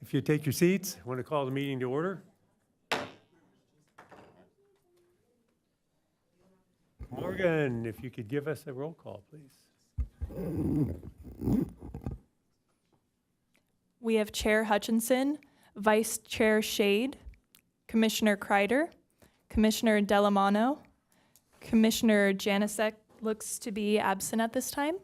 If you take your seats, I want to call the meeting to order. Morgan, if you could give us a roll call, please. We have Chair Hutchinson, Vice Chair Shade, Commissioner Kreider, Commissioner Delamano, Commissioner Janicek looks to be absent at this time,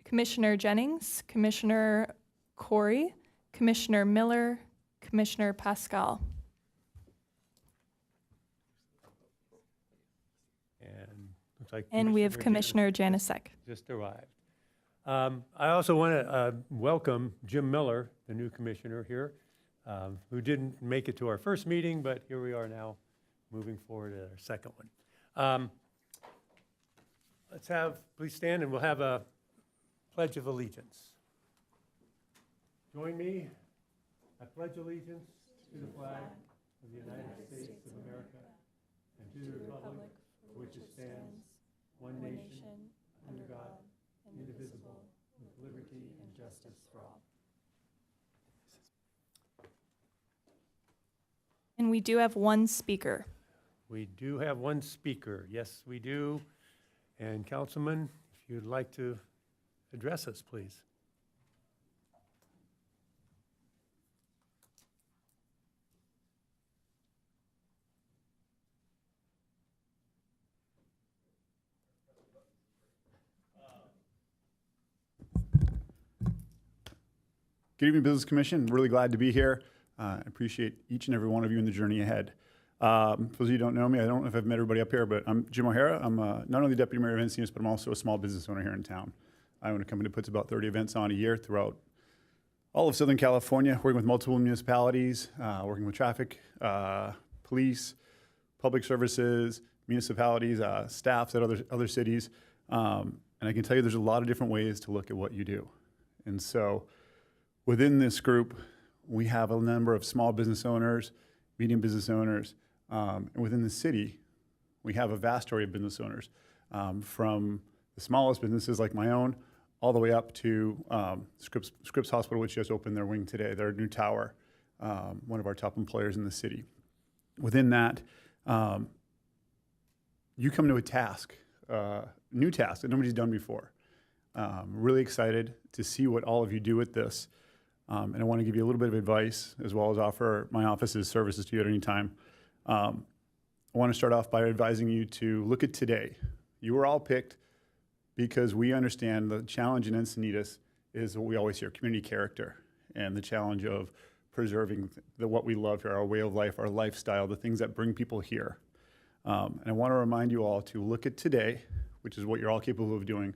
Commissioner Jennings, Commissioner Corey, Commissioner Miller, Commissioner Pascal. And looks like And we have Commissioner Janicek. just arrived. I also want to welcome Jim Miller, the new commissioner here, who didn't make it to our first meeting, but here we are now, moving forward to our second one. Please stand and we'll have a Pledge of Allegiance. Join me. I pledge allegiance to the flag of the United States of America and to the republic for which it stands, one nation, under God, indivisible, with liberty and justice for all. And we do have one speaker. We do have one speaker. Yes, we do. And Councilman, if you'd like to address us, please. Good evening, Business Commission. Really glad to be here. I appreciate each and every one of you in the journey ahead. For those of you who don't know me, I don't know if I've met everybody up here, but I'm Jim O'Hara. I'm not only Deputy Mayor of Encinitas, but I'm also a small business owner here in town. I own a company that puts about 30 events on a year throughout all of Southern California, working with multiple municipalities, working with traffic, police, public services, municipalities, staffs at other cities. And I can tell you there's a lot of different ways to look at what you do. And so within this group, we have a number of small business owners, medium business owners, and within the city, we have a vast array of business owners, from the smallest businesses like my own, all the way up to Scripps Hospital, which just opened their wing today, their new tower, one of our top employers in the city. Within that, you come to a task, new task that nobody's done before. Really excited to see what all of you do with this. And I want to give you a little bit of advice as well as offer my office's services to you at any time. I want to start off by advising you to look at today. You were all picked because we understand the challenge in Encinitas is what we always hear, community character, and the challenge of preserving what we love here, our way of life, our lifestyle, the things that bring people here. And I want to remind you all to look at today, which is what you're all capable of doing.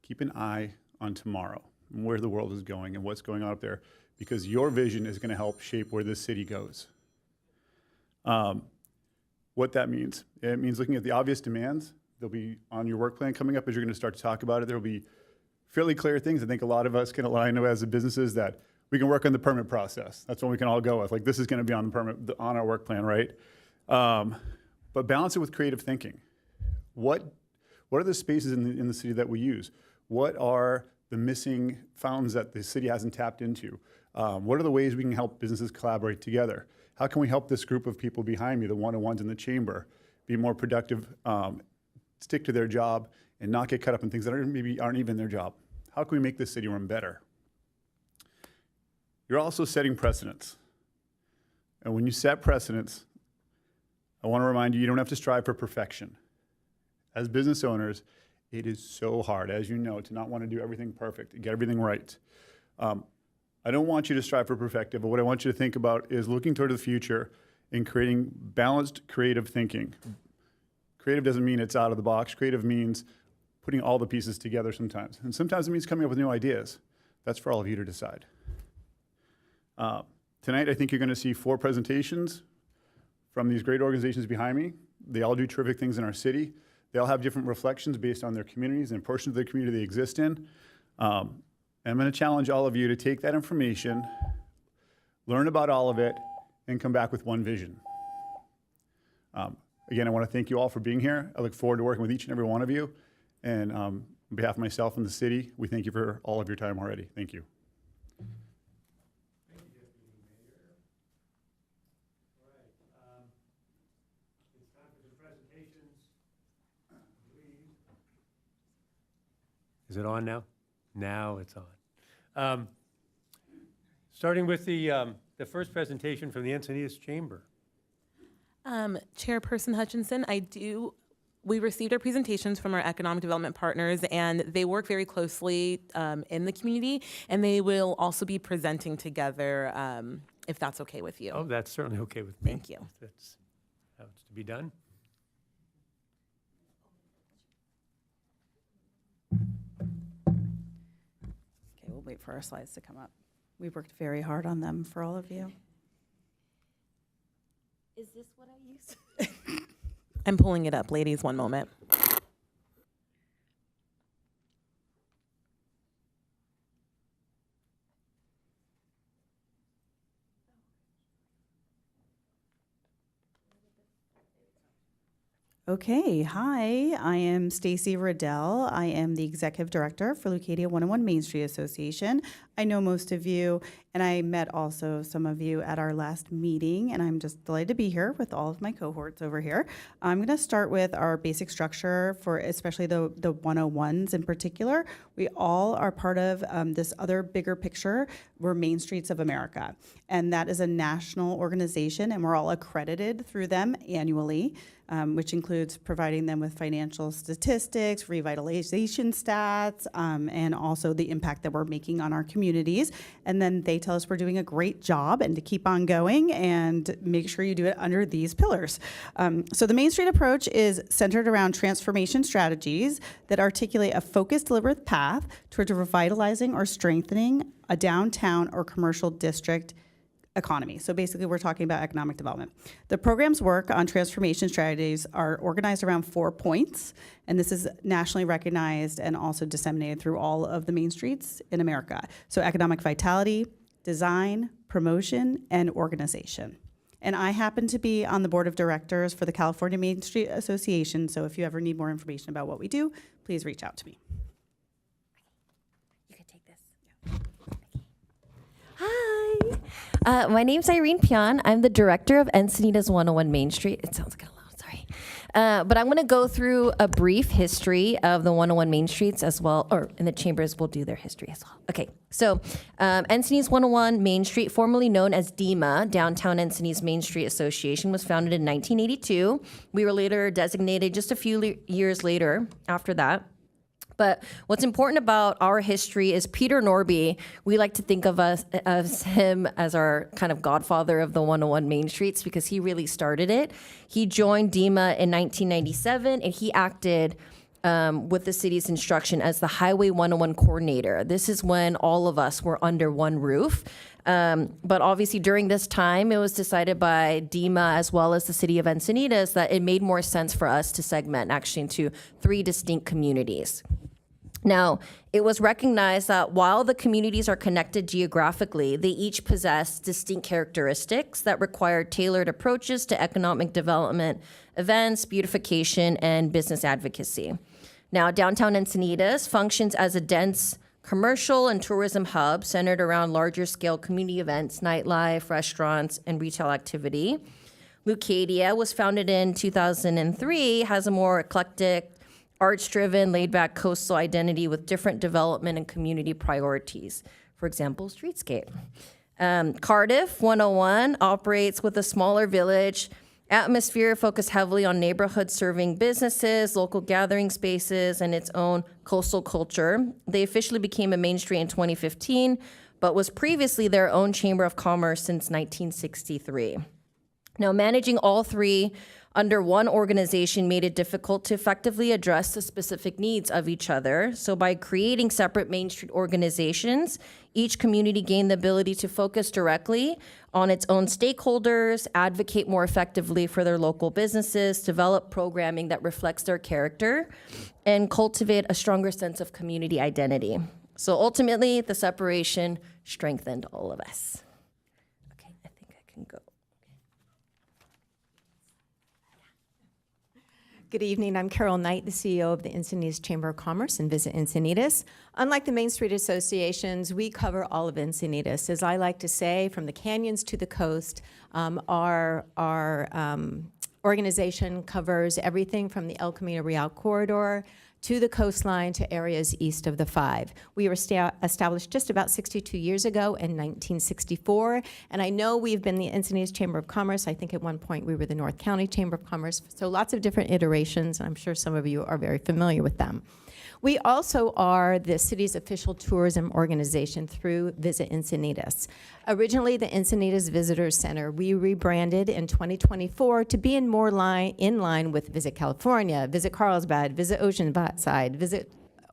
Keep an eye on tomorrow, and where the world is going and what's going on up there, because your vision is going to help shape where this city goes. What that means, it means looking at the obvious demands. They'll be on your work plan coming up as you're going to start to talk about it. There will be fairly clear things. I think a lot of us can align as the businesses that we can work on the permit process. That's what we can all go with. Like, this is going to be on the permit, on our work plan, right? But balance it with creative thinking. What are the spaces in the city that we use? What are the missing fountains that the city hasn't tapped into? What are the ways we can help businesses collaborate together? How can we help this group of people behind me, the one-on-ones in the chamber, be more productive, stick to their job, and not get caught up in things that maybe aren't even their job? How can we make this city run better? You're also setting precedents. And when you set precedents, I want to remind you, you don't have to strive for perfection. As business owners, it is so hard, as you know, to not want to do everything perfect and get everything right. I don't want you to strive for perfective, but what I want you to think about is looking toward the future and creating balanced, creative thinking. Creative doesn't mean it's out of the box. Creative means putting all the pieces together sometimes. And sometimes it means coming up with new ideas. That's for all of you to decide. Tonight, I think you're going to see 4 presentations from these great organizations behind me. They all do terrific things in our city. They all have different reflections based on their communities and portions of their community they exist in. And I'm going to challenge all of you to take that information, learn about all of it, and come back with one vision. Again, I want to thank you all for being here. I look forward to working with each and every one of you. And on behalf of myself and the city, we thank you for all of your time already. Thank you. Is it on now? Now it's on. Starting with the first presentation from the Encinitas Chamber. Chairperson Hutchinson, we received our presentations from our economic development partners, and they work very closely in the community, and they will also be presenting together, if that's okay with you. Oh, that's certainly okay with me. Thank you. That's how it's to be done. Okay, we'll wait for our slides to come up. We've worked very hard on them for all of you. Is this what I use? I'm pulling it up, ladies, one moment. Okay, hi, I am Stacy Riddell. I am the Executive Director for Leucadia 101 Main Street Association. I know most of you, and I met also some of you at our last meeting, and I'm just delighted to be here with all of my cohorts over here. I'm going to start with our basic structure for especially the 101s in particular. We all are part of this other bigger picture. We're Main Streets of America, and that is a national organization, and we're all accredited through them annually. Which includes providing them with financial statistics, revitalization stats, and also the impact that we're making on our communities. And then they tell us we're doing a great job and to keep on going and make sure you do it under these pillars. So the Main Street approach is centered around transformation strategies that articulate a focused, deliberate path towards revitalizing or strengthening a downtown or commercial district economy. So basically, we're talking about economic development. The program's work on transformation strategies are organized around 4 points, and this is nationally recognized and also disseminated through all of the main streets in America. So economic vitality, design, promotion, and organization. And I happen to be on the board of directors for the California Main Street Association, so if you ever need more information about what we do, please reach out to me. You could take this. Hi, my name's Irene Pion. I'm the director of Encinitas 101 Main Street. It sounds kind of loud, sorry. But I'm going to go through a brief history of the 101 Main Streets as well, or in the chambers will do their history as well. Okay, so Encinitas 101 Main Street, formerly known as DEMA, Downtown Encinitas Main Street Association, was founded in 1982. We were later designated just a few years later after that. But what's important about our history is Peter Norby. We like to think of him as our kind of godfather of the 101 Main Streets because he really started it. He joined DEMA in 1997, and he acted with the city's instruction as the Highway 101 coordinator. This is when all of us were under one roof. But obviously during this time, it was decided by DEMA as well as the city of Encinitas that it made more sense for us to segment actually into 3 distinct communities. Now, it was recognized that while the communities are connected geographically, they each possess distinct characteristics that require tailored approaches to economic development, events, beautification, and business advocacy. Now, downtown Encinitas functions as a dense commercial and tourism hub centered around larger scale community events, nightlife, restaurants, and retail activity. Leucadia was founded in 2003, has a more eclectic, arts-driven, laid-back coastal identity with different development and community priorities. For example, streetscape. Cardiff 101 operates with a smaller village atmosphere focused heavily on neighborhood serving businesses, local gathering spaces, and its own coastal culture. They officially became a main street in 2015, but was previously their own chamber of commerce since 1963. Now, managing all 3 under one organization made it difficult to effectively address the specific needs of each other. So by creating separate Main Street organizations, each community gained the ability to focus directly on its own stakeholders, advocate more effectively for their local businesses, develop programming that reflects their character, and cultivate a stronger sense of community identity. So ultimately, the separation strengthened all of us. Okay, I think I can go. Good evening. I'm Carol Knight, the CEO of the Encinitas Chamber of Commerce and Visit Encinitas. Unlike the Main Street associations, we cover all of Encinitas. As I like to say, from the canyons to the coast, our organization covers everything from the El Camino Real corridor to the coastline to areas east of the 5. We were established just about 62 years ago in 1964, and I know we've been the Encinitas Chamber of Commerce. I think at one point we were the North County Chamber of Commerce, so lots of different iterations, and I'm sure some of you are very familiar with them. We also are the city's official tourism organization through Visit Encinitas. Originally the Encinitas Visitors Center, we rebranded in 2024 to be in line with Visit California, Visit Carlsbad, Visit Oceanside, Visit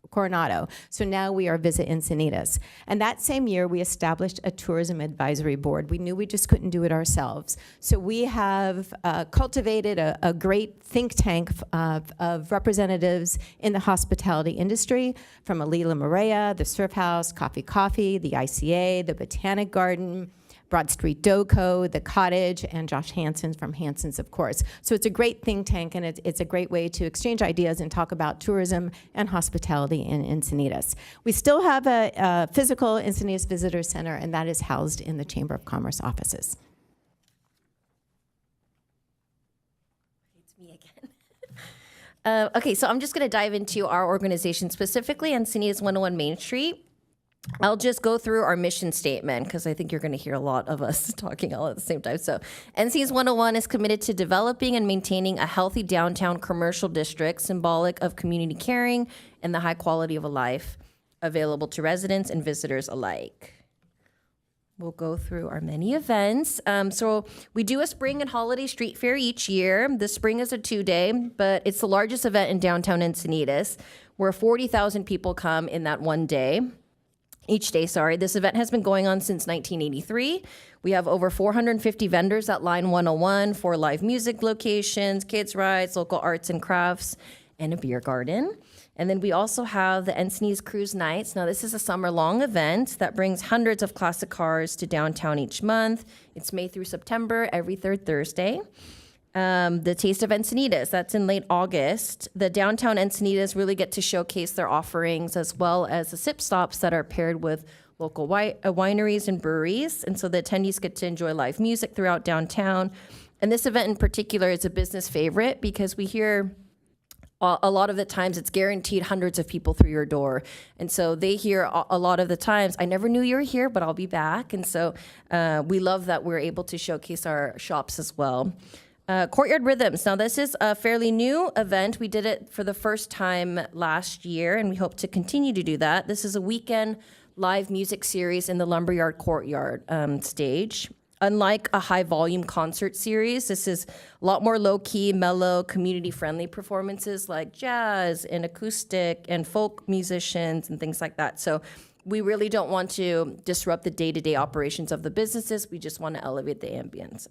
Coronado. So now we are Visit Encinitas. And that same year, we established a tourism advisory board. We knew we just couldn't do it ourselves. So we have cultivated a great think tank of representatives in the hospitality industry, from Alila Maria, the Surf House, Coffee, the ICA, the Botanic Garden, Broad Street Doco, The Cottage, and Josh Hansen from Hansen's, of course. So it's a great think tank, and it's a great way to exchange ideas and talk about tourism and hospitality in Encinitas. We still have a physical Encinitas Visitor Center, and that is housed in the Chamber of Commerce offices. It's me again. Okay, so I'm just going to dive into our organization, specifically Encinitas 101 Main Street. I'll just go through our mission statement because I think you're going to hear a lot of us talking all at the same time. So Encinitas 101 is committed to developing and maintaining a healthy downtown commercial district, symbolic of community caring and the high quality of a life available to residents and visitors alike. We'll go through our many events. So we do a spring and holiday street fair each year. The spring is a 2-day, but it's the largest event in downtown Encinitas, where 40,000 people come in that one day. Each day, sorry. This event has been going on since 1983. We have over 450 vendors at Line 101 for live music locations, kids rides, local arts and crafts, and a beer garden. And then we also have the Encinitas Cruise Nights. Now, this is a summer-long event that brings hundreds of classic cars to downtown each month. It's May through September, every third Thursday. The Taste of Encinitas, that's in late August. The downtown Encinitas really get to showcase their offerings, as well as the sip stops that are paired with local wineries and breweries. And so the attendees get to enjoy live music throughout downtown. And this event in particular is a business favorite because we hear a lot of the times it's guaranteed hundreds of people through your door. And so they hear a lot of the times, I never knew you were here, but I'll be back. And so we love that we're able to showcase our shops as well. Courtyard Rhythms. Now, this is a fairly new event. We did it for the first time last year, and we hope to continue to do that. This is a weekend live music series in the Lumberyard Courtyard stage. Unlike a high-volume concert series, this is a lot more low-key, mellow, community-friendly performances like jazz and acoustic and folk musicians and things like that. So we really don't want to disrupt the day-to-day operations of the businesses. We just want to elevate the ambience.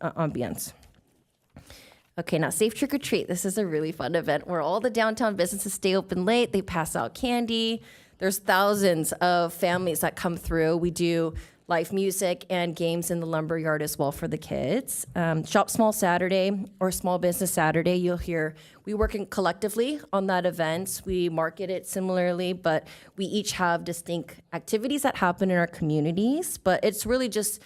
Okay, now Safe Trick or Treat. This is a really fun event where all the downtown businesses stay open late. They pass out candy. There's thousands of families that come through. We do live music and games in the lumberyard as well for the kids. Shop Small Saturday or Small Business Saturday, you'll hear we work collectively on that event. We market it similarly, but we each have distinct activities that happen in our communities. But it's really just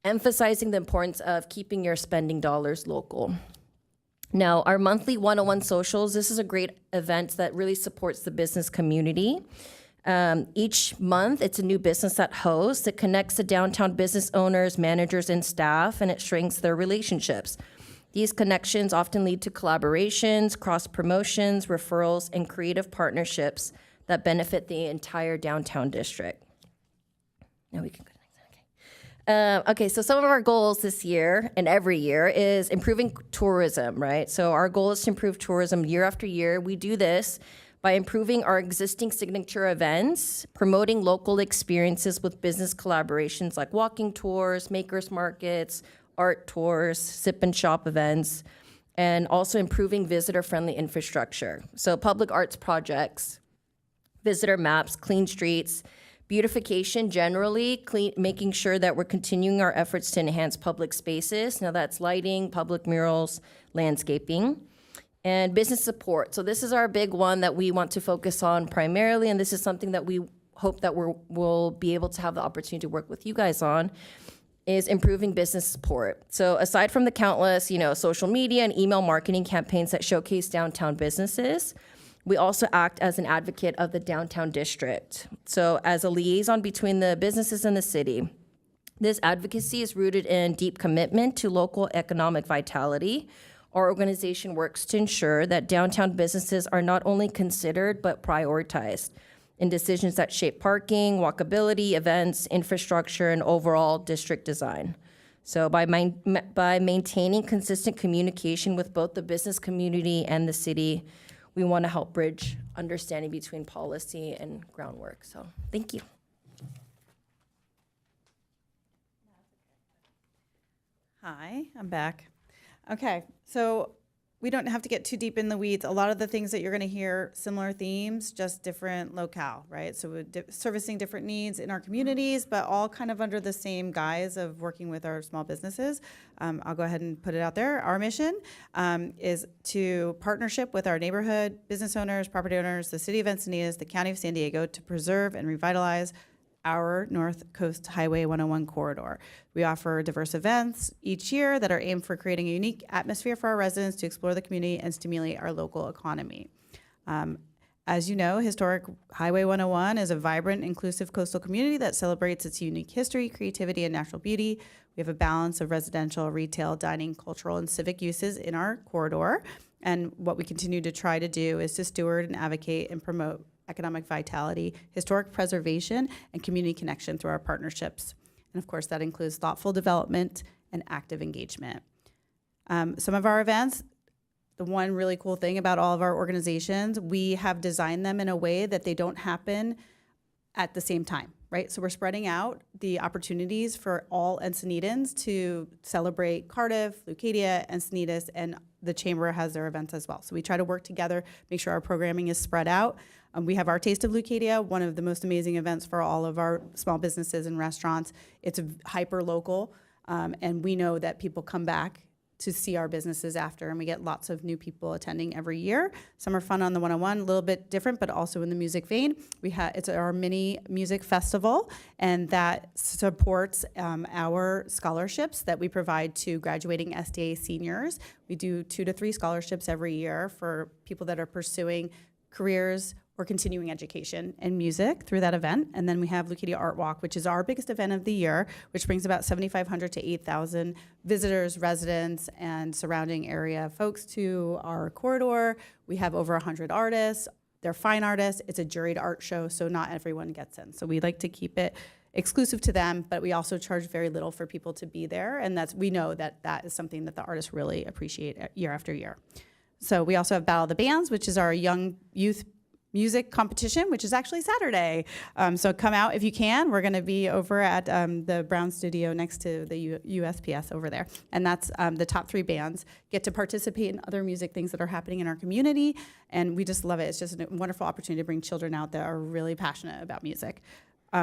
emphasizing the importance of keeping your spending dollars local. Now, our monthly 101 socials, this is a great event that really supports the business community. Each month, it's a new business that hosts. It connects the downtown business owners, managers, and staff, and it strengthens their relationships. These connections often lead to collaborations, cross-promotions, referrals, and creative partnerships that benefit the entire downtown district. Now we can go. Okay, so some of our goals this year and every year is improving tourism, right? So our goal is to improve tourism year after year. We do this by improving our existing signature events, promoting local experiences with business collaborations like walking tours, makers markets, art tours, sip and shop events, and also improving visitor-friendly infrastructure. So public arts projects, visitor maps, clean streets, beautification generally, making sure that we're continuing our efforts to enhance public spaces. Now that's lighting, public murals, landscaping, and business support. So this is our big one that we want to focus on primarily, and this is something that we hope that we'll be able to have the opportunity to work with you guys on, is improving business support. So aside from the countless, social media and email marketing campaigns that showcase downtown businesses, we also act as an advocate of the downtown district. So as a liaison between the businesses and the city. This advocacy is rooted in deep commitment to local economic vitality. Our organization works to ensure that downtown businesses are not only considered, but prioritized in decisions that shape parking, walkability, events, infrastructure, and overall district design. So by maintaining consistent communication with both the business community and the city, we want to help bridge understanding between policy and groundwork. So thank you. Hi, I'm back. Okay, so we don't have to get too deep in the weeds. A lot of the things that you're going to hear, similar themes, just different locale, right? So we're servicing different needs in our communities, but all kind of under the same guise of working with our small businesses. I'll go ahead and put it out there. Our mission is to partnership with our neighborhood business owners, property owners, the city of Encinitas, the county of San Diego to preserve and revitalize our North Coast Highway 101 corridor. We offer diverse events each year that are aimed for creating a unique atmosphere for our residents to explore the community and stimulate our local economy. As you know, historic Highway 101 is a vibrant, inclusive coastal community that celebrates its unique history, creativity, and natural beauty. We have a balance of residential, retail, dining, cultural, and civic uses in our corridor. And what we continue to try to do is to steward and advocate and promote economic vitality, historic preservation, and community connection through our partnerships. And of course, that includes thoughtful development and active engagement. Some of our events, the one really cool thing about all of our organizations, we have designed them in a way that they don't happen at the same time, right? So we're spreading out the opportunities for all Encinitans to celebrate Cardiff, Leucadia, Encinitas, and the Chamber has their events as well. So we try to work together, make sure our programming is spread out. We have our Taste of Leucadia, one of the most amazing events for all of our small businesses and restaurants. It's hyper local, and we know that people come back to see our businesses after, and we get lots of new people attending every year. Summer Fun on the 101, a little bit different, but also in the music vein. It's our mini music festival, and that supports our scholarships that we provide to graduating SDA seniors. We do 2 to 3 scholarships every year for people that are pursuing careers or continuing education in music through that event. And then we have Leucadia Art Walk, which is our biggest event of the year, which brings about 7,500 to 8,000 visitors, residents, and surrounding area folks to our corridor. We have over 100 artists. They're fine artists. It's a juried art show, so not everyone gets in. So we like to keep it exclusive to them, but we also charge very little for people to be there. And we know that is something that the artists really appreciate year after year. So we also have Battle of the Bands, which is our young youth music competition, which is actually Saturday. So come out if you can. We're going to be over at the Brown Studio next to the USPS over there. And that's the top 3 bands get to participate in other music things that are happening in our community. And we just love it. It's just a wonderful opportunity to bring children out that are really passionate about music.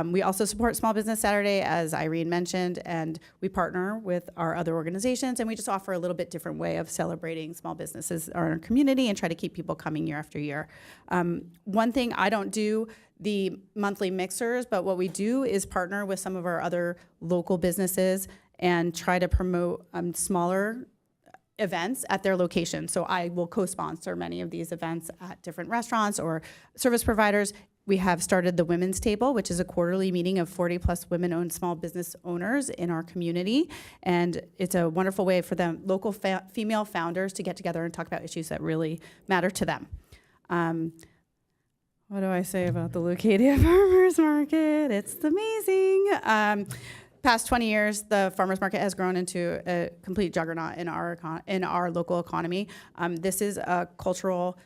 We also support Small Business Saturday, as Irene mentioned, and we partner with our other organizations, and we just offer a little bit different way of celebrating small businesses in our community and try to keep people coming year after year. One thing, I don't do the monthly mixers, but what we do is partner with some of our other local businesses and try to promote smaller events at their location. So I will co-sponsor many of these events at different restaurants or service providers. We have started the Women's Table, which is a quarterly meeting of 40+ women-owned small business owners in our community. And it's a wonderful way for them, local female founders, to get together and talk about issues that really matter to them. What do I say about the Leucadia Farmers Market? It's amazing. Past 20 years, the farmers market has grown into a complete juggernaut in our local economy. This is a cultural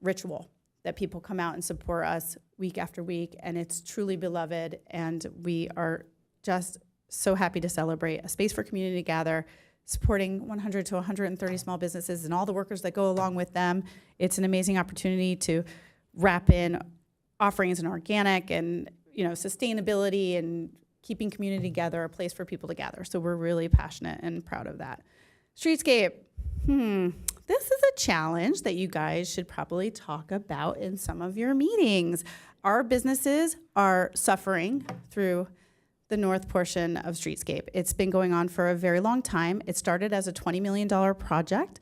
ritual that people come out and support us week after week, and it's truly beloved, and we are just so happy to celebrate a space for community to gather, supporting 100 to 130 small businesses and all the workers that go along with them. It's an amazing opportunity to wrap in offerings in organic and sustainability and keeping community together, a place for people to gather. So we're really passionate and proud of that. Streetscape. This is a challenge that you guys should probably talk about in some of your meetings. Our businesses are suffering through the north portion of Streetscape. It's been going on for a very long time. It started as a $20 million project.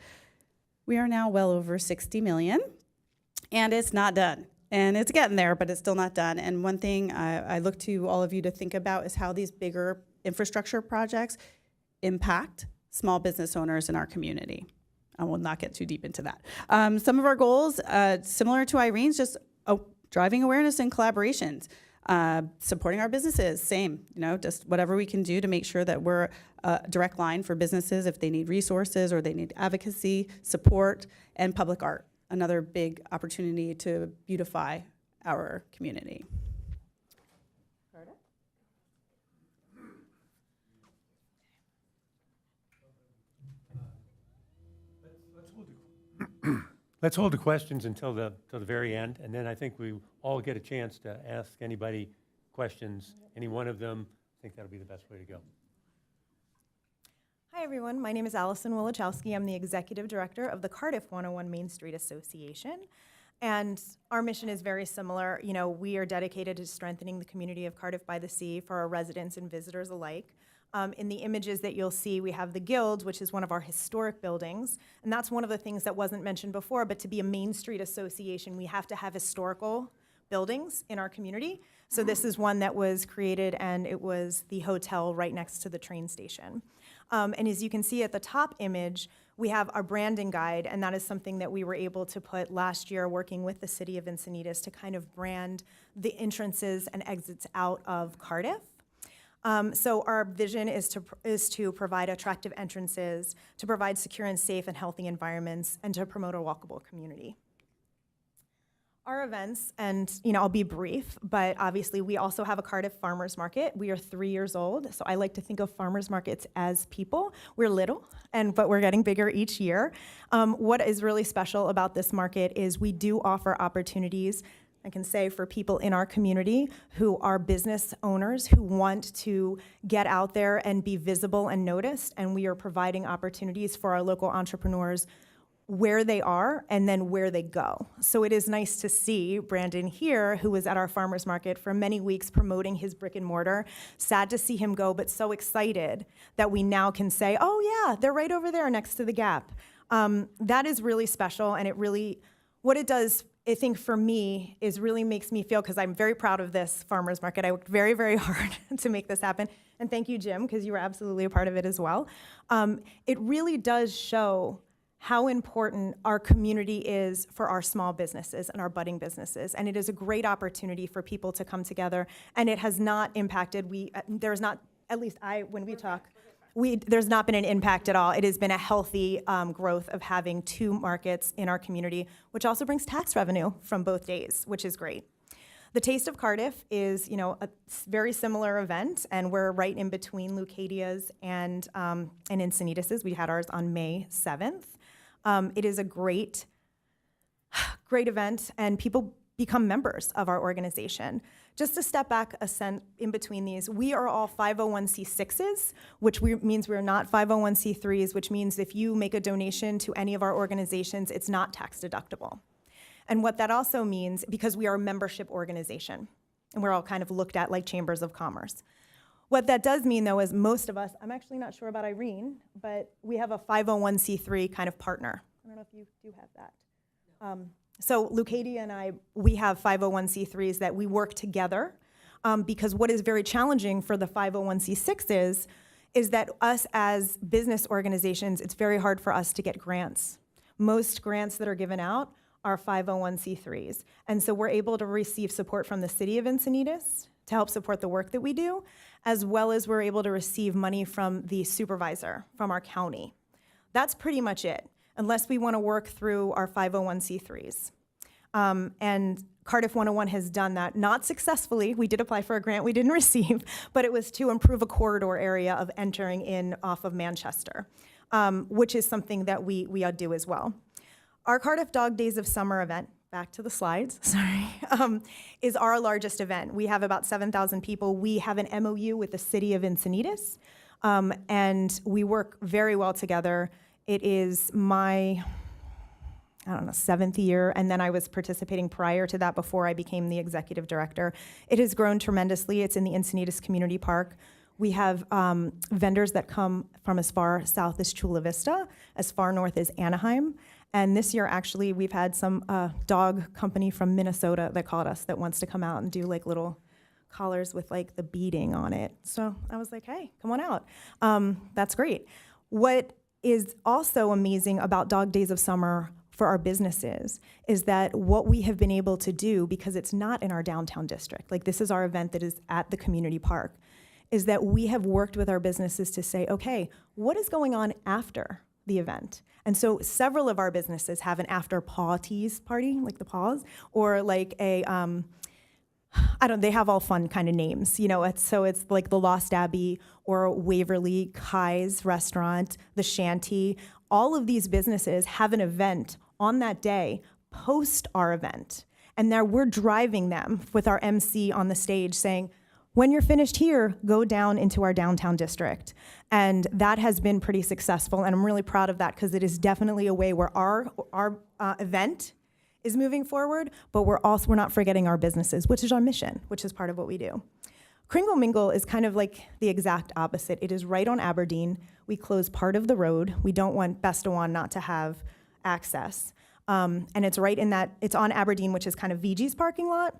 We are now well over 60 million, and it's not done. And it's getting there, but it's still not done. And one thing I look to all of you to think about is how these bigger infrastructure projects impact small business owners in our community. I will not get too deep into that. Some of our goals, similar to Irene's, just driving awareness and collaborations, supporting our businesses, same, just whatever we can do to make sure that we're a direct line for businesses if they need resources or they need advocacy, support, and public art, another big opportunity to beautify our community. Let's hold the questions until the very end, and then I think we all get a chance to ask anybody questions, any one of them. I think that'll be the best way to go. Hi, everyone. My name is Allison Wolichowski. I'm the Executive Director of the Cardiff 101 Main Street Association. And our mission is very similar. We are dedicated to strengthening the community of Cardiff by the Sea for our residents and visitors alike. In the images that you'll see, we have the Guild, which is one of our historic buildings. And that's one of the things that wasn't mentioned before, but to be a Main Street association, we have to have historical buildings in our community. So this is one that was created, and it was the hotel right next to the train station. And as you can see at the top image, we have our branding guide, and that is something that we were able to put last year working with the city of Encinitas to kind of brand the entrances and exits out of Cardiff. So our vision is to provide attractive entrances, to provide secure and safe and healthy environments, and to promote a walkable community. Our events, and I'll be brief, but obviously we also have a Cardiff Farmers Market. We are 3 years old, so I like to think of farmers markets as people. We're little, but we're getting bigger each year. What is really special about this market is we do offer opportunities, I can say, for people in our community who are business owners who want to get out there and be visible and noticed, and we are providing opportunities for our local entrepreneurs where they are and then where they go. So it is nice to see Brandon here, who was at our farmers market for many weeks promoting his brick and mortar. Sad to see him go, but so excited that we now can say, oh yeah, they're right over there next to the Gap. That is really special, and what it does, I think for me, is really makes me feel, because I'm very proud of this farmers market. I worked very, very hard to make this happen. And thank you, Jim, because you were absolutely a part of it as well. It really does show how important our community is for our small businesses and our budding businesses. And it is a great opportunity for people to come together. And it has not impacted, there's not, at least when we talk, there's not been an impact at all. It has been a healthy growth of having 2 markets in our community, which also brings tax revenue from both days, which is great. The Taste of Cardiff is, a very similar event, and we're right in between Leucadia's and Encinitas's. We had ours on May 7th. It is a great event, and people become members of our organization. Just to step back in between these, we are all 501c6s, which means we're not 501c3s, which means if you make a donation to any of our organizations, it's not tax deductible. And what that also means, because we are a membership organization, and we're all kind of looked at like chambers of commerce. What that does mean, though, is most of us, I'm actually not sure about Irene, but we have a 501c3 kind of partner. I don't know if you do have that. So Leucadia and I, we have 501c3s that we work together because what is very challenging for the 501c6s is that us as business organizations, it's very hard for us to get grants. Most grants that are given out are 501c3s. And so we're able to receive support from the city of Encinitas to help support the work that we do, as well as we're able to receive money from the supervisor, from our county. That's pretty much it, unless we want to work through our 501c3s. And Cardiff 101 has done that, not successfully. We did apply for a grant we didn't receive, but it was to improve a corridor area of entering in off of Manchester, which is something that we do as well. Our Cardiff Dog Days of Summer event, back to the slides, sorry, is our largest event. We have about 7,000 people. We have an MOU with the city of Encinitas, and we work very well together. It is my I don't know, 7th year, and then I was participating prior to that before I became the executive director. It has grown tremendously. It's in the Encinitas Community Park. We have vendors that come from as far south as Chula Vista, as far north as Anaheim. And this year, actually, we've had some dog company from Minnesota that called us that wants to come out and do like little collars with like the beading on it. So I was like, hey, come on out. That's great. What is also amazing about Dog Days of Summer for our businesses is that what we have been able to do, because it's not in our downtown district, like this is our event that is at the community park, is that we have worked with our businesses to say, okay, what is going on after the event? And so several of our businesses have an after parties party, like the paws, or like a, they have all fun kind of names, so it's like the Lost Abbey or Waverly, Kai's restaurant, the Shanty. All of these businesses have an event on that day post our event. And now we're driving them with our MC on the stage saying, when you're finished here, go down into our downtown district. And that has been pretty successful, and I'm really proud of that because it is definitely a way where our event is moving forward, but we're not forgetting our businesses, which is our mission, which is part of what we do. Kringle Mingle is kind of like the exact opposite. It is right on Aberdeen. We close part of the road. We don't want Bestawan not to have access. And it's right in that, it's on Aberdeen, which is kind of VG's parking lot.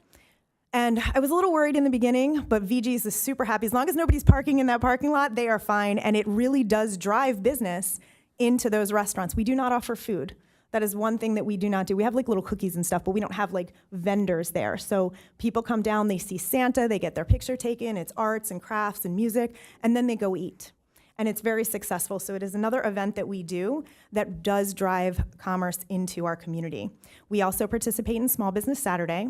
And I was a little worried in the beginning, but VG's is super happy. As long as nobody's parking in that parking lot, they are fine. And it really does drive business into those restaurants. We do not offer food. That is one thing that we do not do. We have like little cookies and stuff, but we don't have like vendors there. So people come down, they see Santa, they get their picture taken, it's arts and crafts and music, and then they go eat. And it's very successful. So it is another event that we do that does drive commerce into our community. We also participate in Small Business Saturday.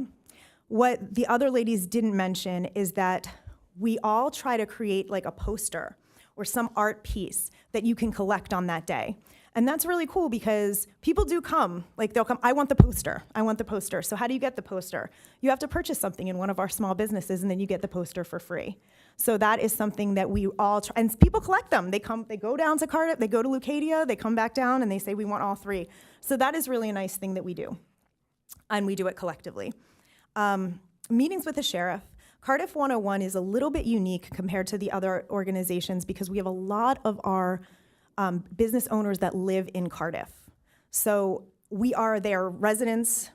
What the other ladies didn't mention is that we all try to create like a poster or some art piece that you can collect on that day. And that's really cool because people do come, like they'll come, I want the poster, I want the poster. So how do you get the poster? You have to purchase something in one of our small businesses and then you get the poster for free. So that is something that we all try, and people collect them. They go down to Cardiff, they go to Leucadia, they come back down and they say, we want all 3. So that is really a nice thing that we do. And we do it collectively. Meetings with the sheriff. Cardiff 101 is a little bit unique compared to the other organizations because we have a lot of our business owners that live in Cardiff. So we are their residents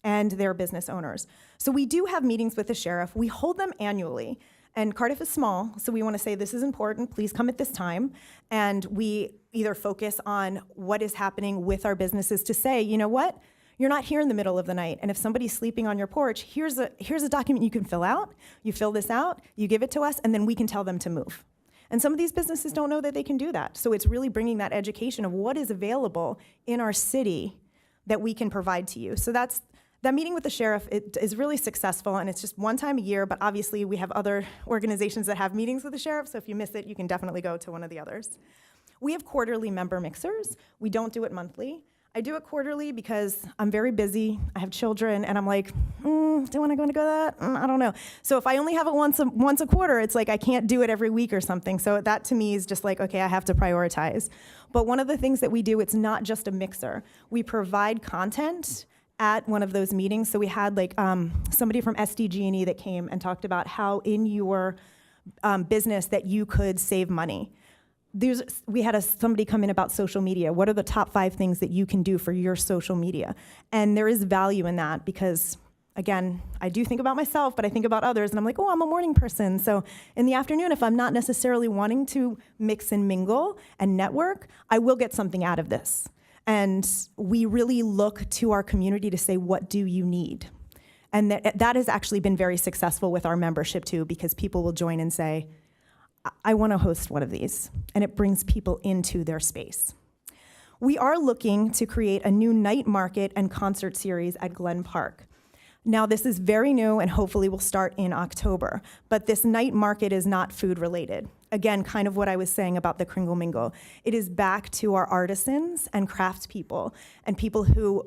and their business owners. So we do have meetings with the sheriff. We hold them annually. And Cardiff is small, so we want to say this is important, please come at this time. And we either focus on what is happening with our businesses to say, you know what? You're not here in the middle of the night, and if somebody's sleeping on your porch, here's a document you can fill out. You fill this out, you give it to us, and then we can tell them to move. And some of these businesses don't know that they can do that. So it's really bringing that education of what is available in our city that we can provide to you. So that meeting with the sheriff, it is really successful, and it's just one time a year, but obviously we have other organizations that have meetings with the sheriff, so if you miss it, you can definitely go to one of the others. We have quarterly member mixers. We don't do it monthly. I do it quarterly because I'm very busy. I have children, and I'm like, do I want to go to that? I don't know. So if I only have it once a quarter, it's like I can't do it every week or something. So that to me is just like, okay, I have to prioritize. But one of the things that we do, it's not just a mixer. We provide content at one of those meetings. So we had like somebody from SDG&E that came and talked about how in your business that you could save money. We had somebody come in about social media. What are the top 5 things that you can do for your social media? And there is value in that because, again, I do think about myself, but I think about others, and I'm like, oh, I'm a morning person. So in the afternoon, if I'm not necessarily wanting to mix and mingle and network, I will get something out of this. And we really look to our community to say, what do you need? And that has actually been very successful with our membership too, because people will join and say, I want to host one of these, and it brings people into their space. We are looking to create a new night market and concert series at Glen Park. Now, this is very new and hopefully will start in October, but this night market is not food related. Again, kind of what I was saying about the Kringle Mingle. It is back to our artisans and craft people and people who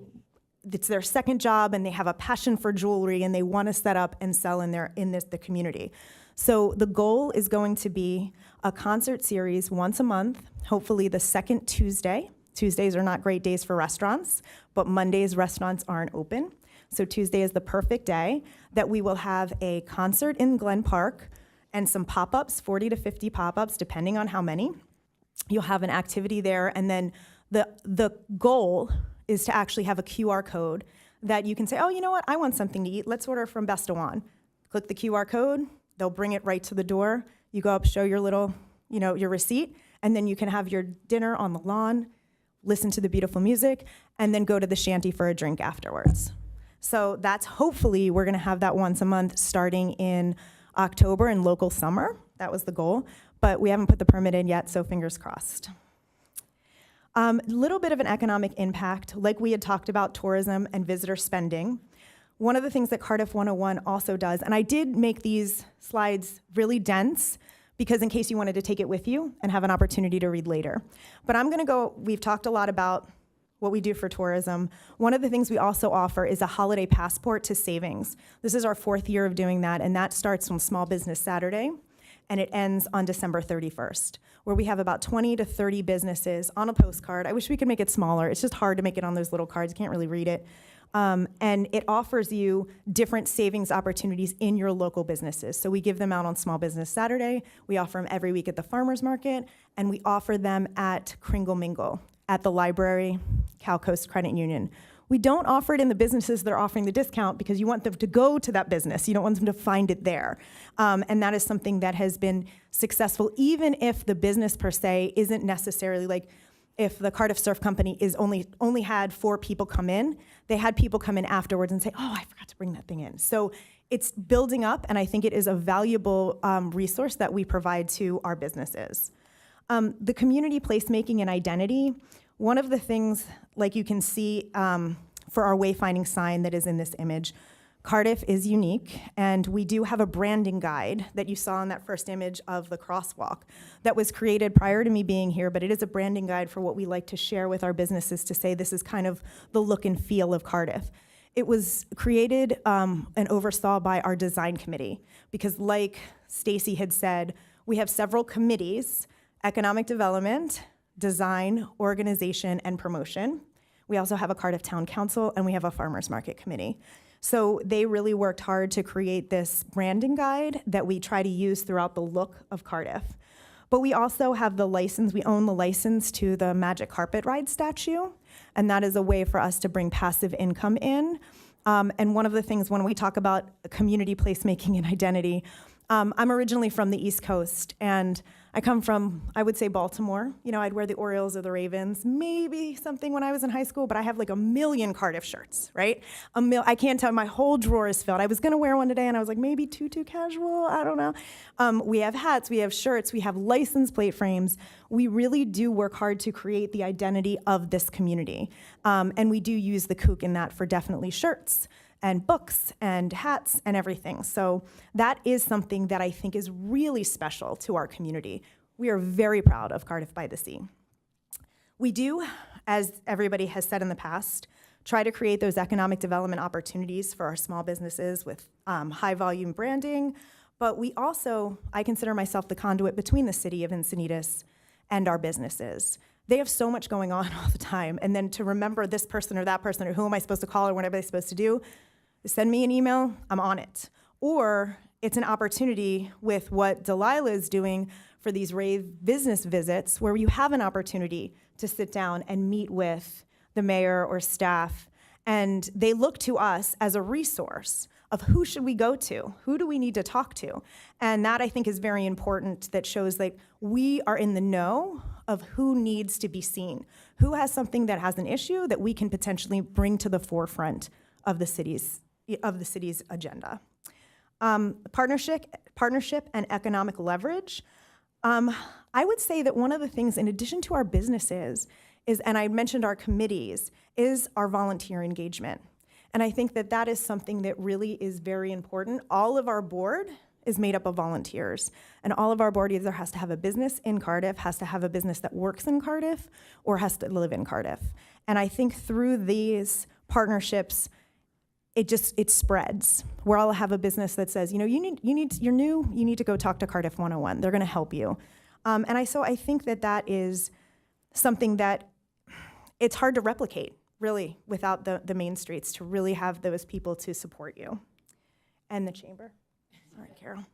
it's their second job and they have a passion for jewelry and they want to set up and sell in the community. So the goal is going to be a concert series once a month, hopefully the second Tuesday Tuesdays are not great days for restaurants, but Mondays restaurants aren't open. So Tuesday is the perfect day that we will have a concert in Glen Park and some pop-ups, 40 to 50 pop-ups, depending on how many. You'll have an activity there, and then the goal is to actually have a QR code that you can say, oh, you know what, I want something to eat. Let's order from Bestawan. Click the QR code, they'll bring it right to the door. You go up, show your little, your receipt, and then you can have your dinner on the lawn, listen to the beautiful music, and then go to the shanty for a drink afterwards. So that's hopefully, we're gonna have that once a month starting in October in local summer. That was the goal, but we haven't put the permit in yet, so fingers crossed. Little bit of an economic impact, like we had talked about tourism and visitor spending. One of the things that Cardiff 101 also does, and I did make these slides really dense because in case you wanted to take it with you and have an opportunity to read later. But we've talked a lot about what we do for tourism. One of the things we also offer is a holiday passport to savings. This is our 4th year of doing that, and that starts on Small Business Saturday, and it ends on December 31st, where we have about 20 to 30 businesses on a postcard. I wish we could make it smaller. It's just hard to make it on those little cards. You can't really read it. And it offers you different savings opportunities in your local businesses. So we give them out on Small Business Saturday, we offer them every week at the farmer's market, and we offer them at Kringle Mingle, at the library, Cal Coast Credit Union. We don't offer it in the businesses that are offering the discount because you want them to go to that business. You don't want them to find it there. And that is something that has been successful, even if the business per se isn't necessarily like, if the Cardiff Surf Company is only had 4 people come in, they had people come in afterwards and say, oh, I forgot to bring that thing in. So it's building up, and I think it is a valuable resource that we provide to our businesses. The community placemaking and identity, one of the things, like you can see for our wayfinding sign that is in this image, Cardiff is unique, and we do have a branding guide that you saw in that first image of the crosswalk that was created prior to me being here, but it is a branding guide for what we like to share with our businesses to say this is kind of the look and feel of Cardiff. It was created and oversaw by our design committee because, like Stacy had said, we have several committees: economic development, design, organization, and promotion. We also have a Cardiff Town Council, and we have a farmers market committee. So they really worked hard to create this branding guide that we try to use throughout the look of Cardiff. But we also have the license, we own the license to the Magic Carpet Ride statue, and that is a way for us to bring passive income in. And one of the things when we talk about community placemaking and identity, I'm originally from the East Coast, and I come from, I would say, Baltimore. I'd wear the Orioles or the Ravens, maybe something when I was in high school, but I have like a million Cardiff shirts, right? I can't tell, my whole drawer is filled. I was gonna wear one today, and I was like, maybe too casual, I don't know. We have hats, we have shirts, we have license plate frames. We really do work hard to create the identity of this community. And we do use the kook in that for definitely shirts and books and hats and everything. So that is something that I think is really special to our community. We are very proud of Cardiff by the Sea. We do, as everybody has said in the past, try to create those economic development opportunities for our small businesses with high volume branding, but we also, I consider myself the conduit between the city of Encinitas and our businesses. They have so much going on all the time, and then to remember this person or that person, or who am I supposed to call, or what am I supposed to do, send me an email, I'm on it. Or it's an opportunity with what Delilah is doing for these rave business visits, where you have an opportunity to sit down and meet with the mayor or staff, and they look to us as a resource of who should we go to, who do we need to talk to, and that I think is very important. That shows like we are in the know of who needs to be seen, who has something that has an issue that we can potentially bring to the forefront of the city's agenda. Partnership and economic leverage. I would say that one of the things, in addition to our businesses, is, and I mentioned our committees, is our volunteer engagement. And I think that that is something that really is very important. All of our board is made up of volunteers, and all of our board either has to have a business in Cardiff, has to have a business that works in Cardiff, or has to live in Cardiff. And I think through these partnerships, it spreads. Where I'll have a business that says, you're new, you need to go talk to Cardiff 101. They're going to help you. And I think that is something that it's hard to replicate, really, without the main streets, to really have those people to support you. And the chamber. Sorry, Carol.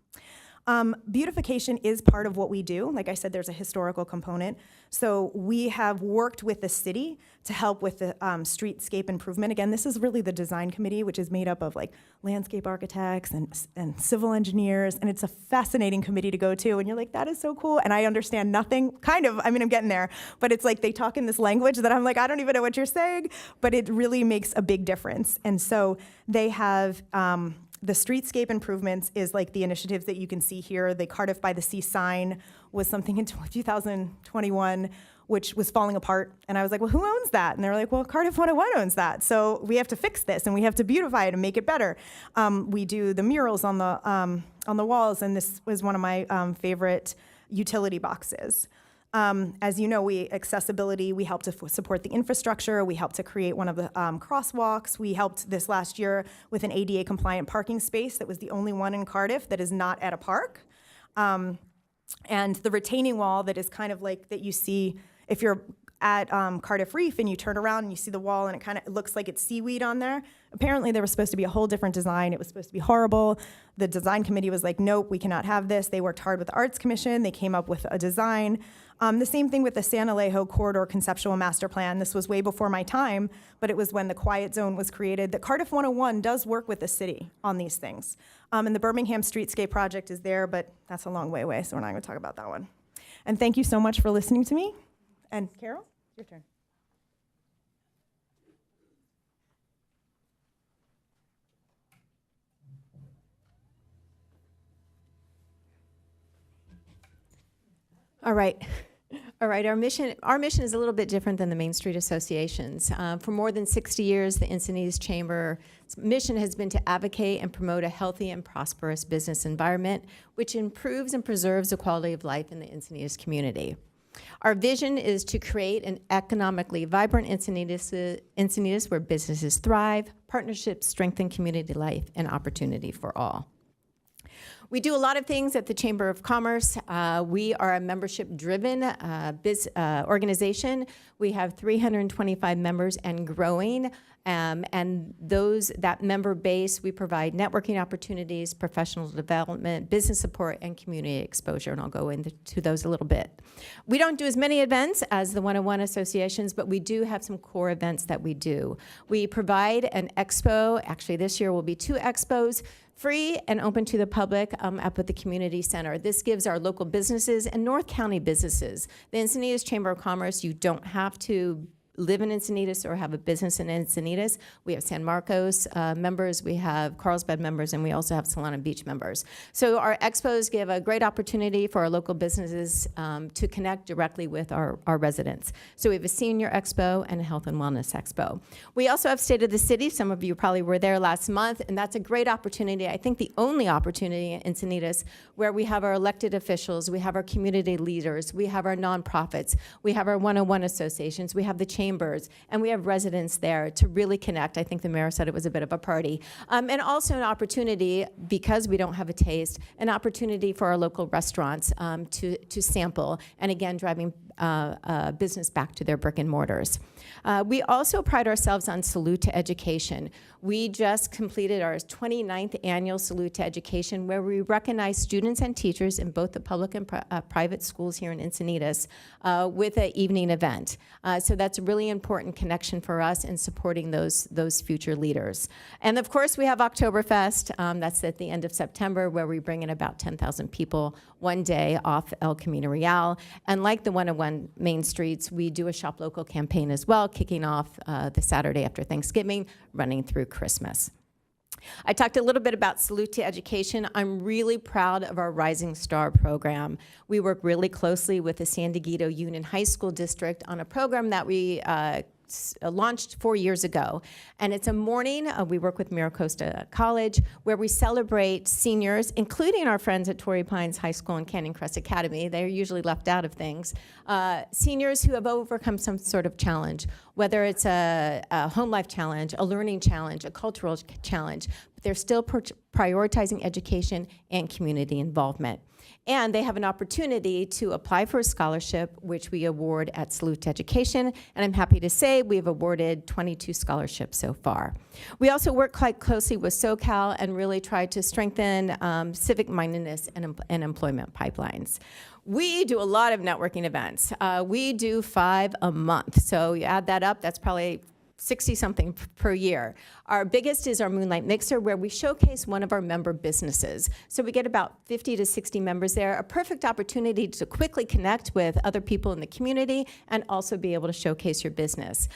Beautification is part of what we do. Like I said, there's a historical component. So we have worked with the city to help with the streetscape improvement. Again, this is really the design committee, which is made up of like landscape architects and civil engineers. And it's a fascinating committee to go to. And you're like, that is so cool. And I understand nothing, kind of, I mean, I'm getting there. But it's like they talk in this language that I'm like, I don't even know what you're saying. But it really makes a big difference. And so they have, the streetscape improvements is like the initiatives that you can see here. The Cardiff by the Sea sign was something in 2021, which was falling apart. And I was like, well, who owns that? And they were like, well, Cardiff 101 owns that. So we have to fix this and we have to beautify it and make it better. We do the murals on the walls, and this was one of my favorite utility boxes. As you know, accessibility, we help to support the infrastructure. We helped to create one of the crosswalks. We helped this last year with an ADA compliant parking space that was the only one in Cardiff that is not at a park. And the retaining wall that is kind of like that you see if you're at Cardiff Reef and you turn around and you see the wall and it kind of looks like it's seaweed on there. Apparently there was supposed to be a whole different design. It was supposed to be horrible. The design committee was like, nope, we cannot have this. They worked hard with the Arts Commission. They came up with a design. The same thing with the San Alejo Corridor Conceptual Master Plan. This was way before my time, but it was when the Quiet Zone was created. That Cardiff 101 does work with the city on these things. And the Birmingham Streetscape Project is there, but that's a long way away, so we're not going to talk about that one. And thank you so much for listening to me. And Carol, your turn. All right. All right, our mission is a little bit different than the Main Street Associations. For more than 60 years, the Encinitas Chamber's mission has been to advocate and promote a healthy and prosperous business environment, which improves and preserves the quality of life in the Encinitas community. Our vision is to create an economically vibrant Encinitas where businesses thrive, partnerships strengthen community life, and opportunity for all. We do a lot of things at the Chamber of Commerce. We are a membership-driven organization. We have 325 members and growing. And that member base, we provide networking opportunities, professional development, business support, and community exposure. And I'll go into those a little bit. We don't do as many events as the 101 associations, but we do have some core events that we do. We provide an expo. Actually, this year will be 2 expos, free and open to the public up at the community center. This gives our local businesses and North County businesses. The Encinitas Chamber of Commerce, you don't have to live in Encinitas or have a business in Encinitas. We have San Marcos members, we have Carlsbad members, and we also have Solana Beach members. So our expos give a great opportunity for our local businesses to connect directly with our residents. So we have a senior expo and a health and wellness expo. We also have State of the City. Some of you probably were there last month, and that's a great opportunity, I think the only opportunity in Encinitas, where we have our elected officials, we have our community leaders, we have our nonprofits, we have our 101 associations, we have the chambers, and we have residents there to really connect. I think the mayor said it was a bit of a party. And also an opportunity, because we don't have a taste, an opportunity for our local restaurants to sample, and again, driving business back to their brick and mortars. We also pride ourselves on Salute to Education. We just completed our 29th annual Salute to Education, where we recognize students and teachers in both the public and private schools here in Encinitas with an evening event. So that's a really important connection for us in supporting those future leaders. And of course, we have Oktoberfest. That's at the end of September, where we bring in about 10,000 people one day off El Camino Real. And like the 101 Main Streets, we do a Shop Local campaign as well, kicking off the Saturday after Thanksgiving, running through Christmas. I talked a little bit about Salute to Education. I'm really proud of our Rising Star program. We work really closely with the San Diego Union High School District on a program that we launched 4 years ago. And it's a morning, we work with Miracosta College, where we celebrate seniors, including our friends at Torrey Pines High School and Canyon Crest Academy. They're usually left out of things. Seniors who have overcome some sort of challenge, whether it's a home life challenge, a learning challenge, a cultural challenge. But They're still prioritizing education and community involvement. And they have an opportunity to apply for a scholarship, which we award at Salute to Education. And I'm happy to say we've awarded 22 scholarships so far. We also work quite closely with SoCal and really try to strengthen civic mindedness and employment pipelines. We do a lot of networking events. We do 5 a month. So you add that up, that's probably 60-something per year. Our biggest is our Moonlight Mixer, where we showcase one of our member businesses. So we get about 50 to 60 members there, a perfect opportunity to quickly connect with other people in the community and also be able to showcase your business.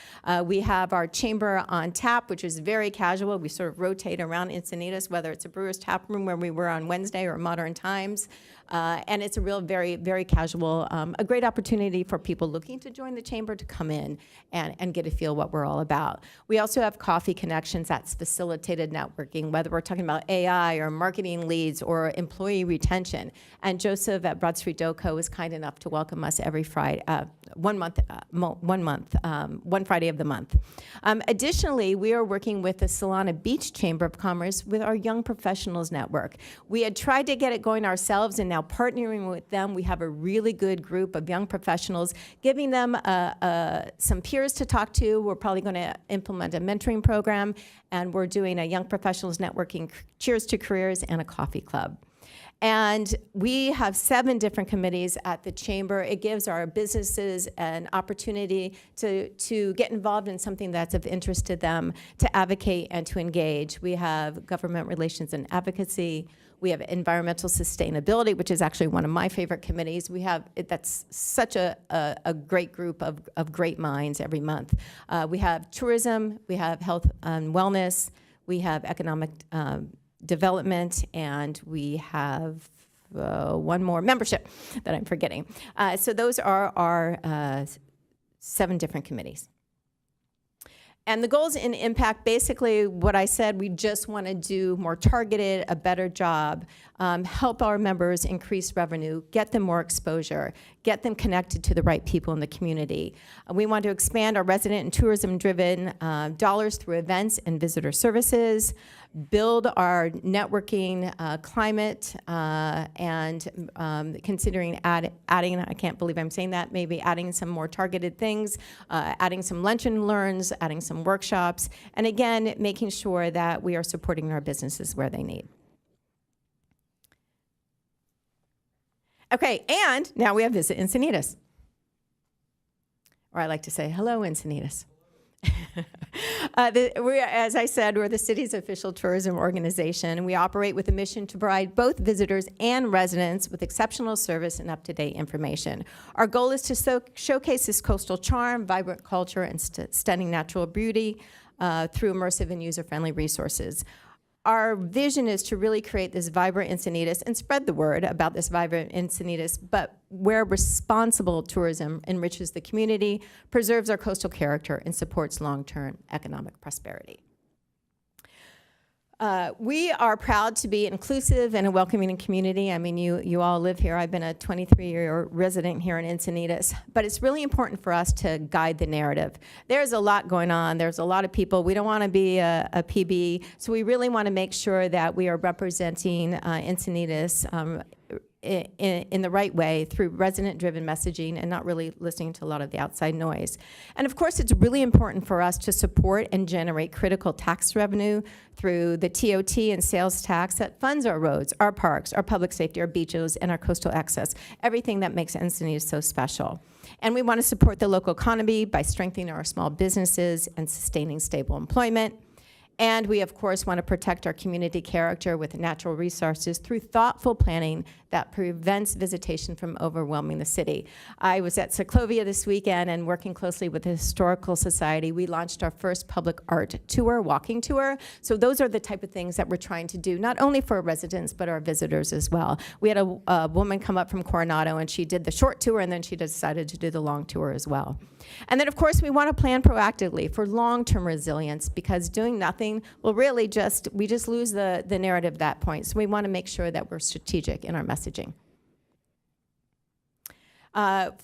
We have our Chamber on Tap, which is very casual. We sort of rotate around Encinitas, whether it's a brewer's tap room where we were on Wednesday or Modern Times. And it's a real, very, very casual, a great opportunity for people looking to join the Chamber to come in and get a feel what we're all about. We also have coffee connections. That's facilitated networking, whether we're talking about AI or marketing leads or employee retention. And Joseph at Broad Street Doco was kind enough to welcome us every Friday, one Friday of the month. Additionally, we are working with the Solana Beach Chamber of Commerce with our Young Professionals Network. We had tried to get it going ourselves, and now partnering with them, we have a really good group of young professionals, giving them some peers to talk to. We're probably going to implement a mentoring program, and we're doing a Young Professionals Networking Cheers to Careers and a coffee club. And we have 7 different committees at the Chamber. It gives our businesses an opportunity to get involved in something that's of interest to them, to advocate and to engage. We have government relations and advocacy. We have environmental sustainability, which is actually one of my favorite committees. We have, that's such a great group of great minds every month. We have tourism, we have health and wellness, we have economic development, and we have one more, membership, that I'm forgetting. So those are our 7 different committees. And the goals in impact, basically what I said, we just want to do more targeted, a better job, help our members increase revenue, get them more exposure, get them connected to the right people in the community. We want to expand our resident and tourism-driven dollars through events and visitor services, build our networking climate, and considering adding, I can't believe I'm saying that, maybe adding some more targeted things, adding some lunch and learns, adding some workshops, and again, making sure that we are supporting our businesses where they need. Okay, and now we have Visit Encinitas. Or I like to say, hello, Encinitas. As I said, we're the city's official tourism organization. We operate with a mission to provide both visitors and residents with exceptional service and up-to-date information. Our goal is to showcase this coastal charm, vibrant culture, and stunning natural beauty through immersive and user-friendly resources. Our vision is to really create this vibrant Encinitas and spread the word about this vibrant Encinitas, but where responsible tourism enriches the community, preserves our coastal character, and supports long-term economic prosperity. We are proud to be inclusive and a welcoming community. I mean, you all live here. I've been a 23-year resident here in Encinitas, but it's really important for us to guide the narrative. There's a lot going on. There's a lot of people. We don't want to be a PB, so we really want to make sure that we are representing Encinitas in the right way through resident-driven messaging and not really listening to a lot of the outside noise. And of course, it's really important for us to support and generate critical tax revenue through the TOT and sales tax that funds our roads, our parks, our public safety, our beaches, and our coastal access, everything that makes Encinitas so special. And we want to support the local economy by strengthening our small businesses and sustaining stable employment. And we, of course, want to protect our community character with natural resources through thoughtful planning that prevents visitation from overwhelming the city. I was at Seclovia this weekend, and working closely with the Historical Society, we launched our first public art tour, walking tour. So those are the type of things that we're trying to do, not only for our residents, but our visitors as well. We had a woman come up from Coronado, and she did the short tour, and then she decided to do the long tour as well. And then, of course, we want to plan proactively for long-term resilience, because doing nothing will really we just lose the narrative at that point. So we want to make sure that we're strategic in our messaging.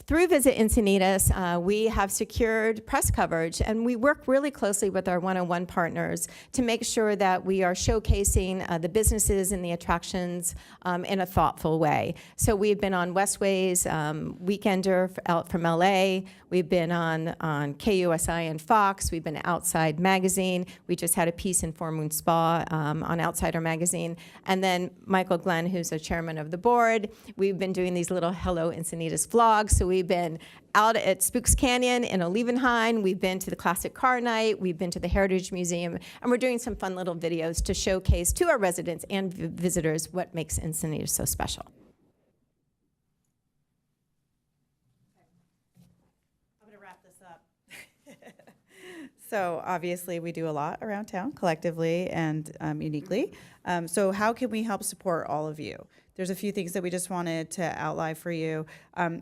Through Visit Encinitas, we have secured press coverage, and we work really closely with our one-on-one partners to make sure that we are showcasing the businesses and the attractions in a thoughtful way. So we've been on Westway's Weekender out from LA. We've been on KUSI and Fox. We've been Outside Magazine. We just had a piece in Four Moon Spa on Outsider Magazine. And then Michael Glenn, who's the chairman of the board, we've been doing these little Hello Encinitas vlogs. So we've been out at Spooks Canyon in Olivenhain. We've been to the Classic Car Night. We've been to the Heritage Museum. And we're doing some fun little videos to showcase to our residents and visitors what makes Encinitas so special. I'm going to wrap this up. So obviously we do a lot around town collectively and uniquely. So how can we help support all of you? There's a few things that we just wanted to outline for you.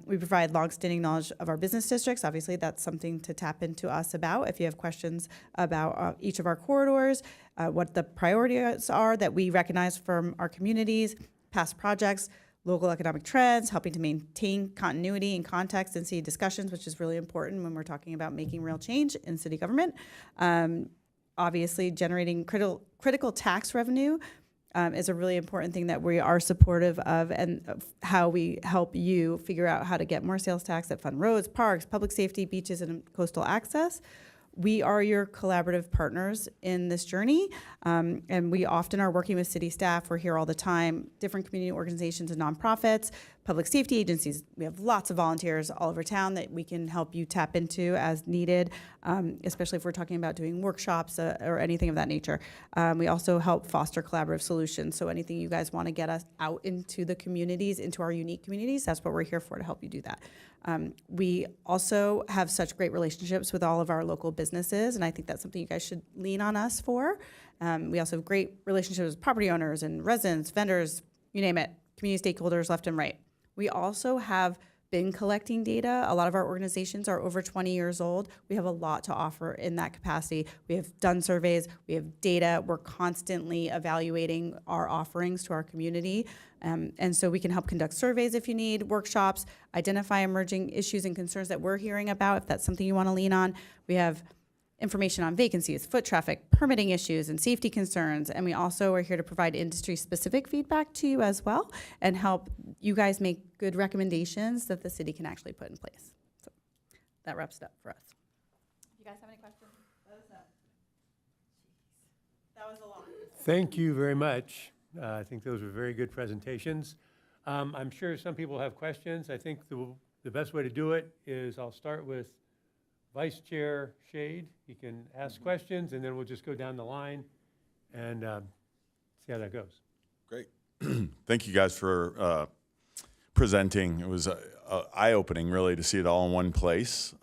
We provide longstanding knowledge of our business districts. Obviously, that's something to tap into us about. If you have questions about each of our corridors, what the priorities are that we recognize from our communities, past projects, local economic trends, helping to maintain continuity and context in city discussions, which is really important when we're talking about making real change in city government. Obviously, generating critical tax revenue is a really important thing that we are supportive of, and how we help you figure out how to get more sales tax that fund roads, parks, public safety, beaches, and coastal access. We are your collaborative partners in this journey, and we often are working with city staff. We're here all the time, different community organizations and nonprofits, public safety agencies. We have lots of volunteers all over town that we can help you tap into as needed, especially if we're talking about doing workshops or anything of that nature. We also help foster collaborative solutions. So anything you guys want to get us out into the communities, into our unique communities, that's what we're here for, to help you do that. We also have such great relationships with all of our local businesses, and I think that's something you guys should lean on us for. We also have great relationships with property owners and residents, vendors, you name it, community stakeholders left and right. We also have been collecting data. A lot of our organizations are over 20 years old. We have a lot to offer in that capacity. We have done surveys, we have data. We're constantly evaluating our offerings to our community. And so we can help conduct surveys if you need, workshops, identify emerging issues and concerns that we're hearing about, if that's something you want to lean on. We have information on vacancies, foot traffic, permitting issues, and safety concerns. And we also are here to provide industry-specific feedback to you as well, and help you guys make good recommendations that the city can actually put in place. So that wraps it up for us. You guys have any questions? That was a lot. Thank you very much. I think those were very good presentations. I'm sure some people have questions. I think the best way to do it is I'll start with Vice Chair Shade. He can ask questions, and then we'll just go down the line and see how that goes. Great. Thank you guys for presenting. It was eye-opening, really, to see it all in one place.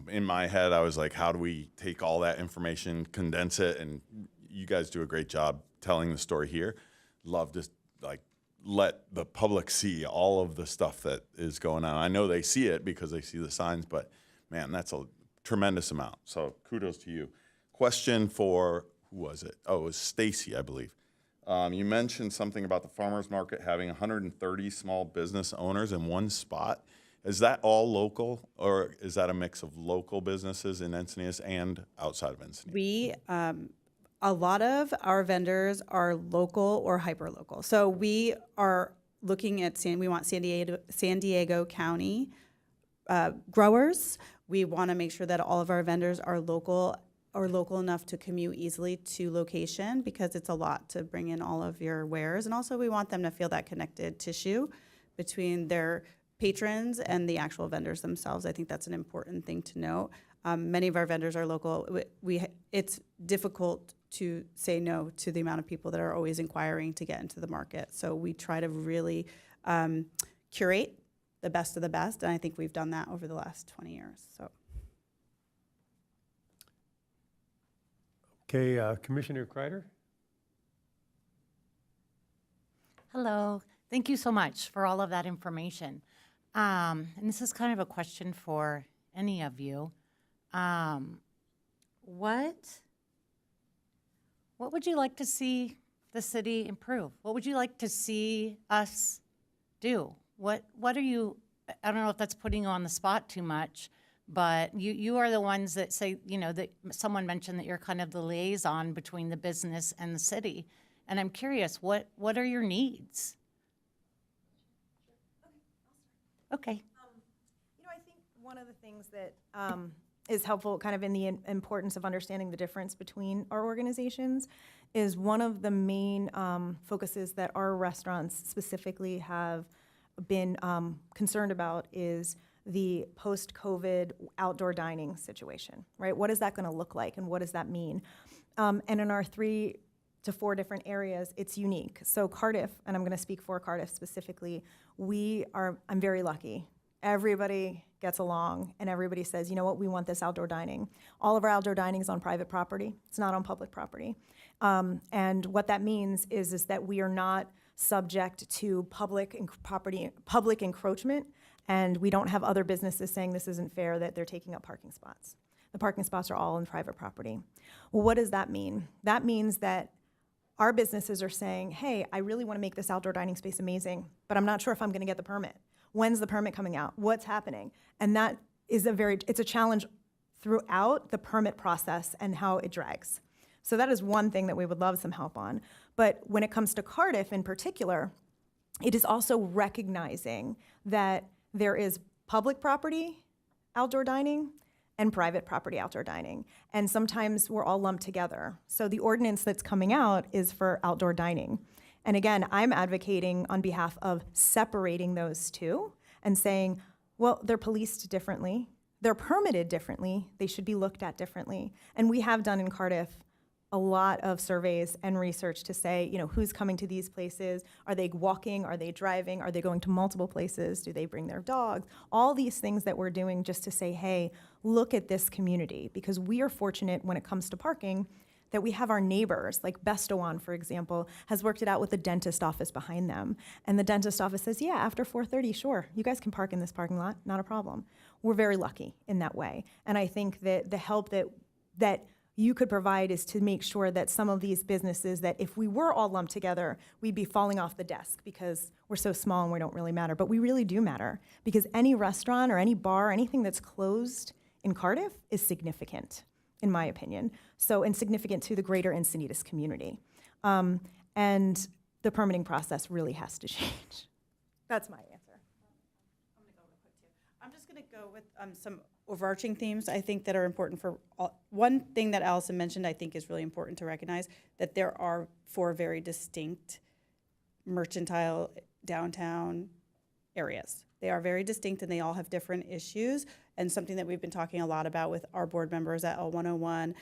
In my head, I was like, how do we take all that information, condense it, and you guys do a great job telling the story here. Love to let the public see all of the stuff that is going on. I know they see it because they see the signs, but man, that's a tremendous amount. So kudos to you. Question for, who was it? Oh, it was Stacy, I believe. You mentioned something about the farmers market having 130 small business owners in one spot. Is that all local, or is that a mix of local businesses in Encinitas and outside of Encinitas? A lot of our vendors are local or hyper-local. So we are looking at, we want San Diego County growers. We want to make sure that all of our vendors are local or local enough to commute easily to location, because it's a lot to bring in all of your wares. And also we want them to feel that connected tissue between their patrons and the actual vendors themselves. I think that's an important thing to note. Many of our vendors are local. It's difficult to say no to the amount of people that are always inquiring to get into the market. So we try to really curate the best of the best, and I think we've done that over the last 20 years. So. Okay, Commissioner Kreider. Hello. Thank you so much for all of that information. And this is kind of a question for any of you. What would you like to see the city improve? What would you like to see us do? What are you I don't know if that's putting you on the spot too much, but you are the ones that say, that someone mentioned that you're kind of the liaison between the business and the city. And I'm curious, what are your needs? Okay. I think one of the things that is helpful kind of in the importance of understanding the difference between our organizations is one of the main focuses that our restaurants specifically have been concerned about is the post-COVID outdoor dining situation, right? What is that going to look like and what does that mean? And in our 3 to 4 different areas, it's unique. So Cardiff, and I'm going to speak for Cardiff specifically, I'm very lucky. Everybody gets along and everybody says, you know what, we want this outdoor dining. All of our outdoor dining is on private property. It's not on public property. And what that means is that we are not subject to public encroachment, and we don't have other businesses saying this isn't fair that they're taking up parking spots. The parking spots are all on private property. Well, what does that mean? That means that our businesses are saying, hey, I really want to make this outdoor dining space amazing, but I'm not sure if I'm going to get the permit. When's the permit coming out? What's happening? And that is it's a challenge throughout the permit process and how it drags. So that is one thing that we would love some help on. But when it comes to Cardiff in particular, it is also recognizing that there is public property outdoor dining and private property outdoor dining. And sometimes we're all lumped together. So the ordinance that's coming out is for outdoor dining. And again, I'm advocating on behalf of separating those two and saying, well, they're policed differently, they're permitted differently, they should be looked at differently. And we have done in Cardiff a lot of surveys and research to say, who's coming to these places? Are they walking? Are they driving? Are they going to multiple places? Do they bring their dogs? All these things that we're doing just to say, hey, look at this community. Because we are fortunate when it comes to parking that we have our neighbors, like Bestowan, for example, has worked it out with the dentist office behind them. And the dentist office says, yeah, after 4:30, sure, you guys can park in this parking lot, not a problem. We're very lucky in that way. And I think that the help that you could provide is to make sure that some of these businesses that if we were all lumped together, we'd be falling off the desk because we're so small and we don't really matter. But we really do matter because any restaurant or any bar, anything that's closed in Cardiff is significant, in my opinion. So, and significant to the greater Encinitas community. And the permitting process really has to change. That's my answer. I'm going to go real quick too. I'm just going to go with some overarching themes I think that are important for all. One thing that Allison mentioned I think is really important to recognize, that there are 4 very distinct mercantile downtown areas. They are very distinct and they all have different issues, and something that we've been talking a lot about with our board members at L101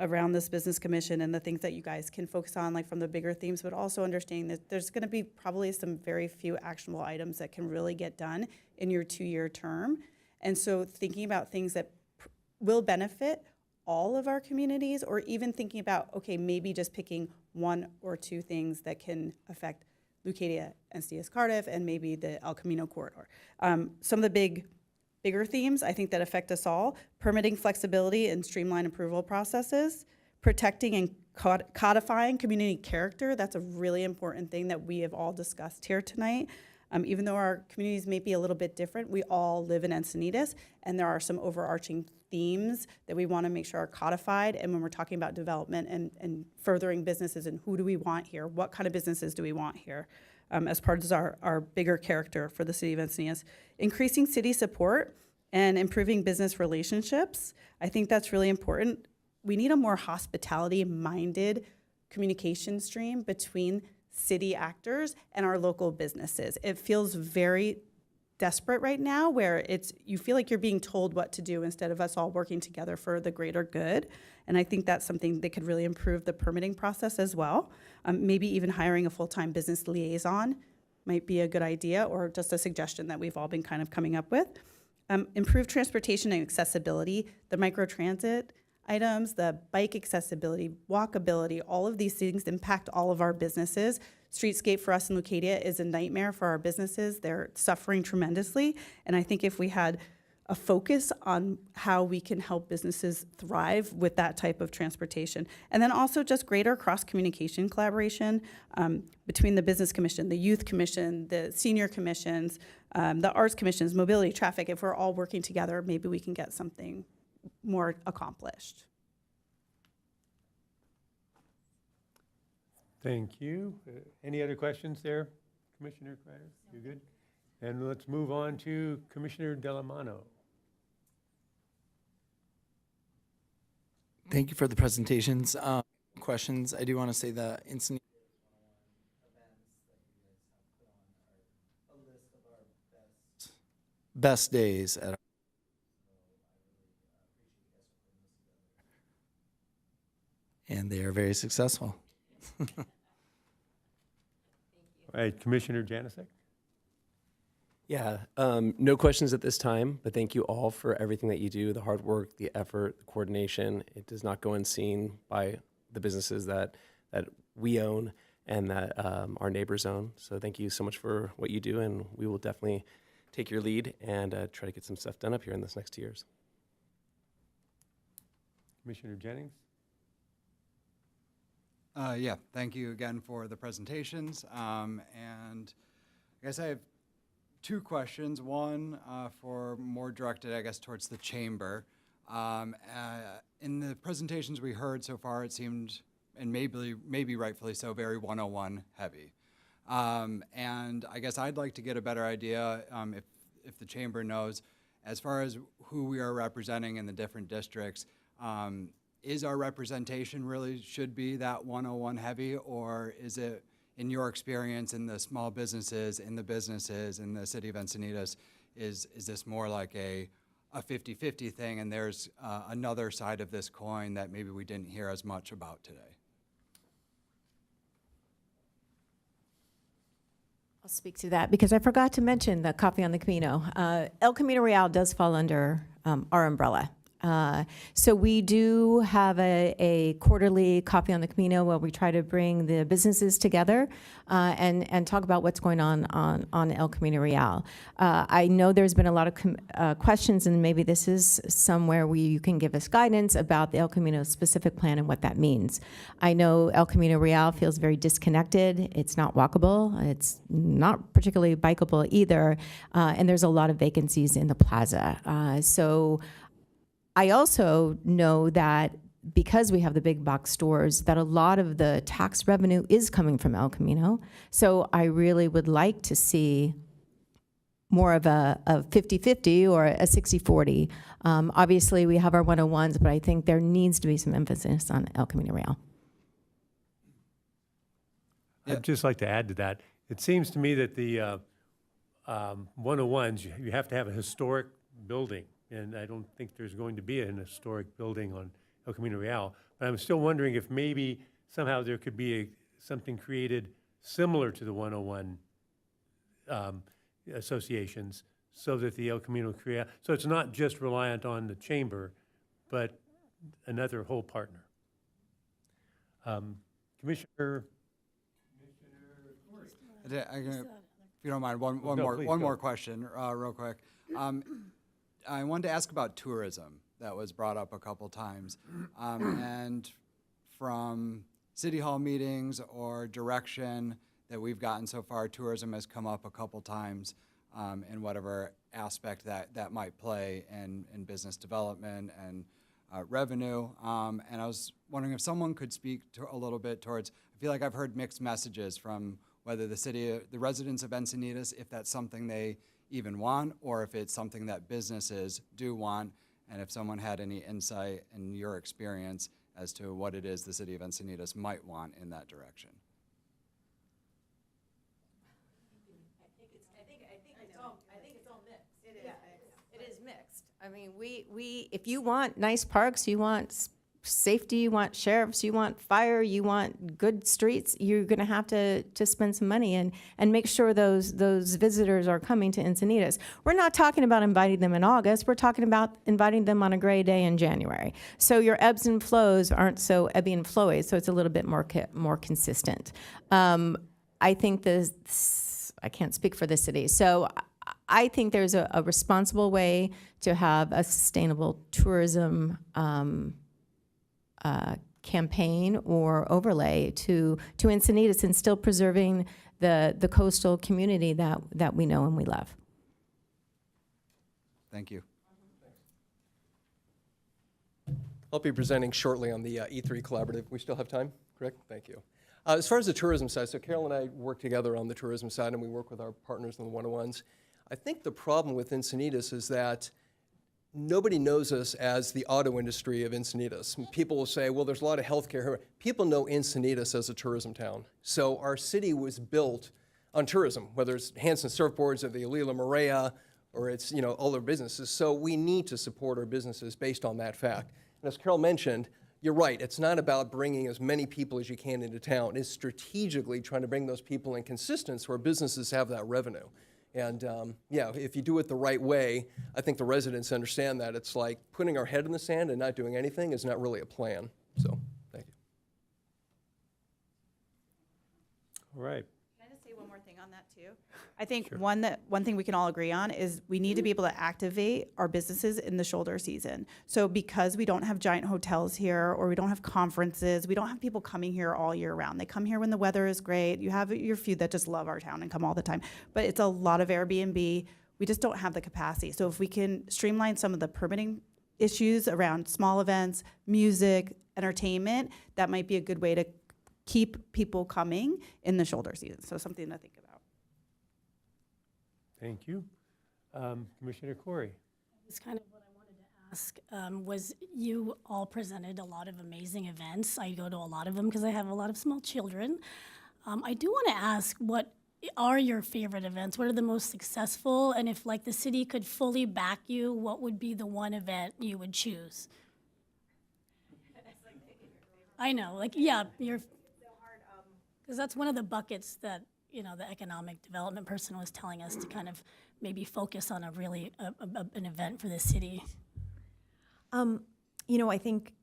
around this business commission and the things that you guys can focus on, like from the bigger themes, but also understanding that there's going to be probably some very few actionable items that can really get done in your 2-year term. And so thinking about things that will benefit all of our communities, or even thinking about, okay, maybe just picking 1 or 2 things that can affect Leucadia, Encinitas, Cardiff, and maybe the El Camino corridor. Some of the bigger themes I think that affect us all: permitting flexibility and streamlined approval processes, protecting and codifying community character. That's a really important thing that we have all discussed here tonight. Even though our communities may be a little bit different, we all live in Encinitas, and there are some overarching themes that we want to make sure are codified. And when we're talking about development and furthering businesses, and who do we want here, what kind of businesses do we want here, as part of our bigger character for the city of Encinitas. Increasing city support and improving business relationships. I think that's really important. We need a more hospitality-minded communication stream between city actors and our local businesses. It feels very desperate right now, where you feel like you're being told what to do instead of us all working together for the greater good. And I think that's something that could really improve the permitting process as well. Maybe even hiring a full-time business liaison might be a good idea, or just a suggestion that we've all been kind of coming up with. Improve transportation and accessibility, the microtransit items, the bike accessibility, walkability, all of these things impact all of our businesses. Streetscape for us in Leucadia is a nightmare for our businesses. They're suffering tremendously. And I think if we had a focus on how we can help businesses thrive with that type of transportation. And then also just greater cross-communication collaboration between the Business Commission, the Youth Commission, the Senior Commissions, the Arts Commissions, Mobility, Traffic. If we're all working together, maybe we can get something more accomplished. Thank you. Any other questions there, Commissioner Kreider? You good? And let's move on to Commissioner Delamano. Thank you for the presentations. Questions. I do want to say the Encinitas best days at our and they are very successful. All right, Commissioner Janicek. Yeah, no questions at this time, but thank you all for everything that you do, the hard work, the effort, the coordination. It does not go unseen by the businesses that we own and that our neighbors own. So thank you so much for what you do, and we will definitely take your lead and try to get some stuff done up here in this next 2 years. Commissioner Jennings. Yeah, thank you again for the presentations. And I guess I have two questions. One for more directed, I guess, towards the chamber. In the presentations we heard so far, it seemed, and maybe rightfully so, very 101 heavy. And I guess I'd like to get a better idea, if the chamber knows, as far as who we are representing in the different districts. Is our representation really should be that 101 heavy, or is it, in your experience in the small businesses, in the city of Encinitas, is this more like a 50-50 thing, and there's another side of this coin that maybe we didn't hear as much about today? I'll speak to that because I forgot to mention the Coffee on the Camino. El Camino Real does fall under our umbrella. So we do have a quarterly Coffee on the Camino where we try to bring the businesses together and talk about what's going on El Camino Real. I know there's been a lot of questions, and maybe this is somewhere where you can give us guidance about the El Camino specific plan and what that means. I know El Camino Real feels very disconnected. It's not walkable. It's not particularly bikeable either. And there's a lot of vacancies in the plaza. So I also know that because we have the big box stores, that a lot of the tax revenue is coming from El Camino. So I really would like to see more of a 50-50 or a 60-40. Obviously, we have our 101s, but I think there needs to be some emphasis on El Camino Real. I'd just like to add to that. It seems to me that the 101s, you have to have a historic building. And I don't think there's going to be an historic building on El Camino Real. But I'm still wondering if maybe somehow there could be something created similar to the 101 associations, so that the El Camino Real, so it's not just reliant on the chamber, but another whole partner. Commissioner. If you don't mind, one more question, real quick. I wanted to ask about tourism. That was brought up a couple times. And from city hall meetings or direction that we've gotten so far, tourism has come up a couple times in whatever aspect that might play in business development and revenue. And I was wondering if someone could speak to a little bit towards, I feel like I've heard mixed messages from whether the residents of Encinitas, if that's something they even want, or if it's something that businesses do want, and if someone had any insight in your experience as to what it is the city of Encinitas might want in that direction. I think it's all mixed. It is mixed. I mean, we if you want nice parks, you want safety, you want sheriffs, you want fire, you want good streets, you're going to have to spend some money and make sure those visitors are coming to Encinitas. We're not talking about inviting them in August. We're talking about inviting them on a gray day in January. So your ebbs and flows aren't so ebbing and flowy, so it's a little bit more consistent. I think I can't speak for the city, so I think there's a responsible way to have a sustainable tourism campaign or overlay to Encinitas and still preserving the coastal community that we know and we love. Thank you. I'll be presenting shortly on the E3 Collaborative. We still have time, correct? Thank you. As far as the tourism side, so Carol and I work together on the tourism side, and we work with our partners in the 101s. I think the problem with Encinitas is that nobody knows us as the auto industry of Encinitas. People will say, well, there's a lot of healthcare here. People know Encinitas as a tourism town. So our city was built on tourism, whether it's Hanson Surfboards or the Alila Maria, or it's, you know, all their businesses. So we need to support our businesses based on that fact. And as Carol mentioned, you're right, it's not about bringing as many people as you can into town. It's strategically trying to bring those people in consistent where businesses have that revenue. And yeah, if you do it the right way, I think the residents understand that. It's like putting our head in the sand and not doing anything is not really a plan. So, thank you. All right. Can I just say one more thing on that too? I think one thing we can all agree on is we need to be able to activate our businesses in the shoulder season. So because we don't have giant hotels here, or we don't have conferences, we don't have people coming here all year round. They come here when the weather is great. You have your few that just love our town and come all the time. But it's a lot of Airbnb. We just don't have the capacity. So if we can streamline some of the permitting issues around small events, music, entertainment, that might be a good way to keep people coming in the shoulder season. So something to think about. Thank you. Commissioner Corey. It's kind of what I wanted to ask. Was you all presented a lot of amazing events. I go to a lot of them because I have a lot of small children. I do want to ask, what are your favorite events? What are the most successful? And if like the city could fully back you, what would be the one event you would choose? I know, like, yeah, you're, because that's one of the buckets that, you know, the economic development person was telling us to kind of maybe focus on a really, an event for the city. You know, I think,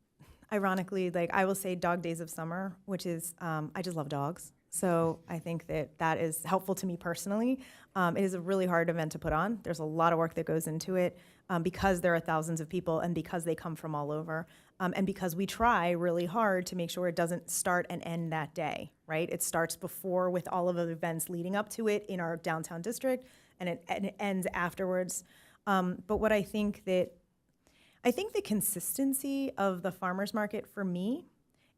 ironically, like I will say Dog Days of Summer, which is, I just love dogs. So I think that is helpful to me personally. It is a really hard event to put on. There's a lot of work that goes into it because there are thousands of people and because they come from all over. And because we try really hard to make sure it doesn't start and end that day, right? It starts before with all of the events leading up to it in our downtown district, and it ends afterwards. But what I think the consistency of the farmers market for me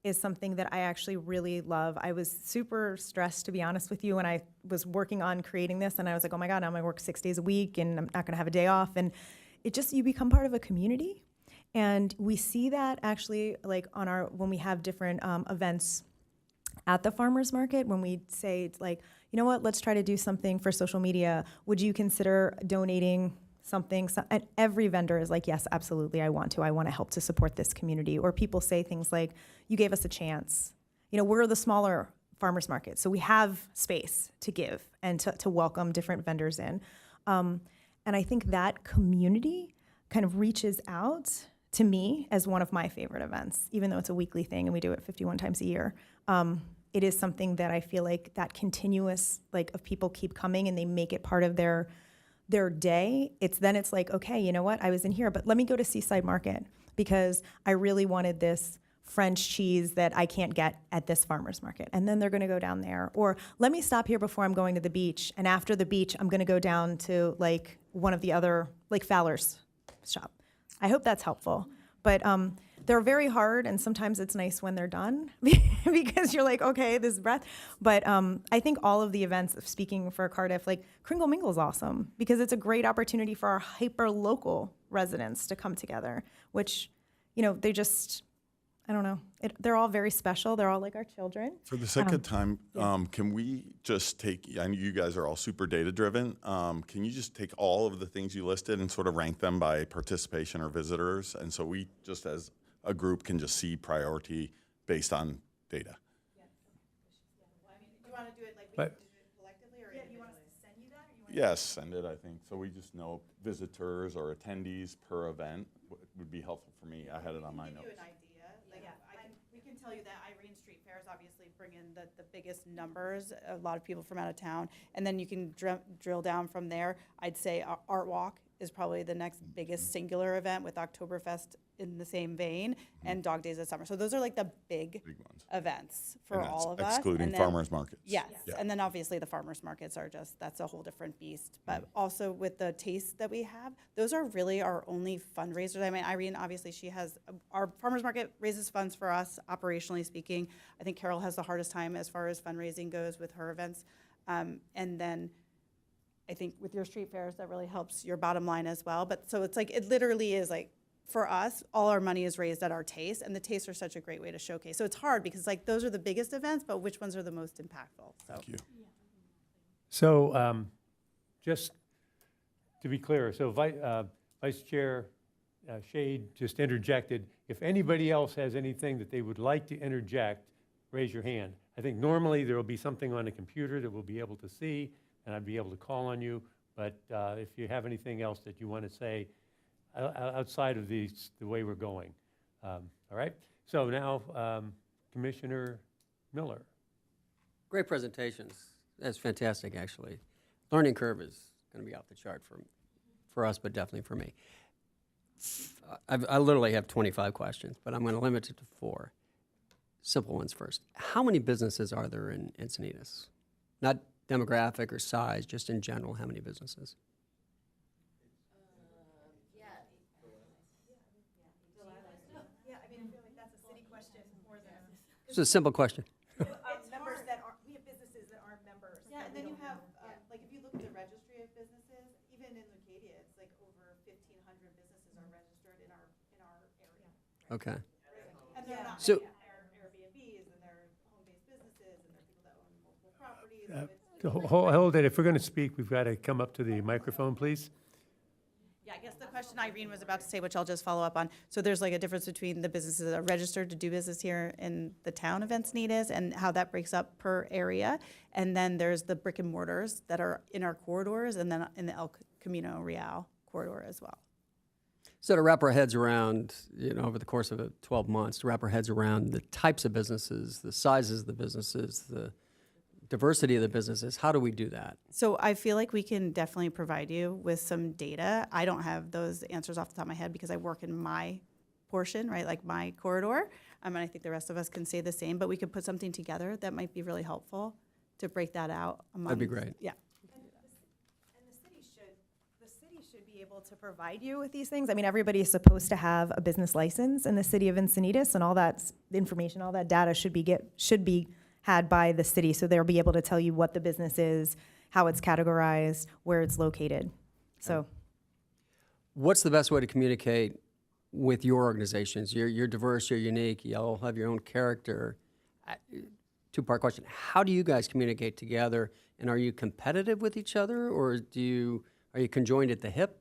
is something that I actually really love. I was super stressed, to be honest with you, when I was working on creating this, and I was like, oh my God, I'm gonna work 6 days a week and I'm not gonna have a day off. And it just, you become part of a community. And we see that actually like on when we have different events at the farmers market, when we say like, you know what, let's try to do something for social media. Would you consider donating something? And every vendor is like, yes, absolutely, I want to help to support this community. Or people say things like, you gave us a chance. You know, we're the smaller farmers market, so we have space to give and to welcome different vendors in. And I think that community kind of reaches out to me as one of my favorite events, even though it's a weekly thing and we do it 51 times a year. It is something that I feel like that continuous, like, of people keep coming and they make it part of their day. It's like, okay, you know what? I was in here, but let me go to Seaside Market because I really wanted this French cheese that I can't get at this farmer's market. And then they're gonna go down there. Or let me stop here before I'm going to the beach. And after the beach, I'm gonna go down to like one of the other, like Fowler's shop. I hope that's helpful. But they're very hard, and sometimes it's nice when they're done because you're like, okay, this breath. But I think all of the events, speaking for Cardiff, like Kringle Mingle is awesome because it's a great opportunity for our hyper-local residents to come together, which, you know, they just, I don't know. They're all very special. They're all like our children. For the sake of time, can we just take, I know you guys are all super data-driven. Can you just take all of the things you listed and sort of rank them by participation or visitors? And so we just as a group can just see priority based on data. Yes. Well, I mean, do you want to do it like we But- do it collectively, or you want us to send you that? Or you want Yes, send it, I think. So we just know visitors or attendees per event would be helpful for me. I had it on my to give notes. you an idea? Like, we can tell you that Irene's street fairs obviously bring in the biggest numbers, a lot of people from out of town. And then you can drill down from there. I'd say Art Walk is probably the next biggest singular event, with Oktoberfest in the same vein, and Dog Days of Summer. So those are like the big ones. events for And that's all of us. excluding And then- farmers markets. Yes, Yeah. and then obviously the farmers markets are that's a whole different beast. But also with the tastes that we have, those are really our only fundraisers. I mean, Irene, obviously she has, our farmers market raises funds for us, operationally speaking. I think Carol has the hardest time as far as fundraising goes with her events. And then I think with your street fairs, that really helps your bottom line as well. But so it's like, it literally is like, for us, all our money is raised at our taste, and the tastes are such a great way to showcase. So it's hard because like those are the biggest events, but which ones are the most impactful? So. Thank you. So just to be clear, so Vice Chair Shade just interjected. If anybody else has anything that they would like to interject, raise your hand. I think normally there will be something on the computer that we'll be able to see, and I'd be able to call on you. But if you have anything else that you want to say outside of the way we're going. All right? So now, Commissioner Miller. Great presentations. That's fantastic, actually. Learning curve is going to be off the chart for us, but definitely for me. I literally have 25 questions, but I'm going to limit it to 4. Simple ones first. How many businesses are there in Encinitas? Not demographic or size, just in general, how many businesses? It's a simple question. Members that aren't, we have businesses that aren't members. Yeah, and then you have, like, if you look at the registry of businesses, even in Leucadia, it's like over 1,500 businesses are registered in our area. Okay. And they're not So- Airbnbs, and they're home-based businesses, and they're people that own multiple properties. So it's- Hold it. If we're going to speak, we've got to come up to the microphone, please. Yeah, I guess the question Irene was about to say, which I'll just follow up on. So there's like a difference between the businesses that are registered to do business here in the town of Encinitas and how that breaks up per area. And then there's the brick and mortars that are in our corridors, and then in the El Camino Real corridor as well. So to wrap our heads around, over the course of 12 months, to wrap our heads around the types of businesses, the sizes of the businesses, the diversity of the businesses, how do we do that? So I feel like we can definitely provide you with some data. I don't have those answers off the top of my head because I work in my portion, right, like my corridor. And I think the rest of us can say the same, but we could put something together that might be really helpful to break that out among. That'd be great. Yeah. And the city should be able to provide you with these things. I mean, everybody is supposed to have a business license in the city of Encinitas, and all that information, all that data should be had by the city, so they'll be able to tell you what the business is, how it's categorized, where it's located. So, What's the best way to communicate with your organizations? You're diverse, you're unique, you all have your own character. Two-part question. How do you guys communicate together, and are you competitive with each other, or are you conjoined at the hip?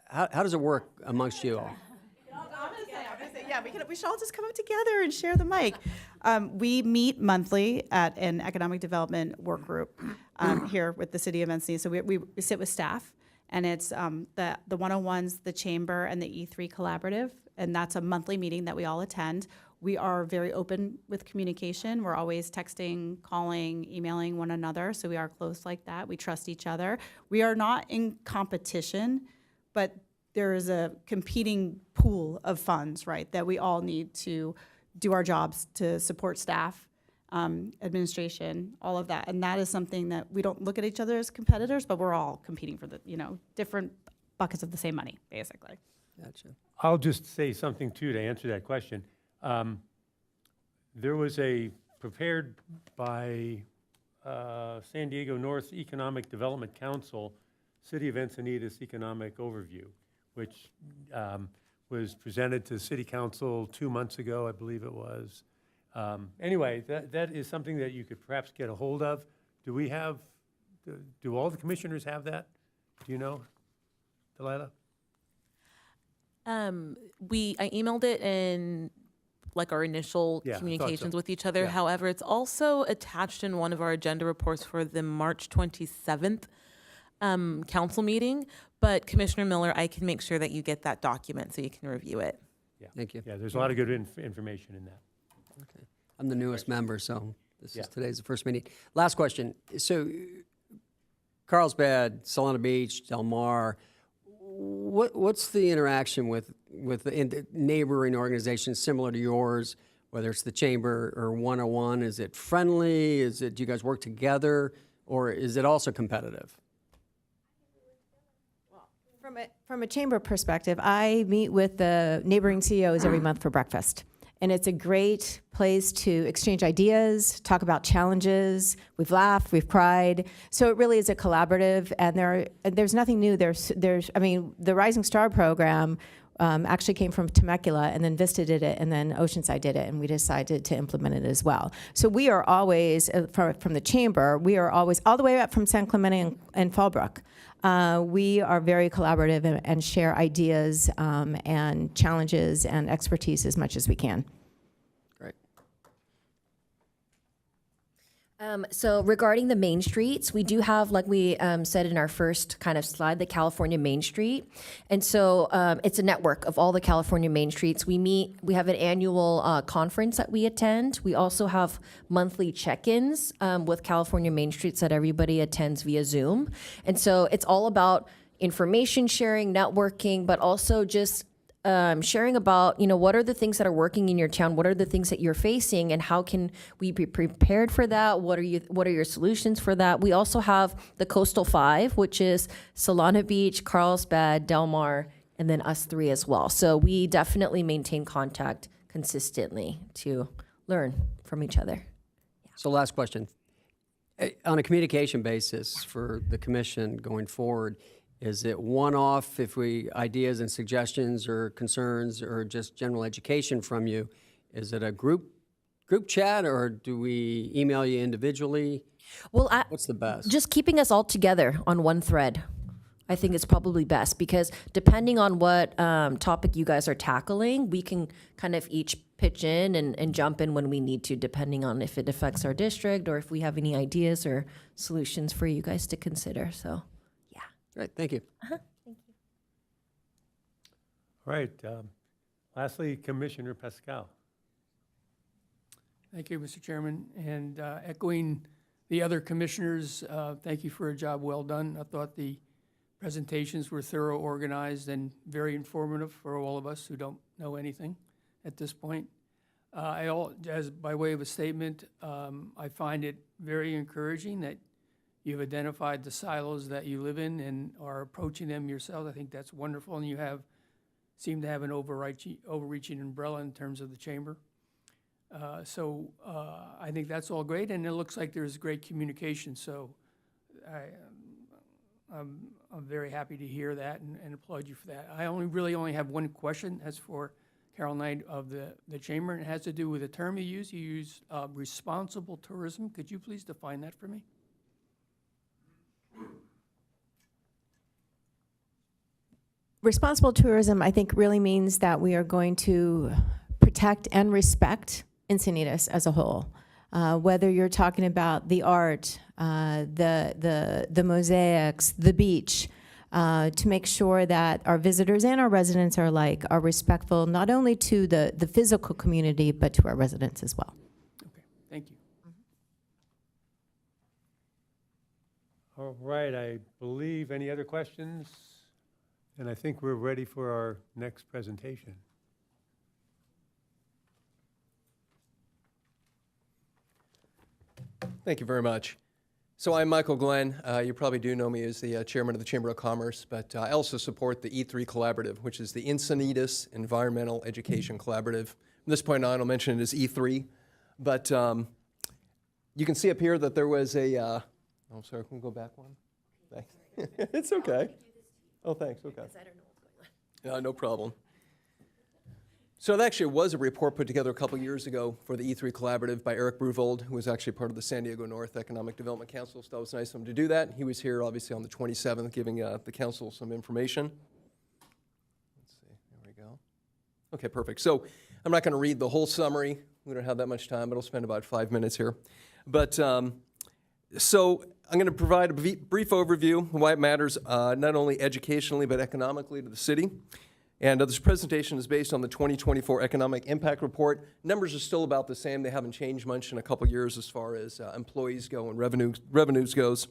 How does it work amongst you all? Yeah, we should all just come up together and share the mic. We meet monthly at an economic development work group here with the city of Encinitas. So we sit with staff, and it's the 101s, the chamber, and the E3 collaborative, and that's a monthly meeting that we all attend. We are very open with communication. We're always texting, calling, emailing one another, so we are close like that. We trust each other. We are not in competition, but there is a competing pool of funds, right, that we all need to do our jobs to support staff, administration, all of that. And that is something that we don't look at each other as competitors, but we're all competing for the, different buckets of the same money, basically. Gotcha. I'll just say something, too, to answer that question. There was prepared by San Diego North Economic Development Council, City of Encinitas Economic Overview, which was presented to City Council 2 months ago, I believe it was. Anyway, that is something that you could perhaps get a hold of. Do all the commissioners have that? Do you know, Delilah? I emailed it in our initial Yeah, I thought communications so. with each other. Yeah. However, it's also attached in one of our agenda reports for the March 27th council meeting. But Commissioner Miller, I can make sure that you get that document so you can review it. Yeah. Thank you. Yeah, there's a lot of good information in that. Okay. I'm the newest member, so this is today's the first meeting. Last question. So Carlsbad, Solana Beach, Del Mar, what's the interaction with the neighboring organizations similar to yours, whether it's the Chamber or 101? Is it friendly? Do you guys work together, or is it also competitive? From a chamber perspective, I meet with the neighboring CEOs every month for breakfast. And it's a great place to exchange ideas, talk about challenges. We've laughed, we've cried. So it really is a collaborative, and there's nothing new. The Rising Star program actually came from Temecula, and then Vista did it, and then Oceanside did it, and we decided to implement it as well. So we are always, from the chamber, we are always, all the way up from San Clemente and Fallbrook, we are very collaborative and share ideas and challenges and expertise as much as we can. Great. So regarding the main streets, we do have, like we said in our first kind of slide, the California Main Street. And so it's a network of all the California main streets. We have an annual conference that we attend. We also have monthly check-ins with California Main Streets that everybody attends via Zoom. And so it's all about information sharing, networking, but also just sharing about, what are the things that are working in your town? What are the things that you're facing, and how can we be prepared for that? What are your solutions for that? We also have the Coastal Five, which is Solana Beach, Carlsbad, Del Mar, and then us three as well. So we definitely maintain contact consistently to learn from each other. So last question. On a communication basis for the commission going forward, is it one-off ideas and suggestions or concerns or just general education from you? Is it a group chat, or do we email you individually? Well, what's the best? Just keeping us all together on one thread, I think is probably best, because depending on what topic you guys are tackling, we can kind of each pitch in and jump in when we need to, depending on if it affects our district or if we have any ideas or solutions for you guys to consider. So. Great, thank you. Thank you. All right. Lastly, Commissioner Pascal. Thank you, Mr. Chairman. And echoing the other commissioners, thank you for a job well done. I thought the presentations were thorough, organized, and very informative for all of us who don't know anything at this point. As by way of a statement, I find it very encouraging that you've identified the silos that you live in and are approaching them yourselves. I think that's wonderful, and you seem to have an overreaching umbrella in terms of the chamber. So I think that's all great, and it looks like there's great communication. So I'm very happy to hear that and applaud you for that. I really only have one question. That's for Carol Knight of the chamber, and it has to do with the term you use. You use responsible tourism. Could you please define that for me? Responsible tourism, I think, really means that we are going to protect and respect Encinitas as a whole. Whether you're talking about the art, the mosaics, the beach, to make sure that our visitors and our residents are respectful not only to the physical community, but to our residents as well. Okay, thank you. All right, I believe any other questions? And I think we're ready for our next presentation. Thank you very much. So I'm Michael Glenn. You probably do know me as the chairman of the Chamber of Commerce, but I also support the E3 Collaborative, which is the Encinitas Environmental Education Collaborative. From this point on, I'll mention it as E3. But you can see up here that there was a, oh, sorry, can we go back one? Thanks. It's okay. Oh, thanks, okay. Because I don't know what's going on. No problem. So it actually was a report put together a couple years ago for the E3 Collaborative by Eric Bruvold, who was actually part of the San Diego North Economic Development Council. So that was nice of him to do that. He was here, obviously, on the 27th, giving the council some information. Let's see, there we go. Okay, perfect. So I'm not going to read the whole summary. We don't have that much time, but I'll spend about 5 minutes here. But so I'm going to provide a brief overview of why it matters not only educationally but economically to the city. And this presentation is based on the 2024 Economic Impact Report. Numbers are still about the same. They haven't changed much in a couple years as far as employees go and revenues goes.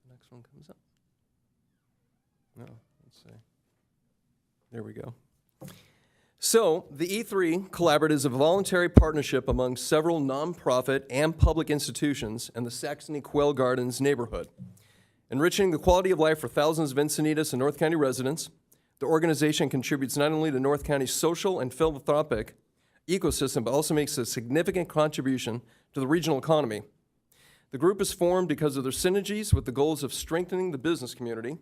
The next one comes up. No, let's see. There we go. So, the E3 Collaborative is a voluntary partnership among several nonprofit and public institutions in the Saxony Quail Gardens neighborhood. Enriching the quality of life for thousands of Encinitas and North County residents, the organization contributes not only to North County's social and philanthropic ecosystem, but also makes a significant contribution to the regional economy. The group is formed because of their synergies with the goals of strengthening the business community,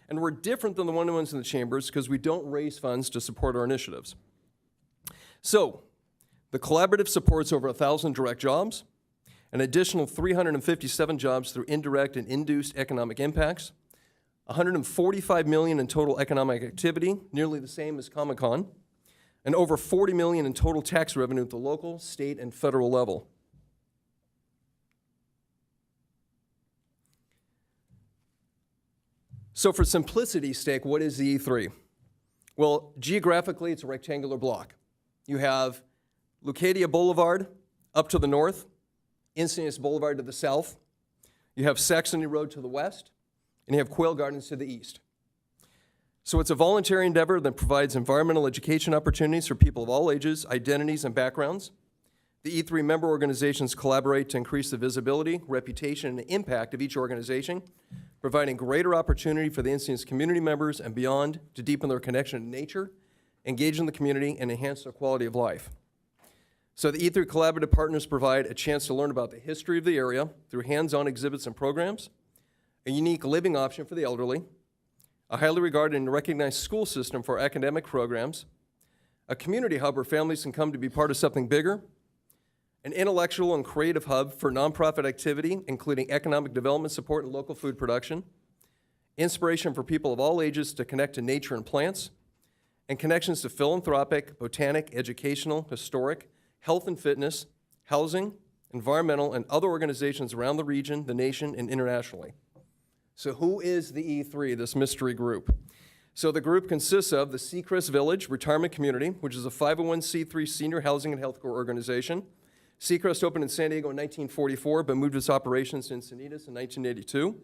and we're different than the one-to-ones in the chambers because we don't raise funds to support our initiatives. So, the collaborative supports over 1,000 direct jobs, an additional 357 jobs through indirect and induced economic impacts, $145 million in total economic activity, nearly the same as Comic-Con, and over $40 million in total tax revenue at the local, state, and federal level. So for simplicity's sake, what is the E3? Well, geographically, it's a rectangular block. You have Leucadia Boulevard up to the north, Encinitas Boulevard to the south. You have Saxony Road to the west, and you have Quail Gardens to the east. So it's a voluntary endeavor that provides environmental education opportunities for people of all ages, identities, and backgrounds. The E3 member organizations collaborate to increase the visibility, reputation, and impact of each organization, providing greater opportunity for the Encinitas community members and beyond to deepen their connection to nature, engage in the community, and enhance their quality of life. So the E3 Collaborative Partners provide a chance to learn about the history of the area through hands-on exhibits and programs, a unique living option for the elderly, a highly regarded and recognized school system for academic programs, a community hub where families can come to be part of something bigger, an intellectual and creative hub for nonprofit activity, including economic development support and local food production, inspiration for people of all ages to connect to nature and plants, and connections to philanthropic, botanic, educational, historic, health and fitness, housing, environmental, and other organizations around the region, the nation, and internationally. So who is the E3, this mystery group? So the group consists of the Seacrest Village Retirement Community, which is a 501c3 senior housing and healthcare organization. Seacrest opened in San Diego in 1944, but moved its operations to Encinitas in 1982.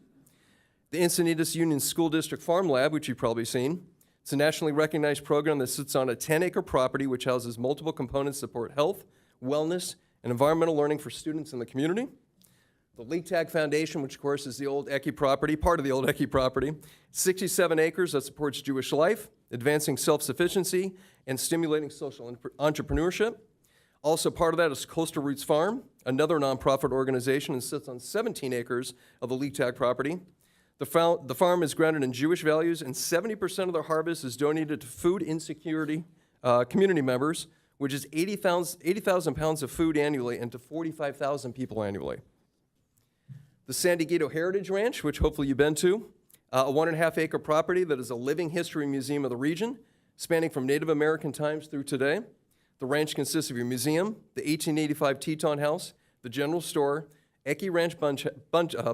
The Encinitas Union School District Farm Lab, which you've probably seen. It's a nationally recognized program that sits on a 10-acre property which houses multiple components that support health, wellness, and environmental learning for students in the community. The League-Tag Foundation, which of course is the old Ecke property, part of the old Ecke property, 67 acres that supports Jewish life, advancing self-sufficiency, and stimulating social entrepreneurship. Also part of that is Coastal Roots Farm, another nonprofit organization, and sits on 17 acres of the League-Tag property. The farm is grounded in Jewish values, and 70% of their harvest is donated to food insecurity community members, which is 80,000 pounds of food annually and to 45,000 people annually. The San Diego Heritage Ranch, which hopefully you've been to, a 1.5-acre property that is a living history museum of the region, spanning from Native American times through today. The ranch consists of a museum, the 1885 Teton House, the general store, Ecke Ranch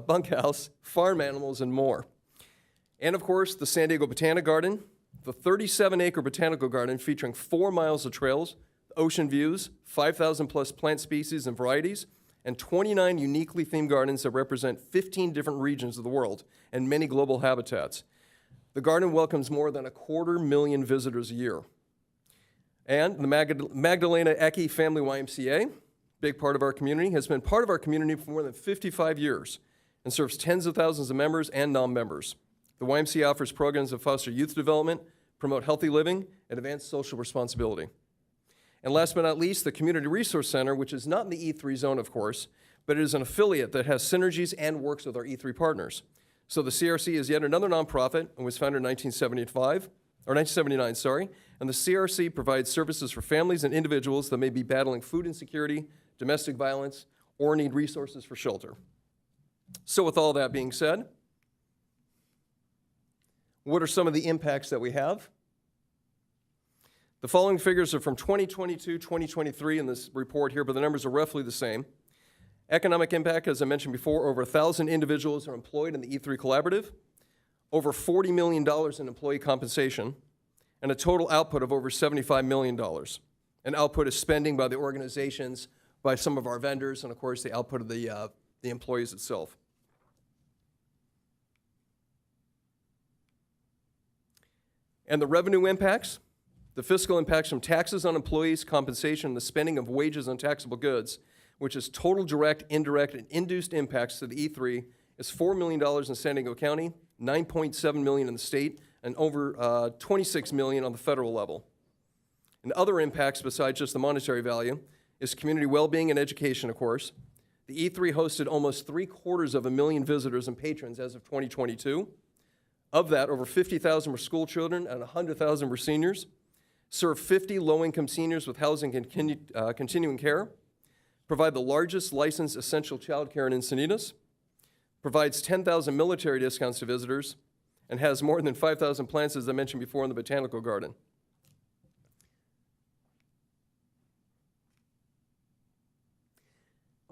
bunkhouse, farm animals, and more. And of course, the San Diego Botanic Garden, the 37-acre botanical garden featuring 4 miles of trails, ocean views, 5,000 plus plant species and varieties, and 29 uniquely themed gardens that represent 15 different regions of the world and many global habitats. The garden welcomes more than 250,000 visitors a year. And the Magdalena Ecke Family YMCA, big part of our community, has been part of our community for more than 55 years and serves tens of thousands of members and non-members. The YMCA offers programs that foster youth development, promote healthy living, and advance social responsibility. And last but not least, the Community Resource Center, which is not in the E3 zone, of course, but it is an affiliate that has synergies and works with our E3 partners. So the CRC is yet another nonprofit and was founded in 1979, and the CRC provides services for families and individuals that may be battling food insecurity, domestic violence, or need resources for shelter. So with all that being said, what are some of the impacts that we have? The following figures are from 2022, 2023 in this report here, but the numbers are roughly the same. Economic impact, as I mentioned before, over 1,000 individuals are employed in the E3 Collaborative, over $40 million in employee compensation, and a total output of over $75 million. And output is spending by the organizations, by some of our vendors, and of course the output of the employees itself. And the revenue impacts, the fiscal impacts from taxes on employees, compensation, and the spending of wages on taxable goods, which is total direct, indirect, and induced impacts to the E3, is $4 million in San Diego County, $9.7 million in the state, and over $26 million on the federal level. And other impacts besides just the monetary value is community well-being and education, of course. The E3 hosted almost 750,000 visitors and patrons as of 2022. Of that, over 50,000 were school children and 100,000 were seniors. Served 50 low-income seniors with housing and continuing care. Provide the largest licensed essential child care in Encinitas. Provides 10,000 military discounts to visitors. And has more than 5,000 plants, as I mentioned before, in the botanical garden.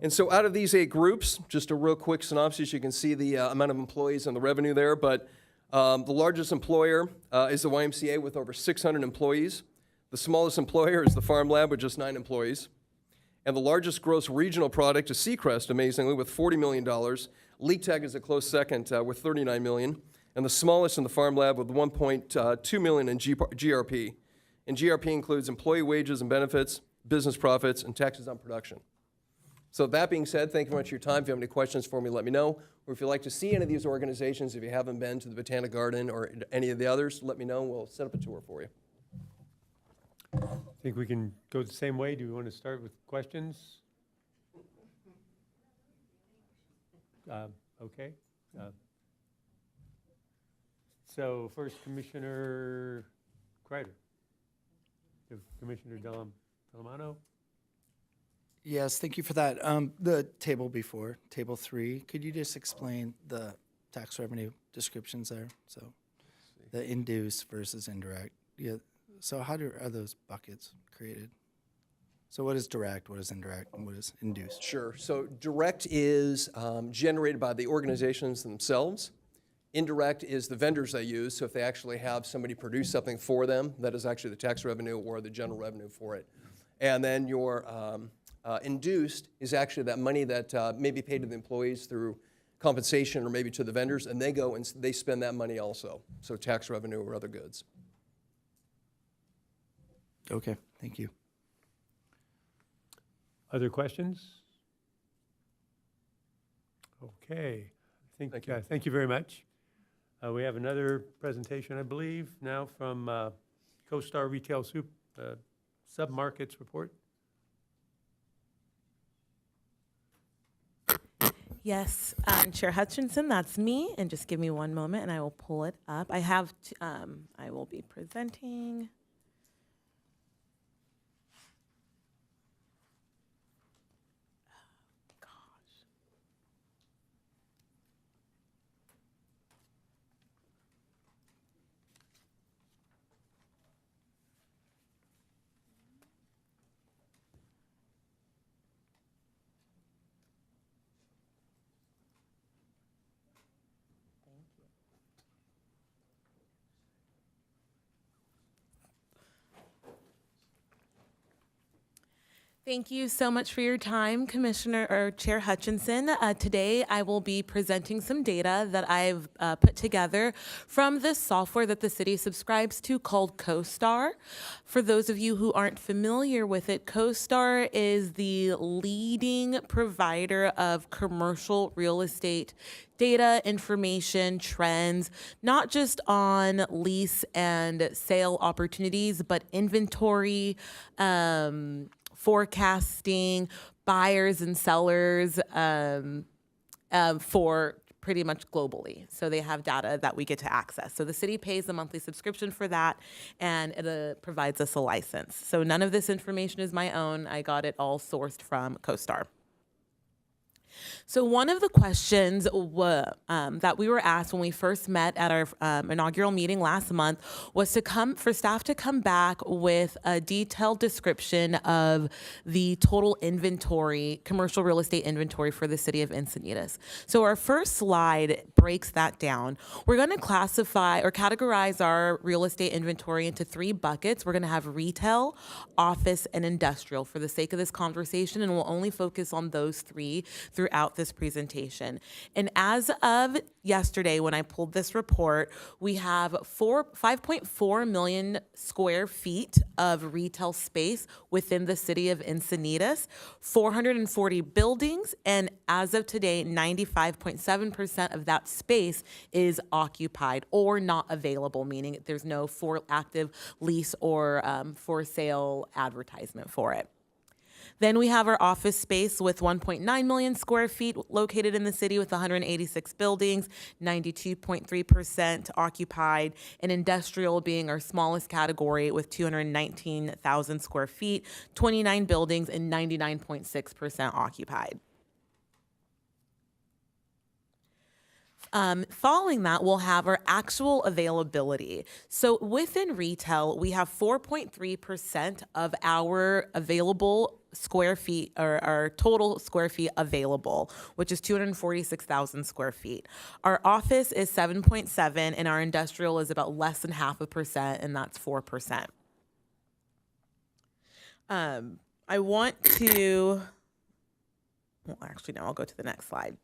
And so out of these 8 groups, just a real quick synopsis, you can see the amount of employees and the revenue there, but the largest employer is the YMCA with over 600 employees. The smallest employer is the Farm Lab with just 9 employees. And the largest gross regional product is Seacrest, amazingly, with $40 million. Leak Tech is a close second with $39 million. And the smallest in the Farm Lab with $1.2 million in GRP. And GRP includes employee wages and benefits, business profits, and taxes on production. So that being said, thank you very much for your time. If you have any questions for me, let me know. Or if you'd like to see any of these organizations, if you haven't been to the Botanic Garden or any of the others, let me know. We'll set up a tour for you. I think we can go the same way. Do we want to start with questions? Okay. So first, Commissioner Kreider. Commissioner Delamano. Yes, thank you for that. The table before, table 3, could you just explain the tax revenue descriptions there? So the induced versus indirect. Yeah. So how are those buckets created? So what is direct, what is indirect, and what is induced? Sure. So direct is generated by the organizations themselves. Indirect is the vendors they use. So if they actually have somebody produce something for them, that is actually the tax revenue or the general revenue for it. And then your induced is actually that money that may be paid to the employees through compensation or maybe to the vendors, and they go and they spend that money also. So tax revenue or other goods. Okay, thank you. Other questions? Okay, thank you very much. We have another presentation, I believe, now from CoStar Retail Submarkets Report. Yes, Chair Hutchinson, that's me. And just give me one moment and I will pull it up. I will be presenting. Thank you so much for your time, Commissioner or Chair Hutchinson. Today, I will be presenting some data that I've put together from this software that the city subscribes to called CoStar. For those of you who aren't familiar with it, CoStar is the leading provider of commercial real estate data, information, trends, not just on lease and sale opportunities, but inventory, forecasting, buyers and sellers for pretty much globally. So they have data that we get to access. So the city pays a monthly subscription for that, and it provides us a license. So none of this information is my own. I got it all sourced from CoStar. So one of the questions that we were asked when we first met at our inaugural meeting last month was for staff to come back with a detailed description of the total inventory, commercial real estate inventory for the city of Encinitas. So our first slide breaks that down. We're going to classify or categorize our real estate inventory into 3 buckets. We're going to have retail, office, and industrial for the sake of this conversation, and we'll only focus on those 3 throughout this presentation. And as of yesterday, when I pulled this report, we have 5.4 million square feet of retail space within the city of Encinitas, 440 buildings, and as of today, 95.7% of that space is occupied or not available, meaning there's no active lease or for sale advertisement for it. Then we have our office space with 1.9 million square feet located in the city with 186 buildings, 92.3% occupied, and industrial being our smallest category with 219,000 square feet, 29 buildings, and 99.6% occupied. Following that, we'll have our actual availability. So within retail, we have 4.3% of our available square feet, or our total square feet available, which is 246,000 square feet. Our office is 7.7, and our industrial is about less than 0.5%, and that's 4%. I want to... Well, actually, no, I'll go to the next slide.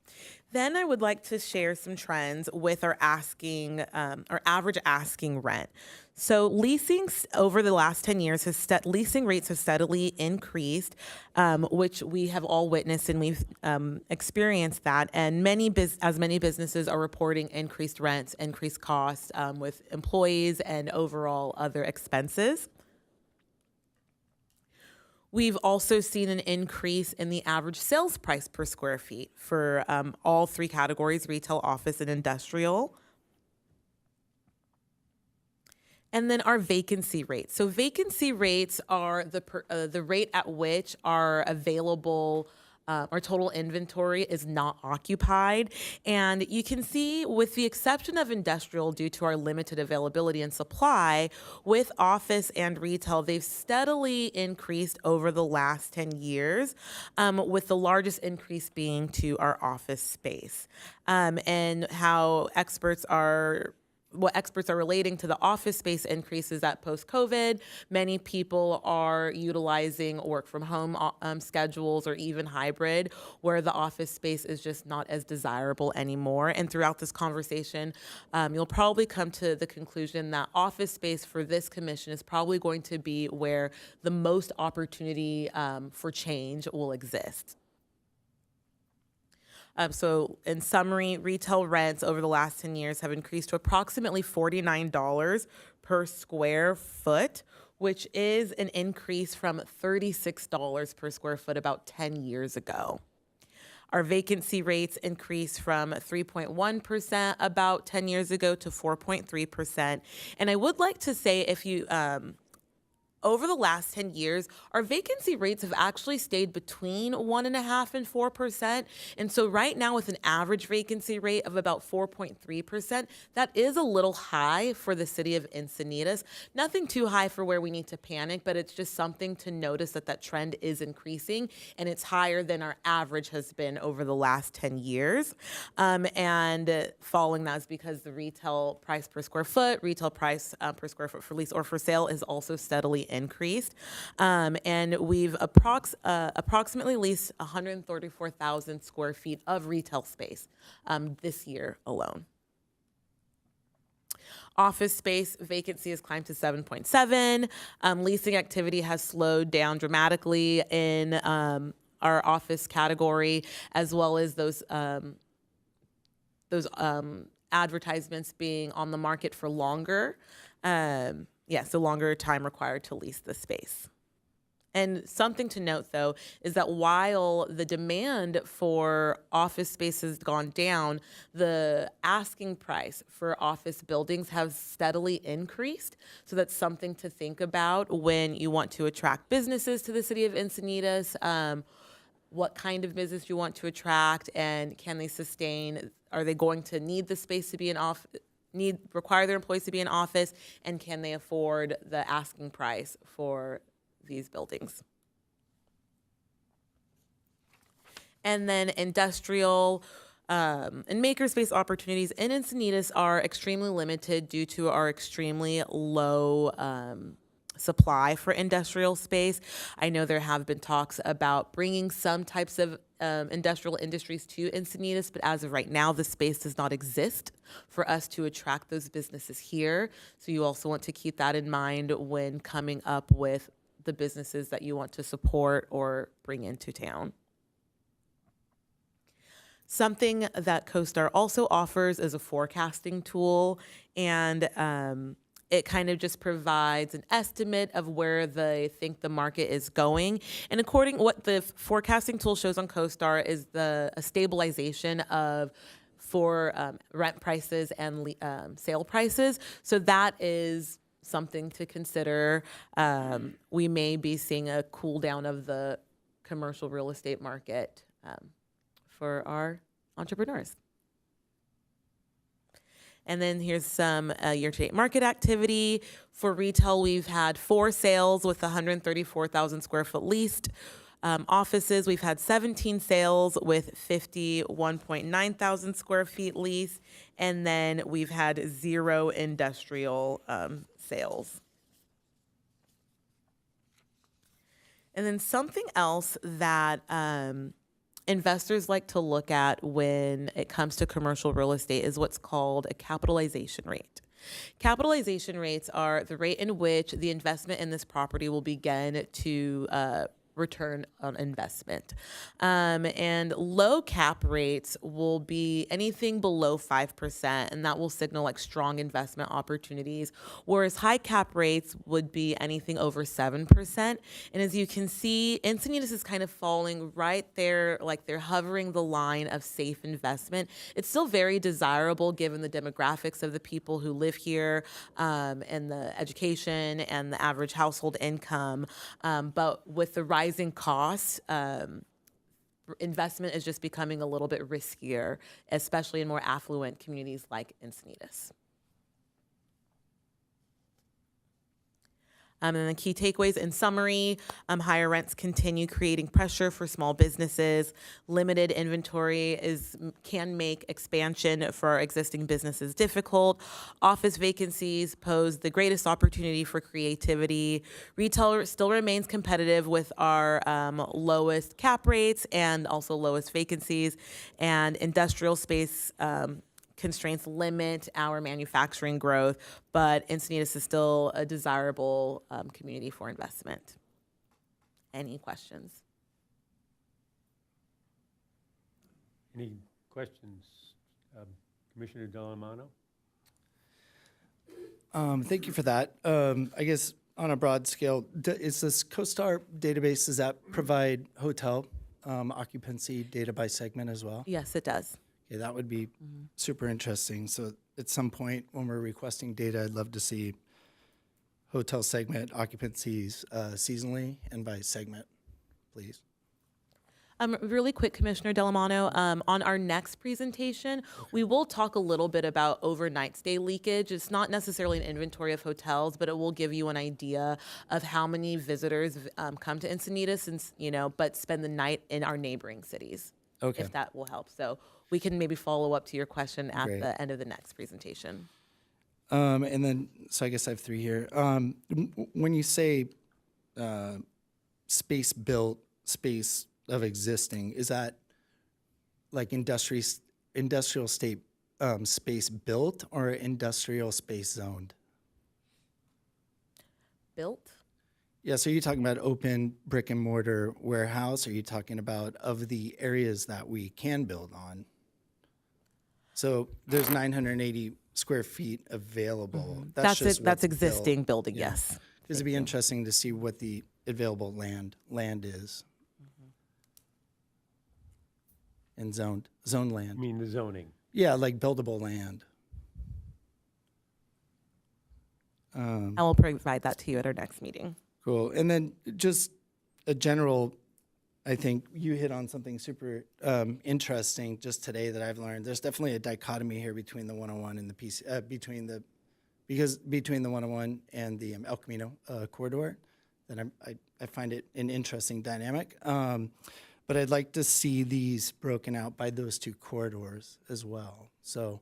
Then I would like to share some trends with our average asking rent. So leasing over the last 10 years, leasing rates have steadily increased, which we have all witnessed, and we've experienced that. And many businesses are reporting increased rents, increased costs with employees and overall other expenses. We've also seen an increase in the average sales price per square feet for all 3 categories, retail, office, and industrial. And then our vacancy rates. So vacancy rates are the rate at which our available our total inventory is not occupied. And you can see, with the exception of industrial due to our limited availability and supply, with office and retail, they've steadily increased over the last 10 years, with the largest increase being to our office space. And how what experts are relating to the office space increase is that post-COVID, many people are utilizing work from home schedules or even hybrid, where the office space is just not as desirable anymore. And throughout this conversation, you'll probably come to the conclusion that office space for this commission is probably going to be where the most opportunity for change will exist. So in summary, retail rents over the last 10 years have increased to approximately $49 per square foot, which is an increase from $36 per square foot about 10 years ago. Our vacancy rates increased from 3.1% about 10 years ago to 4.3%. And I would like to say, if you... over the last 10 years, our vacancy rates have actually stayed between 1.5% and 4%. And so right now, with an average vacancy rate of about 4.3%, that is a little high for the city of Encinitas. Nothing too high for where we need to panic, but it's just something to notice that trend is increasing, and it's higher than our average has been over the last 10 years. And following that is because the retail price per square foot, retail price per square foot for lease or for sale is also steadily increased. And we've approximately leased 134,000 square feet of retail space this year alone. Office space vacancy has climbed to 7.7. Leasing activity has slowed down dramatically in our office category, as well as those advertisements being on the market for longer. So longer time required to lease the space. And something to note, though, is that while the demand for office space has gone down, the asking price for office buildings has steadily increased. So that's something to think about when you want to attract businesses to the city of Encinitas. what kind of business you want to attract, and can they sustain, are they going to need the space to be require their employees to be in office, and can they afford the asking price for these buildings? And then industrial and makerspace opportunities in Encinitas are extremely limited due to our extremely low supply for industrial space. I know there have been talks about bringing some types of industrial industries to Encinitas, but as of right now, the space does not exist for us to attract those businesses here. So you also want to keep that in mind when coming up with the businesses that you want to support or bring into town. Something that CoStar also offers is a forecasting tool, and it kind of just provides an estimate of where they think the market is going. And according what the forecasting tool shows on CoStar is a stabilization for rent prices and sale prices. So that is something to consider. We may be seeing a cool down of the commercial real estate market for our entrepreneurs. And then here's some year-to-date market activity. For retail, we've had 4 sales with 134,000 square foot leased. Offices, we've had 17 sales with 51.9 thousand square feet leased. And then we've had 0 industrial sales. And then something else that investors like to look at when it comes to commercial real estate is what's called a capitalization rate. Capitalization rates are the rate in which the investment in this property will begin to return on investment. And low cap rates will be anything below 5%, and that will signal like strong investment opportunities, whereas high cap rates would be anything over 7%. And as you can see, Encinitas is kind of falling right there, like they're hovering the line of safe investment. It's still very desirable given the demographics of the people who live here, and the education and the average household income. But with the rising costs, investment is just becoming a little bit riskier, especially in more affluent communities like Encinitas. And the key takeaways in summary, higher rents continue creating pressure for small businesses. Limited inventory can make expansion for our existing businesses difficult. Office vacancies pose the greatest opportunity for creativity. Retail still remains competitive with our lowest cap rates and also lowest vacancies. And industrial space constraints limit our manufacturing growth, but Encinitas is still a desirable community for investment. Any questions? Any questions? Commissioner Delamano? Thank you for that. I guess on a broad scale, is this CoStar database, does that provide hotel occupancy data by segment as well? Yes, it does. Yeah, that would be super interesting. So at some point when we're requesting data, I'd love to see hotel segment occupancies seasonally and by segment, please. Really quick, Commissioner Delamano, on our next presentation, we will talk a little bit about overnight stay leakage. It's not necessarily an inventory of hotels, but it will give you an idea of how many visitors come to Encinitas and, but spend the night in our neighboring cities. Okay. If that will help. So we can maybe follow up to your question at Great. the end of the next presentation. And then, so I guess I have 3 here. When you say space built, space of existing, is that like industrial state space built or industrial space zoned? Built? Yeah, so you're talking about open brick and mortar warehouse, or are you talking about of the areas that we can build on? So there's 980 square feet available. That's just that's what's existing built. building, Yeah. yes. Because it'd be interesting to see what the available land is. And zone land. I mean the zoning. Yeah, like buildable land. I will provide that to you at our next meeting. Cool. And then just a general I think you hit on something super interesting just today that I've learned. There's definitely a dichotomy here between the 101 and the PC, between the 101 and the El Camino corridor. That I find it an interesting dynamic. But I'd like to see these broken out by those two corridors as well. So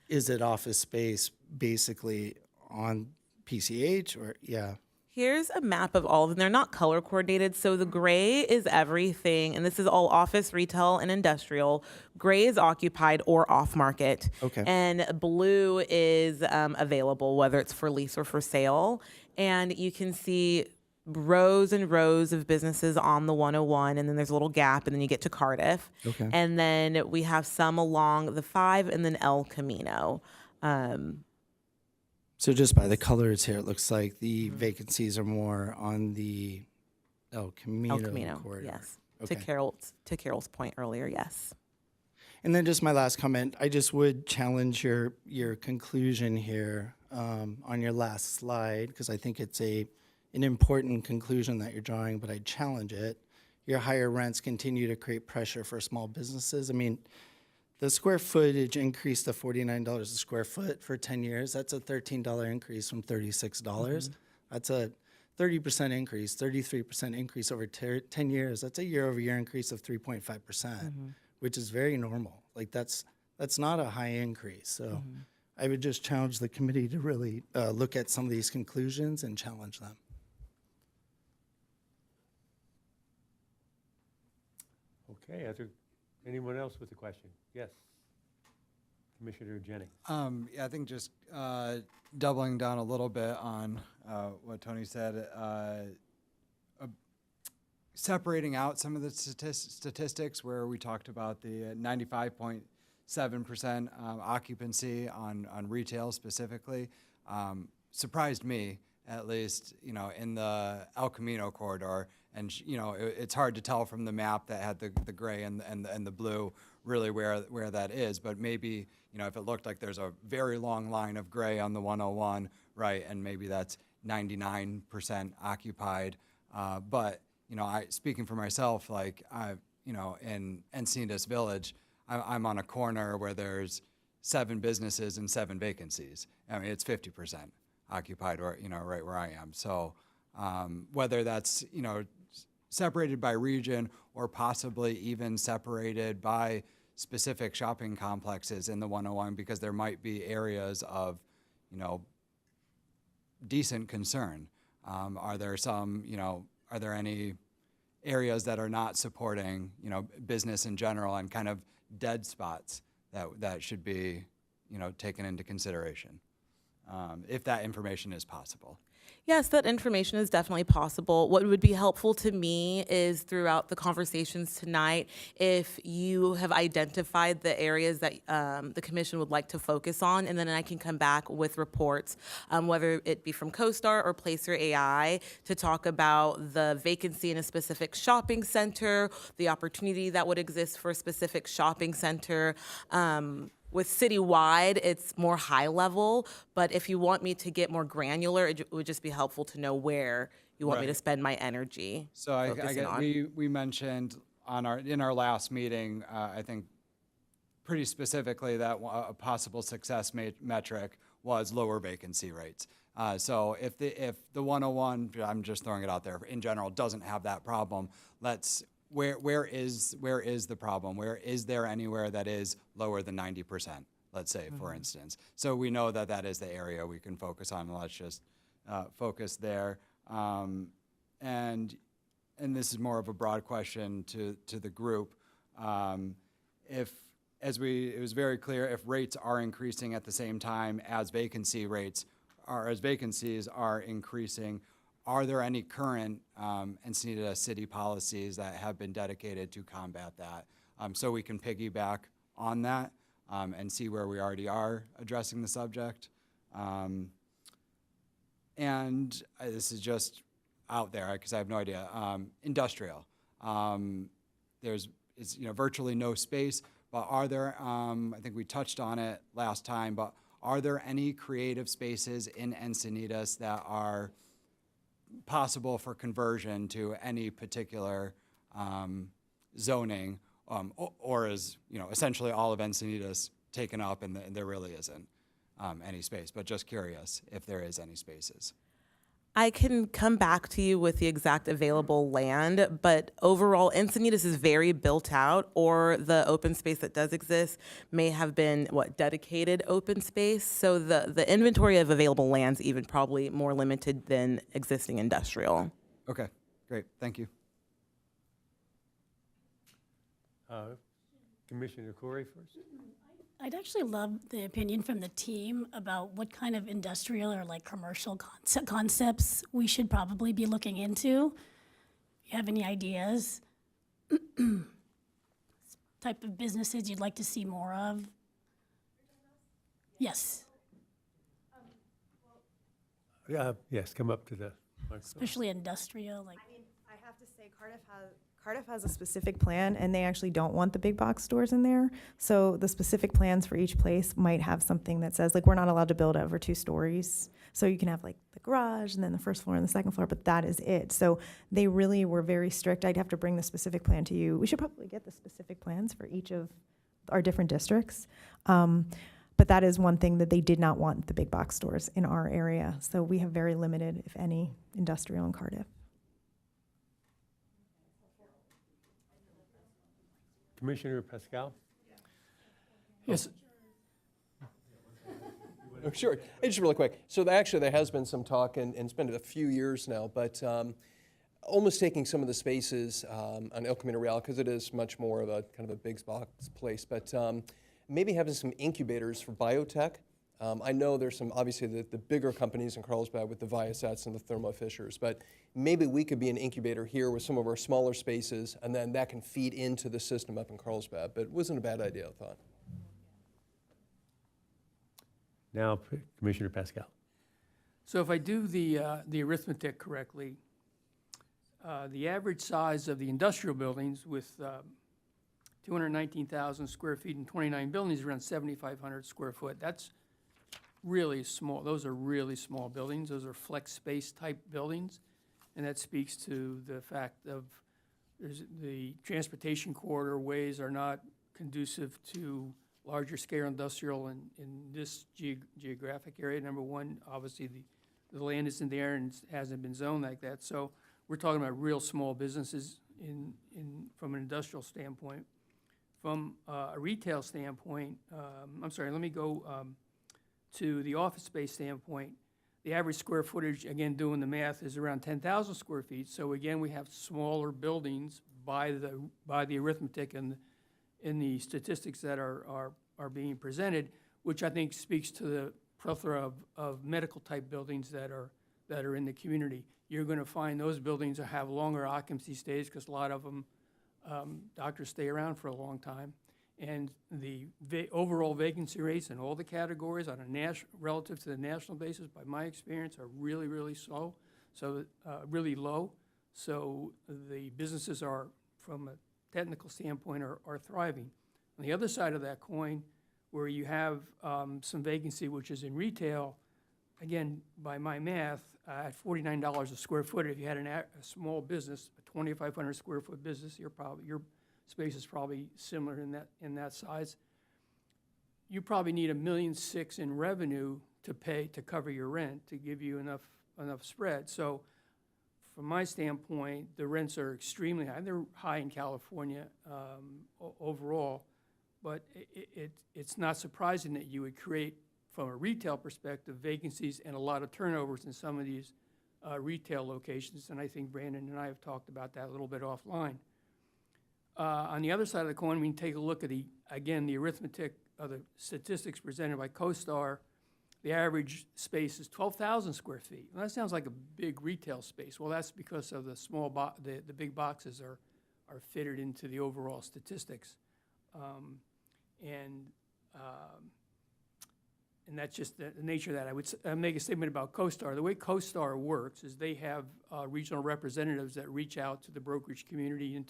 is it office space basically on PCH or, yeah? Here's a map of all of them. They're not color coordinated. So the gray is everything, and this is all office, retail, and industrial. Gray is occupied or off market. Okay. And blue is available, whether it's for lease or for sale. And you can see rows and rows of businesses on the 101, and then there's a little gap, and then you get to Cardiff. Okay. And then we have some along the 5 and then El Camino. So just by the colors here, it looks like the vacancies are more on the El Camino corridor. Yes. Okay. To Carol's point earlier, yes. And then just my last comment, I just would challenge your conclusion here on your last slide, because I think it's an important conclusion that you're drawing, but I'd challenge it. Your higher rents continue to create pressure for small businesses. I mean, the square footage increased to $49 a square foot for 10 years. That's a $13 increase from $36. That's a 30% increase, 33% increase over 10 years. That's a year-over-year increase of 3.5%, which is very normal. Like that's not a high increase. So I would just challenge the committee to really look at some of these conclusions and challenge them. Okay, anyone else with a question? Yes. Commissioner Jennings. Yeah, I think just doubling down a little bit on what Tony said, separating out some of the statistics where we talked about the 95.7% occupancy on retail specifically, surprised me, at least, in the El Camino corridor. And, it's hard to tell from the map that had the gray and the blue really where that is. But maybe, if it looked like there's a very long line of gray on the 101, right, and maybe that's 99% occupied. But, speaking for myself, like, in Encinitas Village, I'm on a corner where there's 7 businesses and 7 vacancies. I mean, it's 50% occupied, or, right where I am. So whether that's, separated by region or possibly even separated by specific shopping complexes in the 101, because there might be areas of, decent concern. Are there any areas that are not supporting, business in general, and kind of dead spots that should be, taken into consideration, if that information is possible? Yes, that information is definitely possible. What would be helpful to me is throughout the conversations tonight, if you have identified the areas that the commission would like to focus on, and then I can come back with reports, whether it be from CoStar or Placer AI, to talk about the vacancy in a specific shopping center, the opportunity that would exist for a specific shopping center. With citywide, it's more high level, but if you want me to get more granular, it would just be helpful to know where you want me to spend my energy. So I get, we mentioned in our last meeting, I think pretty specifically that a possible success metric was lower vacancy rates. So if the 101, I'm just throwing it out there, in general, doesn't have that problem, where is the problem? Where is there anywhere that is lower than 90%, let's say, for instance? So we know that is the area we can focus on. Let's just focus there. And this is more of a broad question to the group. It was very clear, if rates are increasing at the same time as vacancies are increasing, are there any current Encinitas city policies that have been dedicated to combat that? So we can piggyback on that and see where we already are addressing the subject. And this is just out there because I have no idea. Industrial. There's virtually no space, but are there, I think we touched on it last time, but are there any creative spaces in Encinitas that are possible for conversion to any particular zoning, or is, essentially all of Encinitas taken up and there really isn't any space, but just curious if there is any spaces. I can come back to you with the exact available land, but overall, Encinitas is very built out, or the open space that does exist may have been, dedicated open space. So the inventory of available land's even probably more limited than existing industrial. Okay, great, thank you. Commissioner Corey first. I'd actually love the opinion from the team about what kind of industrial or commercial concepts we should probably be looking into. If you have any ideas, type of businesses you'd like to see more of? Yes, Yes, come up to the microphone. especially industrial, I mean, I have to say Cardiff has a specific plan, and they actually don't want the big box stores in there. So the specific plans for each place might have something that says, we're not allowed to build over 2 stories. So you can have the garage and then the first floor and the second floor, but that is it. So they really were very strict. I'd have to bring the specific plan to you. We should probably get the specific plans for each of our different districts. But that is one thing that they did not want the big box stores in our area. So we have very limited, if any, industrial in Cardiff. Commissioner Pascal? Yes. Oh, sure. Just really quick. So actually, there has been some talk, and it's been a few years now, but almost taking some of the spaces on El Camino Real, because it is much more of a kind of a big box place, but maybe having some incubators for biotech. I know there's some, obviously, the bigger companies in Carlsbad with the Viasats and the Thermo Fishers, but maybe we could be an incubator here with some of our smaller spaces, and then that can feed into the system up in Carlsbad. But it wasn't a bad idea, I thought. Now, Commissioner Pascal. So if I do the arithmetic correctly, the average size of the industrial buildings with 219,000 square feet and 29 buildings is around 7,500 square foot. That's really small. Those are really small buildings. Those are flex space type buildings. And that speaks to the fact of the transportation corridor ways are not conducive to larger scale industrial in this geographic area. Number one, obviously the land isn't there and hasn't been zoned like that. So we're talking about real small businesses from an industrial standpoint. From a retail standpoint, let me go to the office space standpoint. The average square footage, again, doing the math, is around 10,000 square feet. So again, we have smaller buildings by the arithmetic and in the statistics that are being presented, which I think speaks to the plethora of medical type buildings that are in the community. You're going to find those buildings that have longer occupancy stays because a lot of them doctors stay around for a long time. And the overall vacancy rates in all the categories on a relative to the national basis, by my experience, are really, really slow. So really low. So the businesses are, from a technical standpoint, are thriving. On the other side of that coin, where you have some vacancy, which is in retail, again, by my math, at $49 a square foot, if you had a small business, a 2,500 square foot business, your space is probably similar in that size. You probably need $1.6 million in revenue to cover your rent to give you enough spread. So, from my standpoint, the rents are extremely high. They're high in California overall, but it's not surprising that you would create, from a retail perspective, vacancies and a lot of turnovers in some of these retail locations. And I think Brandon and I have talked about that a little bit offline. On the other side of the coin, we can take a look at the arithmetic of the statistics presented by CoStar. The average space is 12,000 square feet. Well, that sounds like a big retail space. Well, that's because of the big boxes are fitted into the overall statistics. And that's just the nature of that. I would make a statement about CoStar. The way CoStar works is they have regional representatives that reach out to the brokerage community and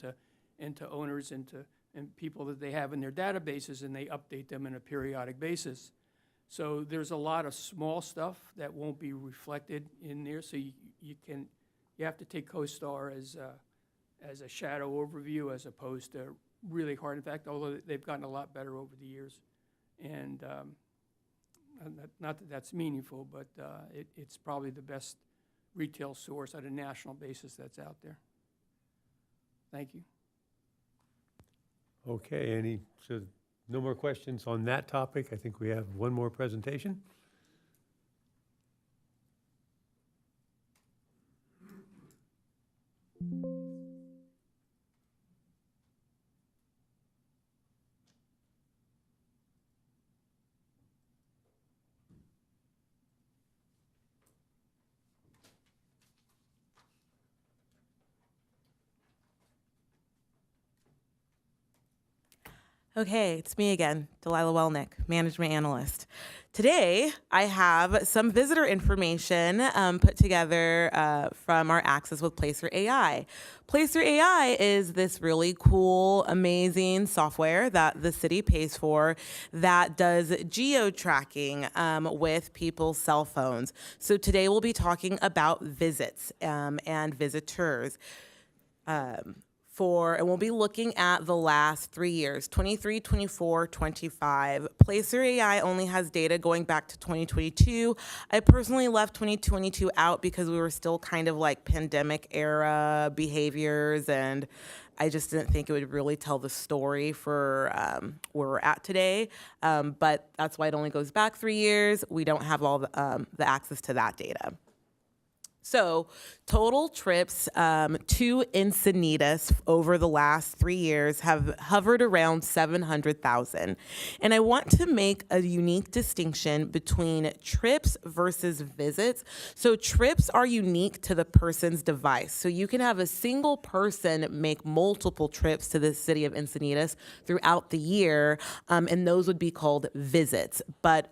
to owners and people that they have in their databases, and they update them on a periodic basis. So there's a lot of small stuff that won't be reflected in there. So you have to take CoStar as a shadow overview as opposed to really hard. In fact, although they've gotten a lot better over the years. And not that that's meaningful, but it's probably the best retail source at a national basis that's out there. Thank you. Okay, so no more questions on that topic. I think we have one more presentation. Okay, it's me again, Delilah Welnick, Management Analyst. Today, I have some visitor information put together from our Access with Placer AI. Placer AI is this really cool, amazing software that the city pays for that does geo-tracking with people's cell phones. So today we'll be talking about visits and visitors. And we'll be looking at the last 3 years, 23, 24, 25. Placer AI only has data going back to 2022. I personally left 2022 out because we were still kind of like pandemic era behaviors, and I just didn't think it would really tell the story for where we're at today. But that's why it only goes back 3 years. We don't have all the access to that data. So total trips to Encinitas over the last 3 years have hovered around 700,000. And I want to make a unique distinction between trips versus visits. So trips are unique to the person's device. So you can have a single person make multiple trips to the city of Encinitas throughout the year, and those would be called visits. But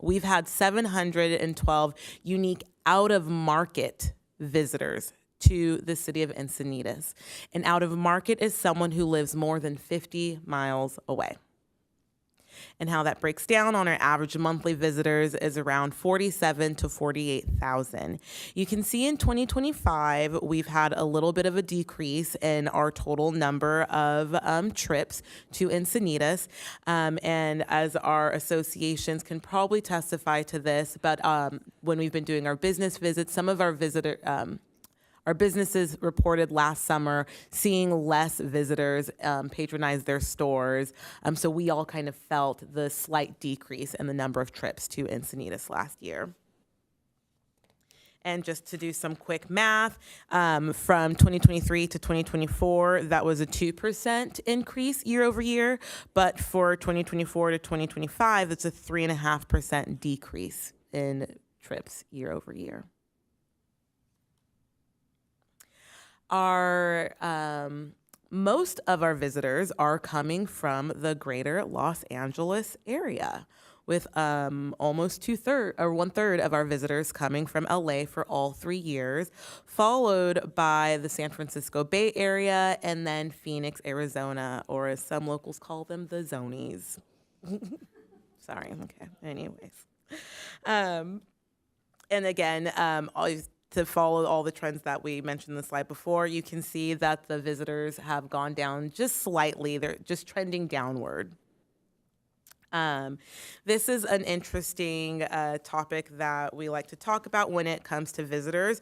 we've had 712 unique out-of-market visitors to the city of Encinitas. And out-of-market is someone who lives more than 50 miles away. And how that breaks down on our average monthly visitors is around 47 to 48,000. You can see in 2025, we've had a little bit of a decrease in our total number of trips to Encinitas. And as our associations can probably testify to this, but when we've been doing our business visits, some of our our businesses reported last summer seeing less visitors patronize their stores. So we all kind of felt the slight decrease in the number of trips to Encinitas last year. And just to do some quick math, from 2023 to 2024, that was a 2% increase year over year. But for 2024 to 2025, it's a 3.5% decrease in trips year over year. Most of our visitors are coming from the greater Los Angeles area, with almost 1/3 of our visitors coming from LA for all 3 years, followed by the San Francisco Bay Area, and then Phoenix, Arizona, or as some locals call them, the Zonies. Sorry, okay, anyways. And again, to follow all the trends that we mentioned in the slide before, you can see that the visitors have gone down just slightly. They're just trending downward. This is an interesting topic that we like to talk about when it comes to visitors.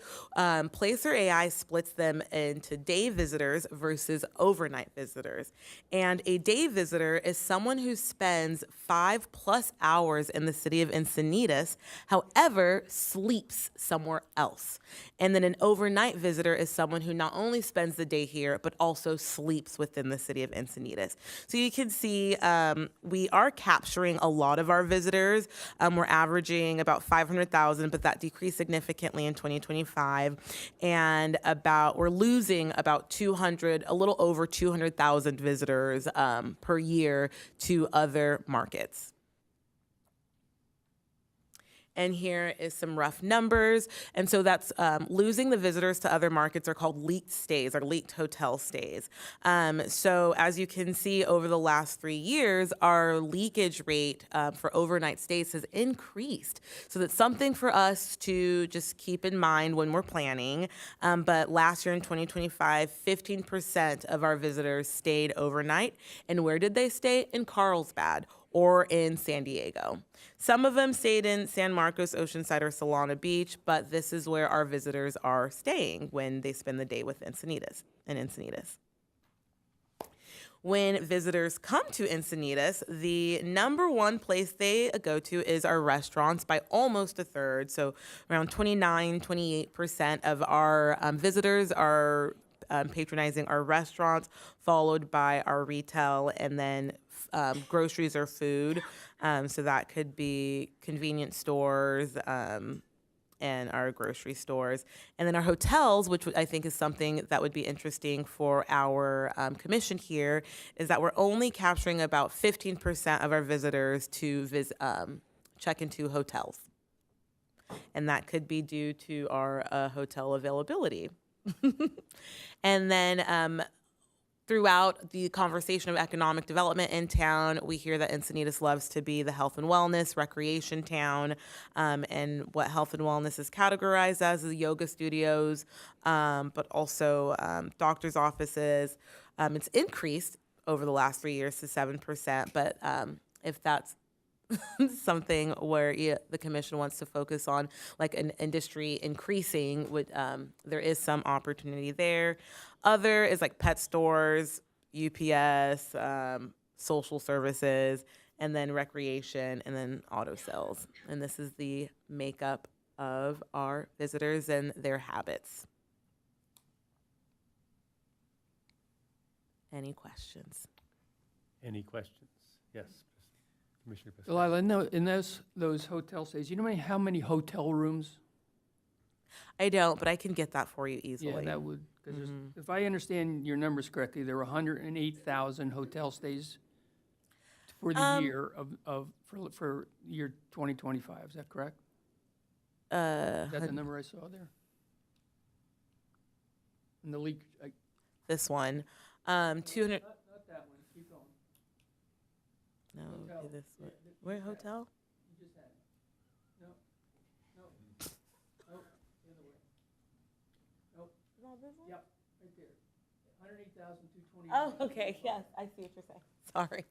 Placer AI splits them into day visitors versus overnight visitors. And a day visitor is someone who spends 5+ hours in the city of Encinitas, however, sleeps somewhere else. And then an overnight visitor is someone who not only spends the day here, but also sleeps within the city of Encinitas. So you can see we are capturing a lot of our visitors. We're averaging about 500,000, but that decreased significantly in 2025. And we're losing about a little over 200,000 visitors per year to other markets. And here is some rough numbers. And so that's losing the visitors to other markets are called leaked stays or leaked hotel stays. So as you can see over the last 3 years, our leakage rate for overnight stays has increased. So that's something for us to just keep in mind when we're planning. But last year in 2025, 15% of our visitors stayed overnight. And where did they stay? In Carlsbad or in San Diego. Some of them stayed in San Marcos, Oceanside, or Solana Beach, but this is where our visitors are staying when they spend the day with Encinitas and Encinitas. When visitors come to Encinitas, the number one place they go to is our restaurants by almost a third. So around 28% of our visitors are patronizing our restaurants, followed by our retail, and then groceries or food. So that could be convenience stores and our grocery stores. And then our hotels, which I think is something that would be interesting for our commission here, is that we're only capturing about 15% of our visitors to check into hotels. And that could be due to our hotel availability. And then throughout the conversation of economic development in town, we hear that Encinitas loves to be the health and wellness, recreation town, and what health and wellness is categorized as is yoga studios, but also doctor's offices. It's increased over the last 3 years to 7%, but if that's something where the commission wants to focus on, like an industry increasing, there is some opportunity there. Other is like pet stores, UPS, social services, and then recreation, and then auto sales. And this is the makeup of our visitors and their habits. Any questions? Any questions? Yes. Commissioner Pascal. Delilah, in those hotel stays, you know how many hotel rooms? I don't, but I can get that for you easily. Yeah, that would, because if I understand your numbers correctly, there were 108,000 hotel stays for the year for year 2025. Is that correct? Is that the number I saw there? And the leak. This one, 200. Not that one. Keep going. No, okay, this one. Where hotel? You just had it. No. No. Oh, the other way. Nope. Yep, right there. 108,220. Oh, okay. Yes, I see what you're saying. Sorry.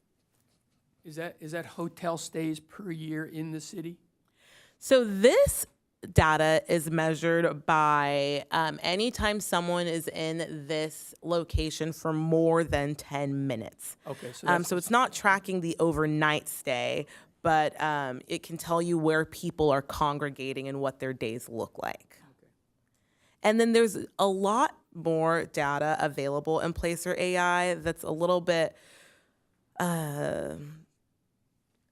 Is that hotel stays per year in the city? So this data is measured by anytime someone is in this location for more than 10 minutes. Okay, so so it's not tracking the overnight stay, but it can tell you where people are congregating and what their days look like. Okay. And then there's a lot more data available in Placer AI that's a little bit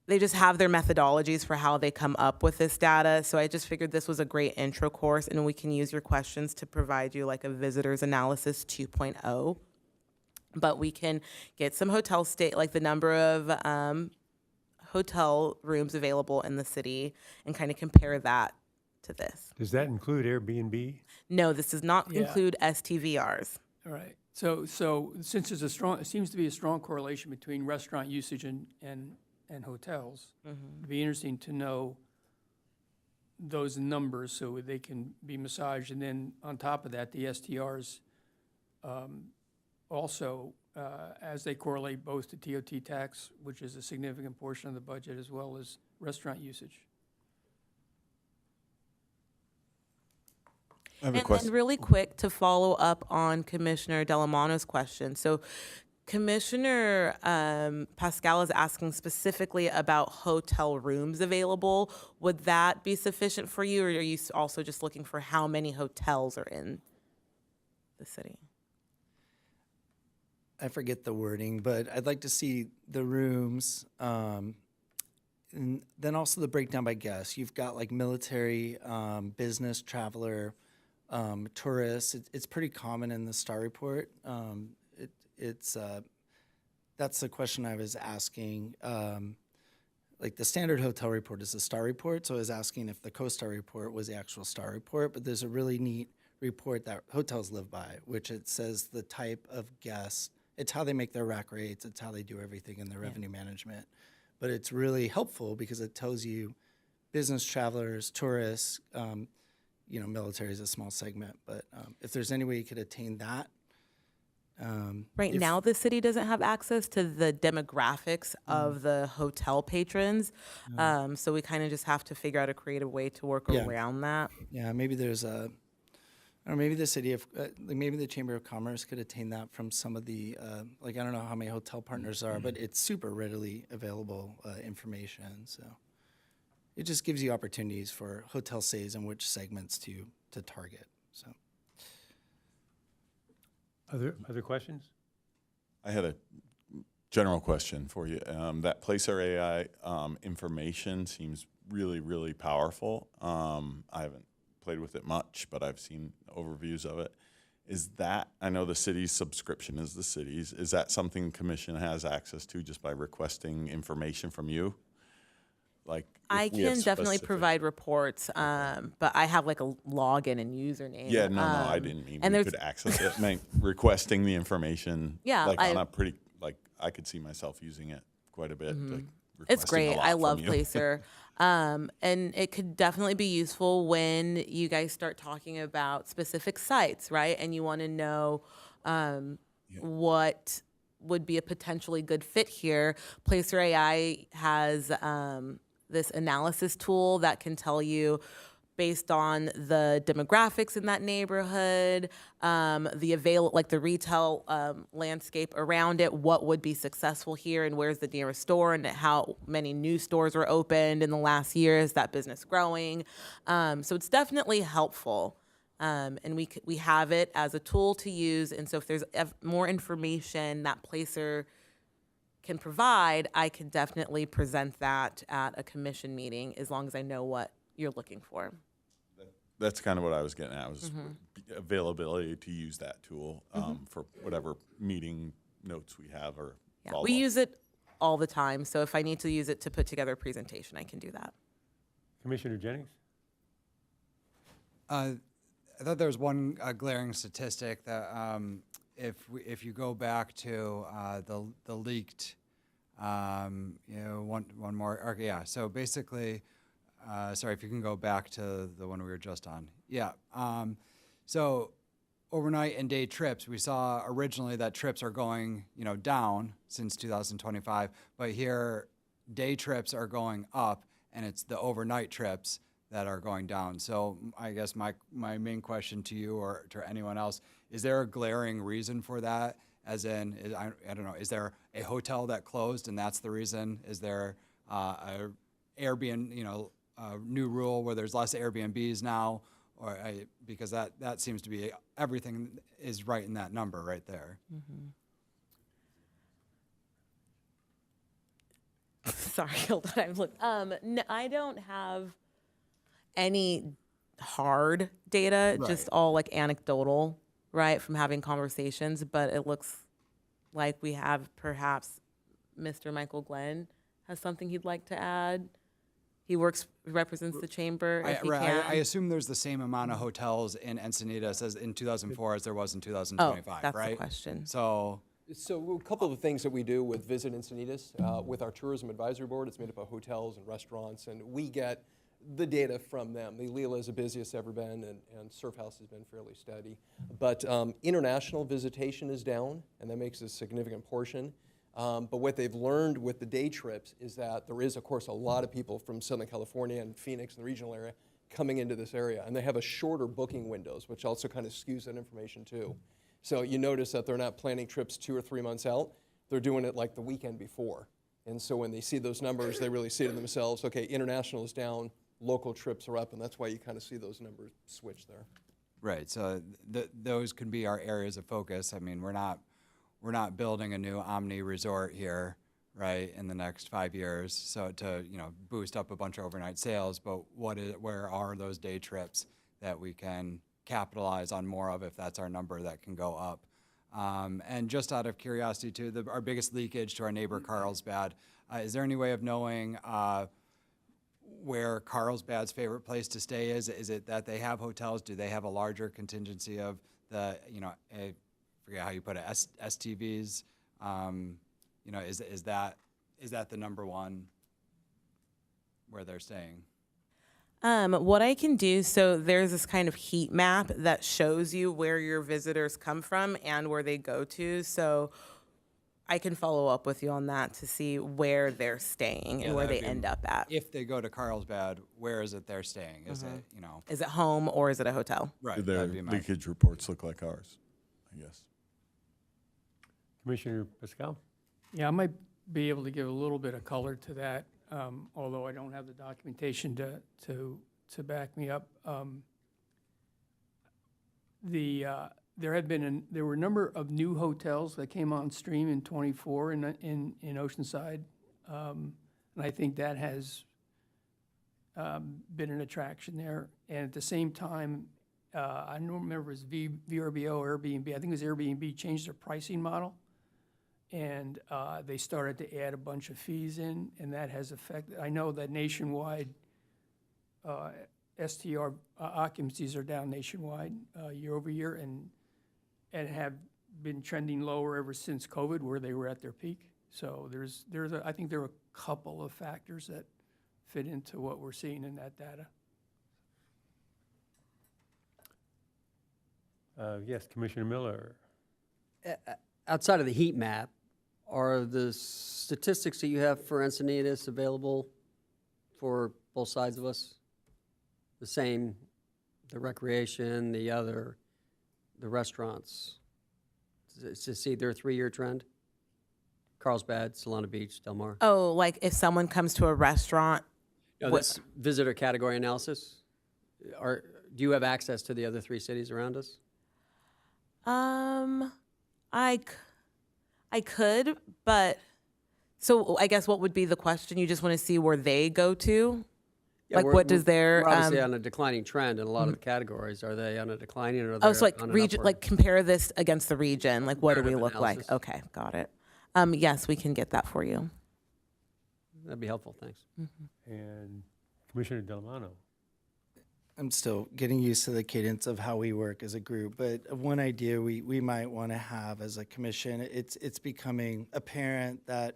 they just have their methodologies for how they come up with this data. So I just figured this was a great intro course, and we can use your questions to provide you like a visitor's analysis 2.0. But we can get some hotel stay, like the number of hotel rooms available in the city, and kind of compare that to this. Does that include Airbnb? No, this does not include STVRs. All right. So since it seems to be a strong correlation between restaurant usage and hotels, it'd be interesting to know those numbers so they can be massaged. And then on top of that, the STRs also, as they correlate both to TOT tax, which is a significant portion of the budget, as well as restaurant usage. I have a question. And really quick to follow up on Commissioner Delamano's question. So Commissioner Pascal is asking specifically about hotel rooms available. Would that be sufficient for you, or are you also just looking for how many hotels are in the city? I forget the wording, but I'd like to see the rooms, and then also the breakdown by guests. You've got like military, business, traveler, tourists. It's pretty common in the STAR report. That's the question I was asking. like the standard hotel report is a star report. So I was asking if the CoStar report was the actual star report, but there's a really neat report that hotels live by, which it says the type of guests, it's how they make their rack rates, it's how they do everything in their revenue management. But it's really helpful because it tells you business travelers, tourists, military is a small segment, but if there's any way you could attain that. Right now, the city doesn't have access to the demographics of the hotel patrons. So we kind of just have to figure out a creative way to work around that. Yeah, maybe there's or maybe the city of, maybe the Chamber of Commerce could attain that from some of the, I don't know how many hotel partners are, but it's super readily available information. So it just gives you opportunities for hotel stays and which segments to target. So. Other questions? I had a general question for you. That Placer AI information seems really, really powerful. I haven't played with it much, but I've seen overviews of it. Is that, I know the city's subscription is the city's, is that something commission has access to just by requesting information from you? Like, I can definitely provide reports, but I have like a login and username. Yeah, no, I didn't mean we could access it. I meant requesting the information. Yeah, like on a pretty, like I could see myself using it quite a bit. Like it's great. requesting a lot I love from you. Placer. And it could definitely be useful when you guys start talking about specific sites, right? And you want to know what would be a potentially good fit here. Placer AI has this analysis tool that can tell you, based on the demographics in that neighborhood, the retail landscape around it, what would be successful here, and where's the nearest store, and how many new stores were opened in the last year. Is that business growing? So it's definitely helpful, and we have it as a tool to use. And so if there's more information that Placer can provide, I can definitely present that at a commission meeting, as long as I know what you're looking for. That's kind of what I was getting at, was availability to use that tool for whatever meeting notes we have or follow-up. We use it all the time, so if I need to use it to put together a presentation, I can do that. Commissioner Jennings? I thought there was one glaring statistic that if you go back to the leaked, one more. Okay, yeah. So basically, sorry, if you can go back to the one we were just on. Yeah. So overnight and day trips, we saw originally that trips are going down since 2025, but here day trips are going up, and it's the overnight trips that are going down. So I guess my main question to you or to anyone else, is there a glaring reason for that? As in, I don't know, is there a hotel that closed and that's the reason? Is there a Airbnb, new rule where there's less Airbnbs now? Or because that seems to be, everything is right in that number right there. Sorry, hold on. No, I don't have any hard data, just all like anecdotal, right, from having conversations. But it looks like we have perhaps Mr. Michael Glenn has something he'd like to add. He represents the chamber. If he can. I assume there's the same amount of hotels in Encinitas as in 2004 as there was in 2025, that's right? the question. So a couple of the things that we do with Visit Encinitas, with our tourism advisory board, it's made up of hotels and restaurants, and we get the data from them. The Leela is the busiest ever been, and Surf House has been fairly steady. But international visitation is down, and that makes a significant portion. But what they've learned with the day trips is that there is, of course, a lot of people from Southern California and Phoenix and the regional area coming into this area, and they have a shorter booking windows, which also kind of skews that information too. So you notice that they're not planning trips 2 or 3 months out. They're doing it like the weekend before. And so when they see those numbers, they really say to themselves, okay, international is down, local trips are up, and that's why you kind of see those numbers switch there. right, so those could be our areas of focus. I mean, we're not building a new Omni resort here, right, in the next 5 years. So to boost up a bunch of overnight sales, but where are those day trips that we can capitalize on more of if that's our number that can go up? And just out of curiosity too, our biggest leakage to our neighbor Carlsbad, is there any way of knowing where Carlsbad's favorite place to stay is? Is it that they have hotels? Do they have a larger contingency of the, I forget how you put it, STVs? Is that the number one where they're staying? What I can do, so there's this kind of heat map that shows you where your visitors come from and where they go to. So I can follow up with you on that to see where they're staying and where they end up at. If they go to Carlsbad, where is it they're staying? Is it, Is it home or is it a hotel? Right. Do their that'd be my- leakage reports look like ours? I guess. Commissioner Pascal? Yeah, I might be able to give a little bit of color to that, although I don't have the documentation to back me up. There were a number of new hotels that came on stream in '24 in Oceanside, and I think that has been an attraction there. And at the same time, I don't remember if it was VRBO or Airbnb. I think it was Airbnb changed their pricing model, and they started to add a bunch of fees in, and that has affected. I know that nationwide, STR occupancies are down nationwide year over year, and have been trending lower ever since COVID, where they were at their peak. So I think there are a couple of factors that fit into what we're seeing in that data. Yes, Commissioner Miller. Outside of the heat map, are the statistics that you have for Encinitas available for both sides of us? The same, the recreation, the restaurants? To see their 3-year trend? Carlsbad, Solana Beach, Del Mar? Oh, like if someone comes to a restaurant? No, that's visitor category analysis. Do you have access to the other 3 cities around us? I could, but so I guess what would be the question? You just want to see where they go to? Yeah, like what does their we're obviously on a declining trend in a lot of the categories. Are they on a declining or are they so like on an region, upward? like compare this against the region. Like what do we Comparative look like? analysis. Okay, got it. Yes, we can get that for you. That'd be helpful, thanks. And Commissioner Delmano. I'm still getting used to the cadence of how we work as a group, but one idea we might want to have as a commission, it's becoming apparent that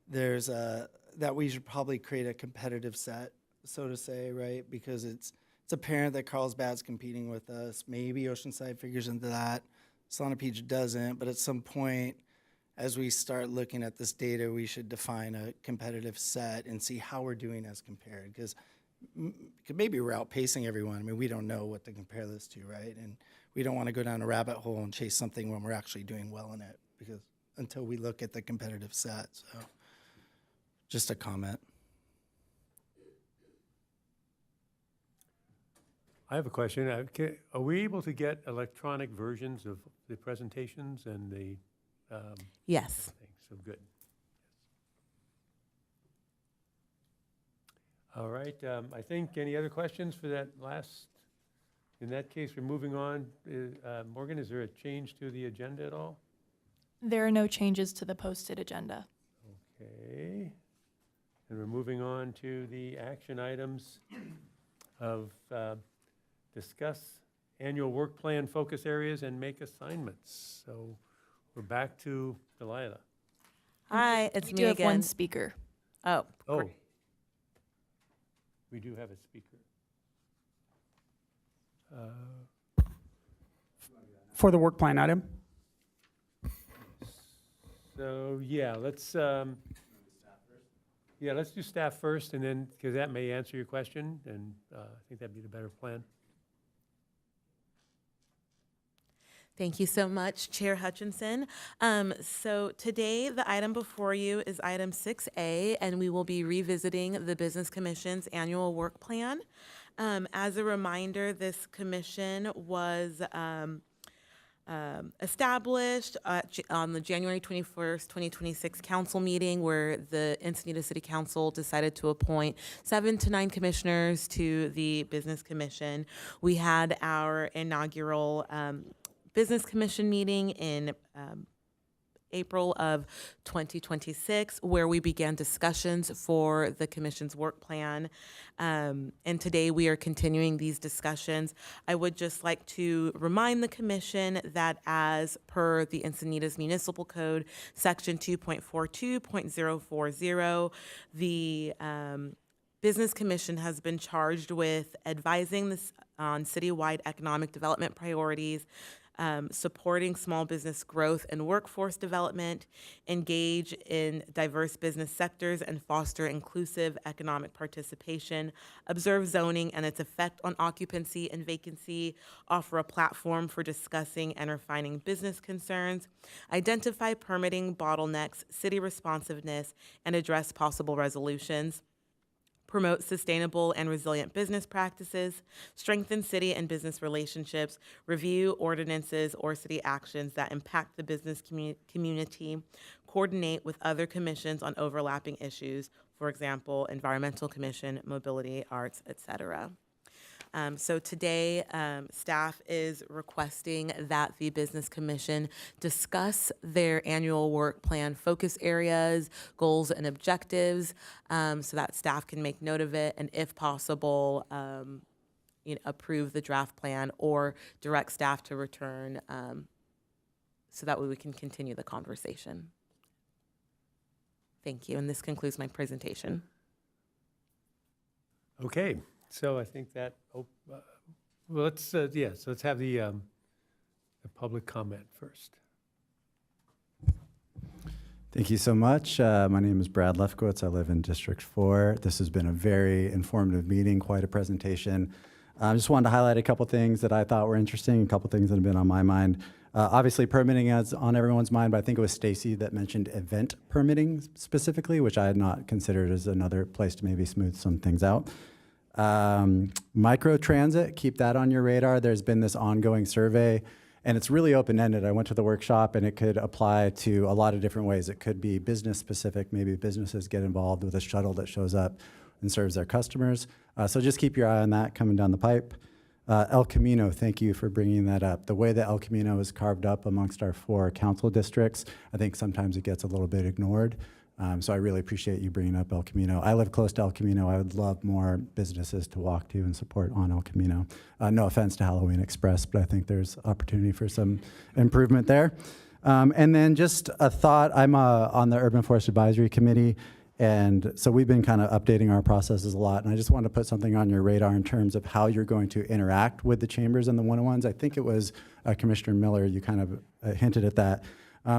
that we should probably create a competitive set, so to say, right? Because it's apparent that Carlsbad's competing with us. Maybe Oceanside figures into that. Solana Beach doesn't, but at some point, as we start looking at this data, we should define a competitive set and see how we're doing as compared. Because maybe we're outpacing everyone. I mean, we don't know what to compare this to, right? And we don't want to go down a rabbit hole and chase something when we're actually doing well in it, because until we look at the competitive set. So just a comment. I have a question. Are we able to get electronic versions of the presentations and the Yes. things? So good. All right. I think any other questions for that last? In that case, we're moving on. Morgan, is there a change to the agenda at all? There are no changes to the posted agenda. Okay. And we're moving on to the action items of discuss annual work plan focus areas and make assignments. So we're back to Delilah. Hi, it's We me do have again. one speaker. Oh. Oh, great. we do have a speaker. For the work plan item? So, yeah, let's do staff first, and then, because that may answer your question, and I think that'd be the better plan. Thank you so much, Chair Hutchinson. So today, the item before you is item 6A, and we will be revisiting the Business Commission's annual work plan. As a reminder, this commission was established on the January 21st, 2026 council meeting, where the Encinitas City Council decided to appoint 7 to 9 commissioners to the Business Commission. We had our inaugural Business Commission meeting in April of 2026, where we began discussions for the Commission's work plan. And today we are continuing these discussions. I would just like to remind the Commission that as per the Encinitas Municipal Code, Section 2.42.040, the Business Commission has been charged with advising this on citywide economic development priorities, supporting small business growth and workforce development, engage in diverse business sectors and foster inclusive economic participation, observe zoning and its effect on occupancy and vacancy, offer a platform for discussing and refining business concerns, identify permitting bottlenecks, city responsiveness, and address possible resolutions, promote sustainable and resilient business practices, strengthen city and business relationships, review ordinances or city actions that impact the business community, coordinate with other commissions on overlapping issues, for example, Environmental Commission, Mobility, Arts, etc. So today, staff is requesting that the Business Commission discuss their annual work plan focus areas, goals, and objectives, so that staff can make note of it, and if possible, approve the draft plan or direct staff to return, so that way we can continue the conversation. Thank you, and this concludes my presentation. Okay. So I think that, well, let's have the public comment first. Thank you so much. My name is Brad Lefkowitz. I live in District 4. This has been a very informative meeting, quite a presentation. I just wanted to highlight a couple things that I thought were interesting, a couple things that have been on my mind. Obviously, permitting is on everyone's mind, but I think it was Stacy that mentioned event permitting specifically, which I had not considered as another place to maybe smooth some things out. Microtransit, keep that on your radar. There's been this ongoing survey, and it's really open-ended. I went to the workshop, and it could apply to a lot of different ways. It could be business-specific. Maybe businesses get involved with a shuttle that shows up and serves their customers. So just keep your eye on that coming down the pipe. El Camino, thank you for bringing that up. The way that El Camino is carved up amongst our 4 council districts, I think sometimes it gets a little bit ignored. So I really appreciate you bringing up El Camino. I live close to El Camino. I would love more businesses to walk to and support on El Camino. No offense to Halloween Express, but I think there's opportunity for some improvement there. And then just a thought, I'm on the Urban Forest Advisory Committee, and so we've been kind of updating our processes a lot, and I just wanted to put something on your radar in terms of how you're going to interact with the chambers and the 101s. I think it was Commissioner Miller, you kind of hinted at that.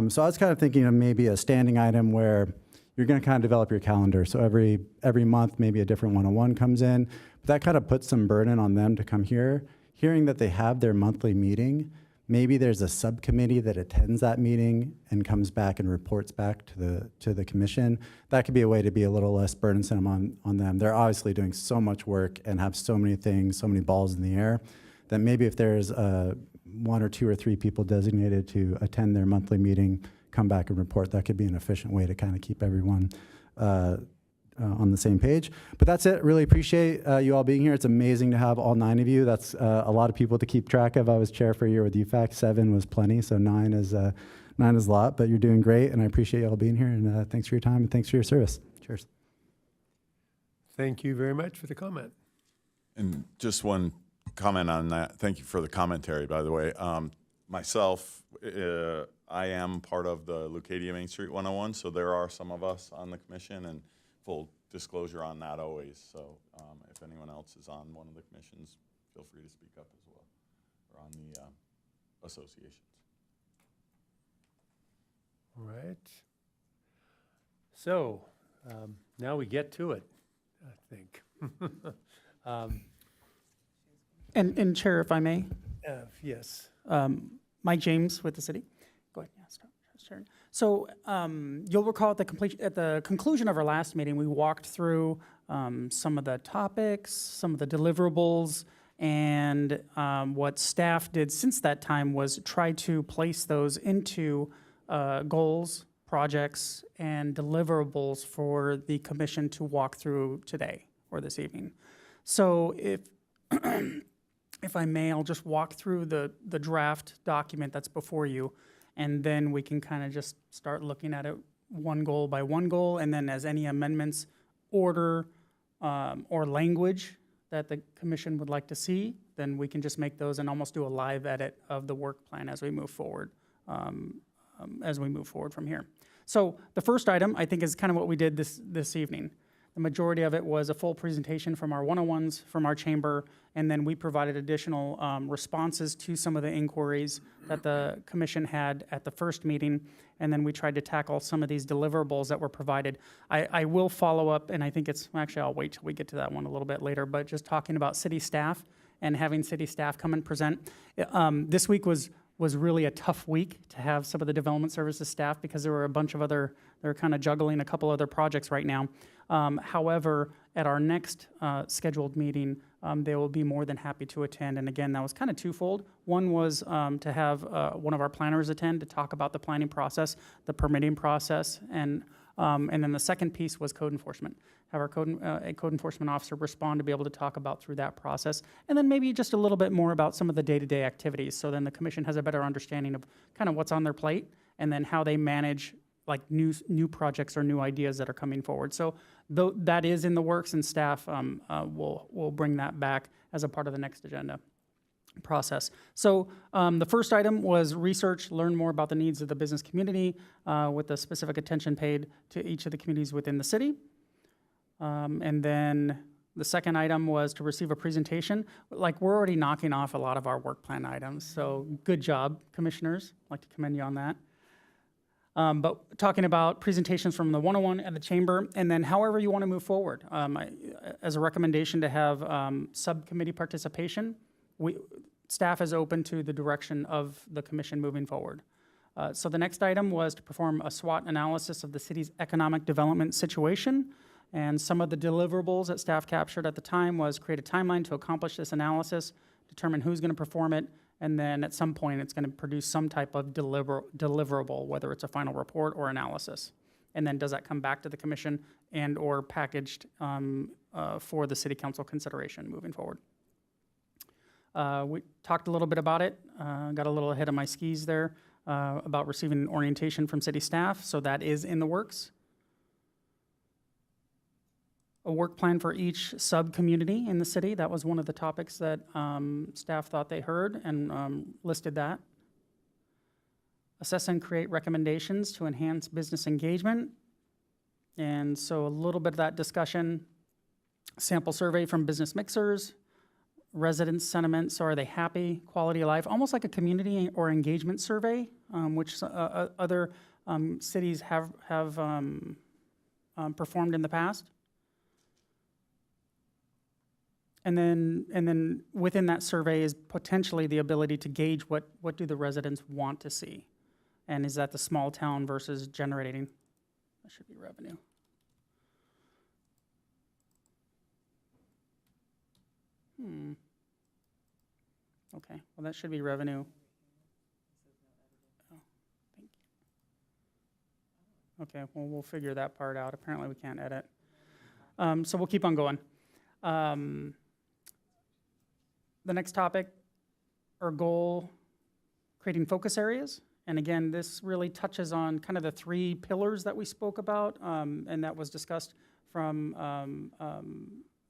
So I was kind of thinking of maybe a standing item where you're going to kind of develop your calendar. So every month, maybe a different 101 comes in. But that kind of puts some burden on them to come here. Hearing that they have their monthly meeting, maybe there's a subcommittee that attends that meeting and comes back and reports back to the commission. That could be a way to be a little less burdensome on them. They're obviously doing so much work and have so many things, so many balls in the air, that maybe if there's 1 or 2 or 3 people designated to attend their monthly meeting, come back and report, that could be an efficient way to kind of keep everyone on the same page. But that's it. Really appreciate you all being here. It's amazing to have all 9 of you. That's a lot of people to keep track of. I was chair for a year with UFAC. 7 was plenty, so 9 is a lot. But you're doing great, and I appreciate you all being here. And thanks for your time and thanks for your service. Cheers. Thank you very much for the comment. And just one comment on that. Thank you for the commentary, by the way. Myself, I am part of the Leucadia Main Street 101, so there are some of us on the commission, and full disclosure on that always. So if anyone else is on one of the commissions, feel free to speak up as well, or on the associations. All right. So now we get to it, I think. And Chair, if I may. Yes. Mike James with the city. Go ahead. Yeah, start. So you'll recall at the conclusion of our last meeting, we walked through some of the topics, some of the deliverables, and what staff did since that time was try to place those into goals, projects, and deliverables for the commission to walk through today or this evening. So if if I may, I'll just walk through the draft document that's before you, and then we can kind of just start looking at it one goal by one goal, and then as any amendments, order, or language that the commission would like to see, then we can just make those and almost do a live edit of the work plan as we move forward, from here. So the first item, I think, is kind of what we did this evening. The majority of it was a full presentation from our 101s, from our chamber, and then we provided additional responses to some of the inquiries that the commission had at the first meeting, and then we tried to tackle some of these deliverables that were provided. I will follow up, and I think it's, actually I'll wait till we get to that one a little bit later, but just talking about city staff and having city staff come and present. This week was really a tough week to have some of the development services staff because there were a bunch of they're kind of juggling a couple other projects right now. However, at our next scheduled meeting, they will be more than happy to attend. And again, that was kind of twofold. One was to have one of our planners attend to talk about the planning process, the permitting process, and then the second piece was code enforcement. Have our a code enforcement officer respond to be able to talk about through that process, and then maybe just a little bit more about some of the day-to-day activities. So then the commission has a better understanding of kind of what's on their plate, and then how they manage like new projects or new ideas that are coming forward. So that is in the works, and staff will bring that back as a part of the next agenda process. So the first item was research, learn more about the needs of the business community with the specific attention paid to each of the communities within the city. And then the second item was to receive a presentation. Like, we're already knocking off a lot of our work plan items, so good job, commissioners. I'd like to commend you on that. But talking about presentations from the 101 and the chamber, and then however you want to move forward. As a recommendation to have subcommittee participation, staff is open to the direction of the commission moving forward. So the next item was to perform a SWOT analysis of the city's economic development situation. And some of the deliverables that staff captured at the time was create a timeline to accomplish this analysis, determine who's going to perform it, and then at some point it's going to produce some type of deliverable, whether it's a final report or analysis. And then does that come back to the commission and or packaged for the city council consideration moving forward? We talked a little bit about it, got a little ahead of my skis there about receiving an orientation from city staff, so that is in the works. A work plan for each sub-community in the city. That was one of the topics that staff thought they heard and listed that. Assess and create recommendations to enhance business engagement. And so a little bit of that discussion. Sample survey from business mixers. Resident sentiment, so are they happy? Quality of life, almost like a community or engagement survey, which other cities have performed in the past. And then within that survey is potentially the ability to gauge what do the residents want to see, and is that the small town versus generating? That should be revenue. Okay, well that should be revenue. Oh, thank you. Okay, well we'll figure that part out. Apparently we can't edit. So we'll keep on going. The next topic or goal, creating focus areas. And again, this really touches on kind of the three pillars that we spoke about, and that was discussed from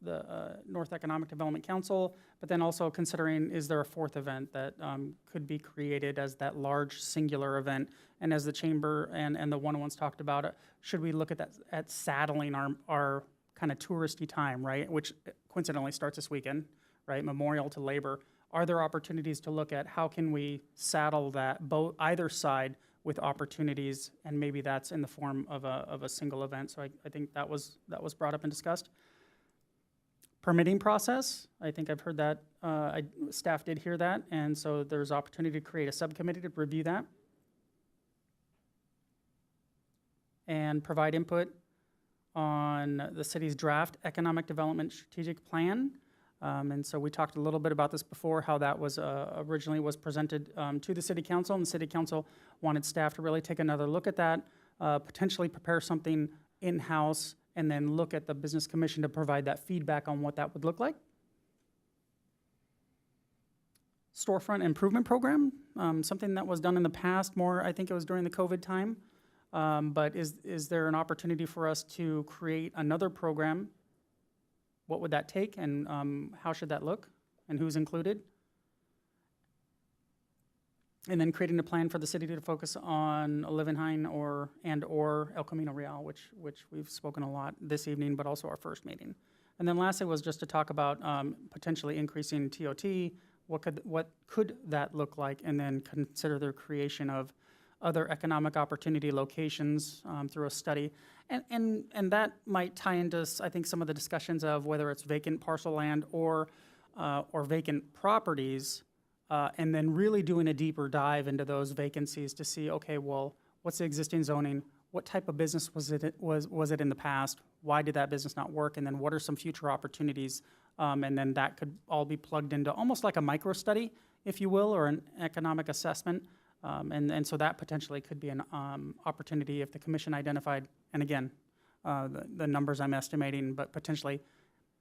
the North Economic Development Council, but then also considering, is there a fourth event that could be created as that large singular event? And as the chamber and the 101s talked about it, should we look at that, at saddling our kind of touristy time, right? Which coincidentally starts this weekend, right? Memorial to Labor. Are there opportunities to look at how can we saddle that either side with opportunities, and maybe that's in the form of a single event? So I think that was brought up and discussed. Permitting process, I think I've heard that, staff did hear that, and so there's opportunity to create a subcommittee to review that and provide input on the city's draft economic development strategic plan. And so we talked a little bit about this before, how that was originally was presented to the city council, and the city council wanted staff to really take another look at that, potentially prepare something in-house, and then look at the business commission to provide that feedback on what that would look like. storefront improvement program, something that was done in the past more, I think it was during the COVID time. But is there an opportunity for us to create another program? What would that take, and how should that look, and who's included? And then creating a plan for the city to focus on Olivenhain or El Camino Real, which we've spoken a lot this evening, but also our first meeting. And then lastly was just to talk about potentially increasing TOT. What could that look like? And then consider the creation of other economic opportunity locations through a study. And that might tie into, I think, some of the discussions of whether it's vacant parcel land or vacant properties, and then really doing a deeper dive into those vacancies to see, okay, well, what's the existing zoning? What type of business was it in the past? Why did that business not work? And then what are some future opportunities? And then that could all be plugged into almost like a micro study, if you will, or an economic assessment. And so that potentially could be an opportunity if the commission identified, and again, the numbers I'm estimating, but potentially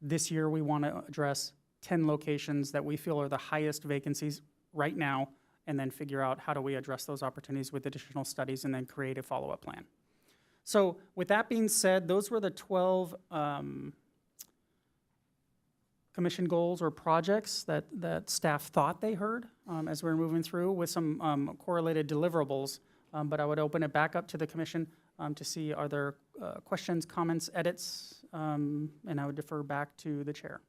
this year we want to address 10 locations that we feel are the highest vacancies right now, and then figure out how do we address those opportunities with additional studies and then create a follow-up plan. So with that being said, those were the 12 commission goals or projects that staff thought they heard as we were moving through, with some correlated deliverables. But I would open it back up to the commission to see are there questions, comments, edits, and I would defer back to the chair.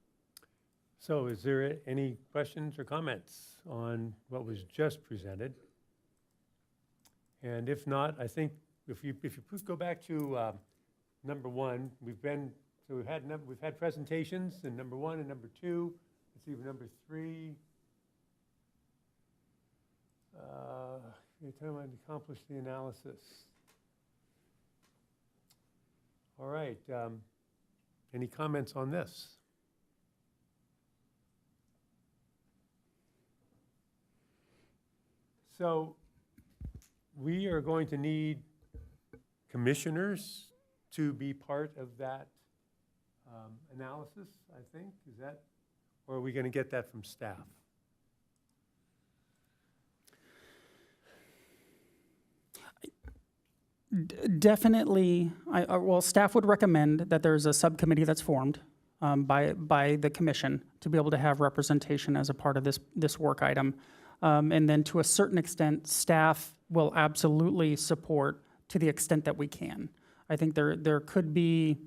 So is there any questions or comments on what was just presented? And if not, I think if you go back to number one, we've had presentations in number one and number two. Let's see, number three. You're talking about accomplish the analysis. All right. Any comments on this? So we are going to need commissioners to be part of that analysis, I think. Is that, or are we going to get that from staff? Definitely, well, staff would recommend that there's a subcommittee that's formed by the commission to be able to have representation as a part of this work item. And then to a certain extent, staff will absolutely support to the extent that we can. I think there could be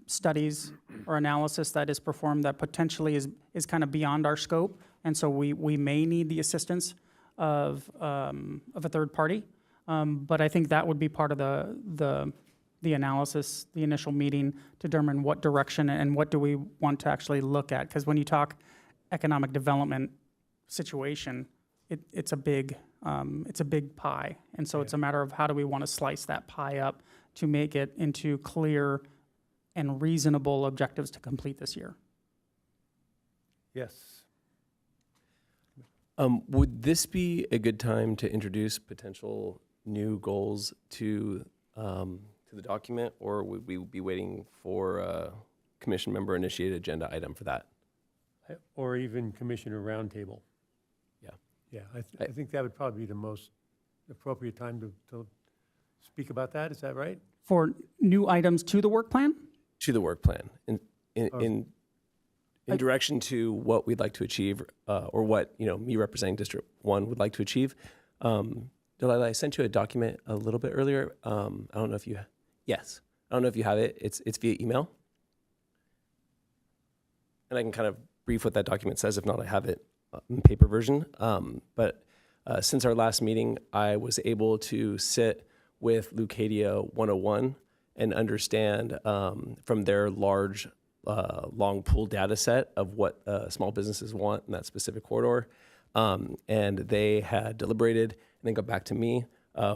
studies or analysis that is performed that potentially is kind of beyond our scope, and so we may need the assistance of a third party. But I think that would be part of the analysis, the initial meeting, to determine what direction and what do we want to actually look at. Because when you talk economic development situation, it's a big pie, and so it's a matter of how do we want to slice that pie up to make it into clear and reasonable objectives to complete this year. Yes. Would this be a good time to introduce potential new goals to the document, or would we be waiting for a commission member initiated agenda item for that? Or even commissioner roundtable. Yeah. Yeah, I think that would probably be the most appropriate time to speak about that. Is that right? For new items to the work plan? To the work plan, in direction to what we'd like to achieve, or what me representing District 1 would like to achieve. Delilah, I sent you a document a little bit earlier. I don't know if you, yes, I don't know if you have it. It's via email, and I can kind of brief what that document says. If not, I have it in paper version. But since our last meeting, I was able to sit with Leucadia 101 and understand from their large, long pool data set of what small businesses want in that specific corridor. And they had deliberated and then got back to me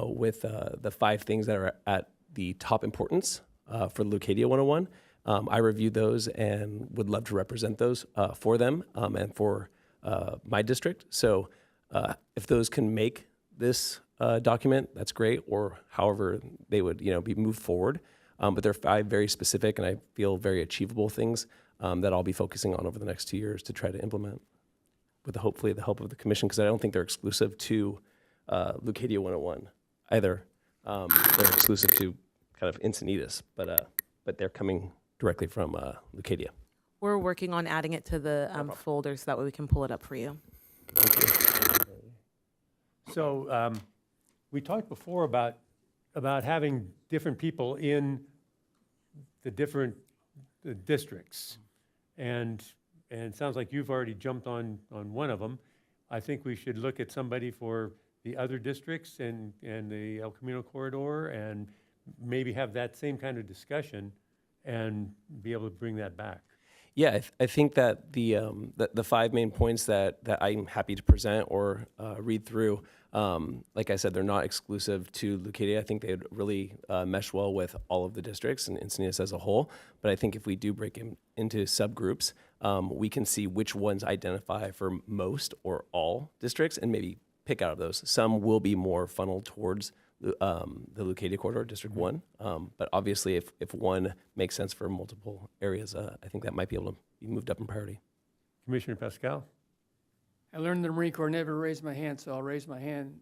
with the 5 things that are at the top importance for Leucadia 101. I reviewed those and would love to represent those for them and for my district. So if those can make this document, that's great, or however they would be moved forward. But there are 5 very specific and I feel very achievable things that I'll be focusing on over the next 2 years to try to implement. with hopefully the help of the commission, because I don't think they're exclusive to Leucadia 101 either. They're exclusive to kind of Encinitas, but they're coming directly from Leucadia. We're working on adding it to the folder so that way we can pull it up for you. So we talked before about having different people in the different districts, and it sounds like you've already jumped on one of them. I think we should look at somebody for the other districts and the El Camino corridor, and maybe have that same kind of discussion and be able to bring that back. Yeah, I think that the 5 main points that I'm happy to present or read through, like I said, they're not exclusive to Leucadia. I think they'd really mesh well with all of the districts and Encinitas as a whole. But I think if we do break them into subgroups, we can see which ones identify for most or all districts and maybe pick out of those. Some will be more funneled towards the Leucadia corridor, District 1. But obviously, if one makes sense for multiple areas, I think that might be able to be moved up in priority. Commissioner Pascal? I learned in the Marine Corps never to raise my hand, so I'll raise my hand.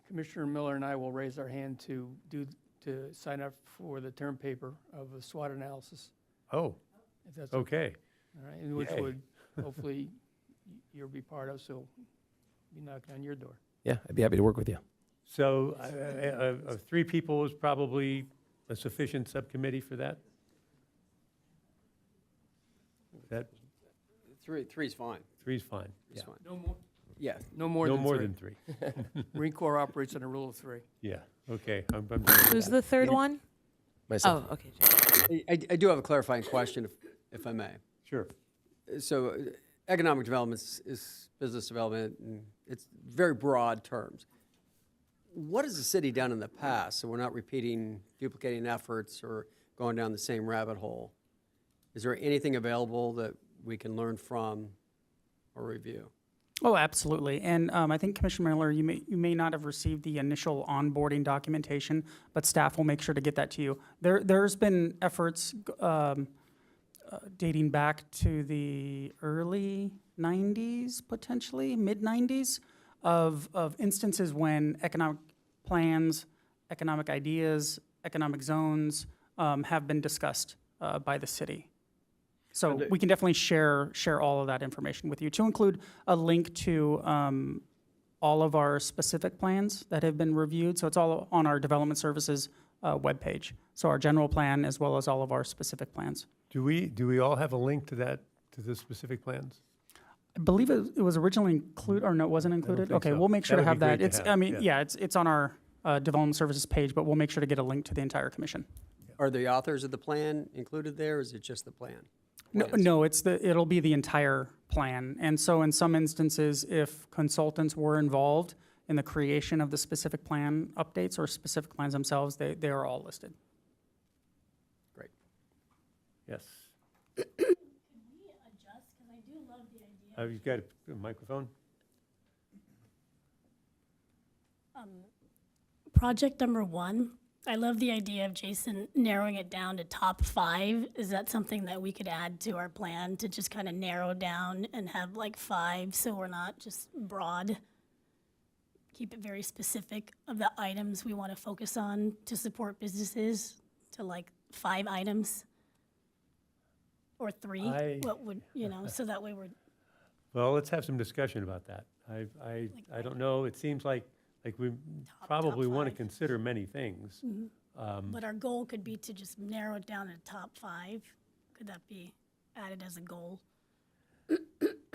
Commissioner Miller and I will raise our hand to sign up for the term paper of the SWOT analysis. Oh, If that's okay. All right, and which Yay. would hopefully you'll be part of, so be knocking on your door. Yeah, I'd be happy to work with you. So 3 people is probably a sufficient subcommittee for that? That Three's fine. 3's fine. Three's Yeah. fine. No more. Yeah. No more No than more three. than 3. Marine Corps operates on a rule of 3. Yeah, okay. I'm Who's the third one? Myself. Oh, okay. I do have a clarifying question, if I may. Sure. So economic development is business development, and it's very broad terms. What has the city done in the past, so we're not duplicating efforts or going down the same rabbit hole? Is there anything available that we can learn from or review? Oh, absolutely. And I think Commissioner Miller, you may not have received the initial onboarding documentation, but staff will make sure to get that to you. There's been efforts dating back to the early 90s, potentially mid 90s, of instances when economic plans, economic ideas, economic zones have been discussed by the city. So we can definitely share all of that information with you, to include a link to all of our specific plans that have been reviewed. So it's all on our Development Services webpage. So our general plan as well as all of our specific plans. Do we all have a link to that, to the specific plans? I believe it was originally included, or no, it wasn't included? think Okay, so. we'll make sure That to have would be that. great to It's, have, I mean, yeah. yeah, it's on our Development Services page, but we'll make sure to get a link to the entire commission. Are the authors of the plan included there, or is it just the plan? No, it'll be the entire plan. And so in some instances, if consultants were involved in the creation of the specific plan updates or specific plans themselves, they are all listed. Great. Yes. Can we adjust, because I do love the idea. You've got a microphone? Project number 1, I love the idea of Jason narrowing it down to top 5. Is that something that we could add to our plan to just kind of narrow down and have like 5 so we're not just broad? Keep it very specific of the items we want to focus on to support businesses to like 5 items or 3. What would, so that way we're. Well, let's have some discussion about that. I don't know, it seems like we probably want to consider many things. But our goal could be to just narrow it down to top 5. Could that be added as a goal?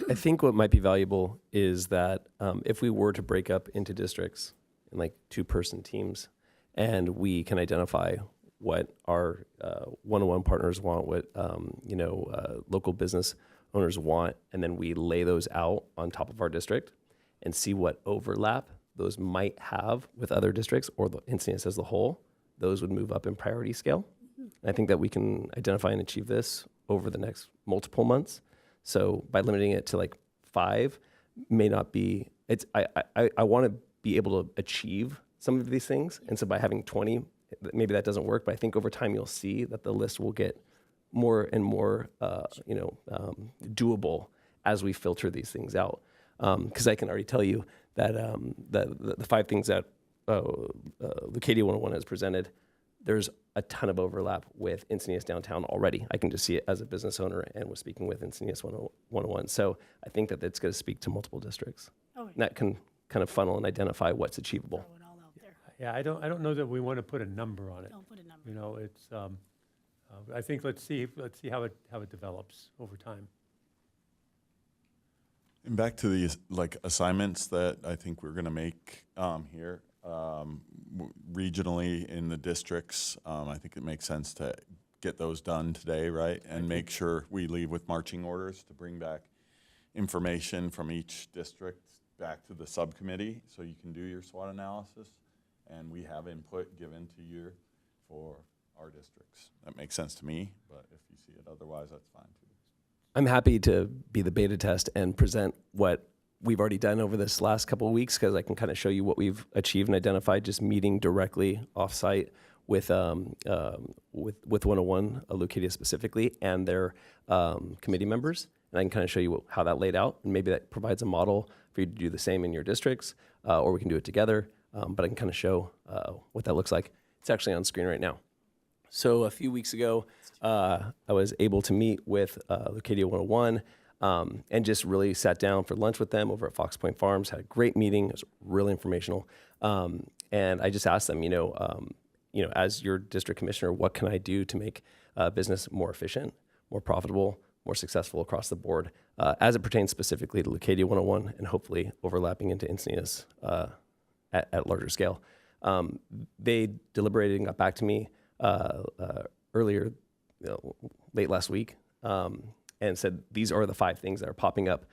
I think what might be valuable is that if we were to break up into districts in like 2-person teams, and we can identify what our one-on-one partners want, what local business owners want, and then we lay those out on top of our district and see what overlap those might have with other districts or the Encinitas as a whole, those would move up in priority scale. And I think that we can identify and achieve this over the next multiple months. So by limiting it to like 5 may not be, I want to be able to achieve some of these things. And so by having 20, maybe that doesn't work, but I think over time you'll see that the list will get more and more, doable as we filter these things out. because I can already tell you that the 5 things that Leucadia 101 has presented, there's a ton of overlap with Encinitas downtown already. I can just see it as a business owner and was speaking with Encinitas 101. So I think that it's going to speak to multiple districts. Okay. And that can kind of funnel and identify what's achievable. Yeah, I don't know that we want to put a number on it. Don't put a number. You know, it's, I think let's see how it develops over time. And back to the assignments that I think we're going to make here regionally in the districts. I think it makes sense to get those done today, right? And make sure we leave with marching orders to bring back information from each district back to the subcommittee so you can do your SWOT analysis. And we have input given to you for our districts. That makes sense to me, but if you see it otherwise, that's fine too. I'm happy to be the beta test and present what we've already done over this last couple of weeks, because I can kind of show you what we've achieved and identified just meeting directly offsite with 101, Leucadia specifically, and their committee members. And I can kind of show you how that laid out, and maybe that provides a model for you to do the same in your districts, or we can do it together. But I can kind of show what that looks like. It's actually on screen right now. So a few weeks ago, I was able to meet with Leucadia 101 and just really sat down for lunch with them over at Fox Point Farms, had a great meeting. It was really informational. And I just asked them, as your district commissioner, what can I do to make business more efficient, more profitable, more successful across the board, as it pertains specifically to Leucadia 101 and hopefully overlapping into Encinitas at larger scale. They deliberated and got back to me earlier, late last week, and said these are the 5 things that are popping up,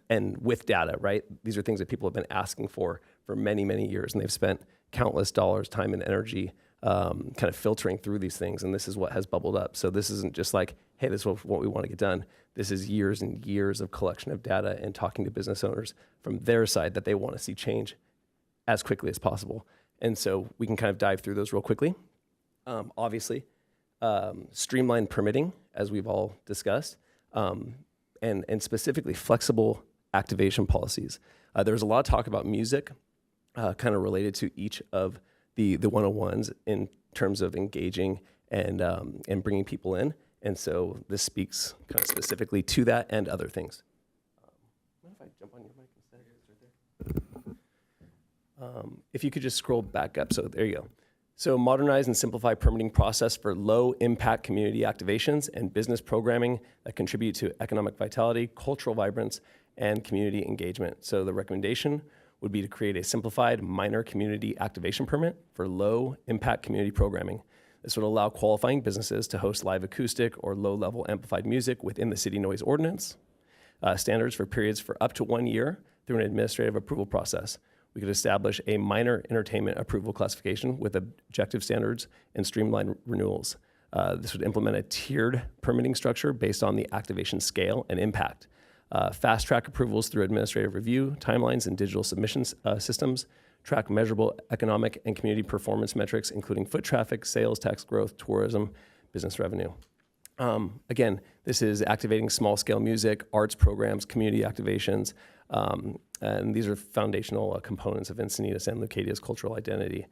and with data, right? These are things that people have been asking for many, many years, and they've spent countless dollars, time, and energy kind of filtering through these things, and this is what has bubbled up. So this isn't just like, hey, this is what we want to get done. This is years and years of collection of data and talking to business owners from their side that they want to see change as quickly as possible. And so we can kind of dive through those real quickly. Obviously, streamlined permitting, as we've all discussed, and specifically flexible activation policies. There's a lot of talk about music, kind of related to each of the 101s in terms of engaging and bringing people in. And so this speaks kind of specifically to that and other things. Mind if I jump on your mic instead? It's right there. If you could just scroll back up. So there you go. So modernize and simplify permitting process for low impact community activations and business programming that contribute to economic vitality, cultural vibrance, and community engagement. So the recommendation would be to create a simplified minor community activation permit for low impact community programming. This would allow qualifying businesses to host live acoustic or low level amplified music within the city noise ordinance, standards for periods for up to 1 year through an administrative approval process. We could establish a minor entertainment approval classification with objective standards and streamlined renewals. This would implement a tiered permitting structure based on the activation scale and impact. Fast track approvals through administrative review, timelines, and digital submissions systems. Track measurable economic and community performance metrics, including foot traffic, sales tax growth, tourism, business revenue. Again, this is activating small scale music, arts programs, community activations, and these are foundational components of Encinitas and Leucadia's cultural identity.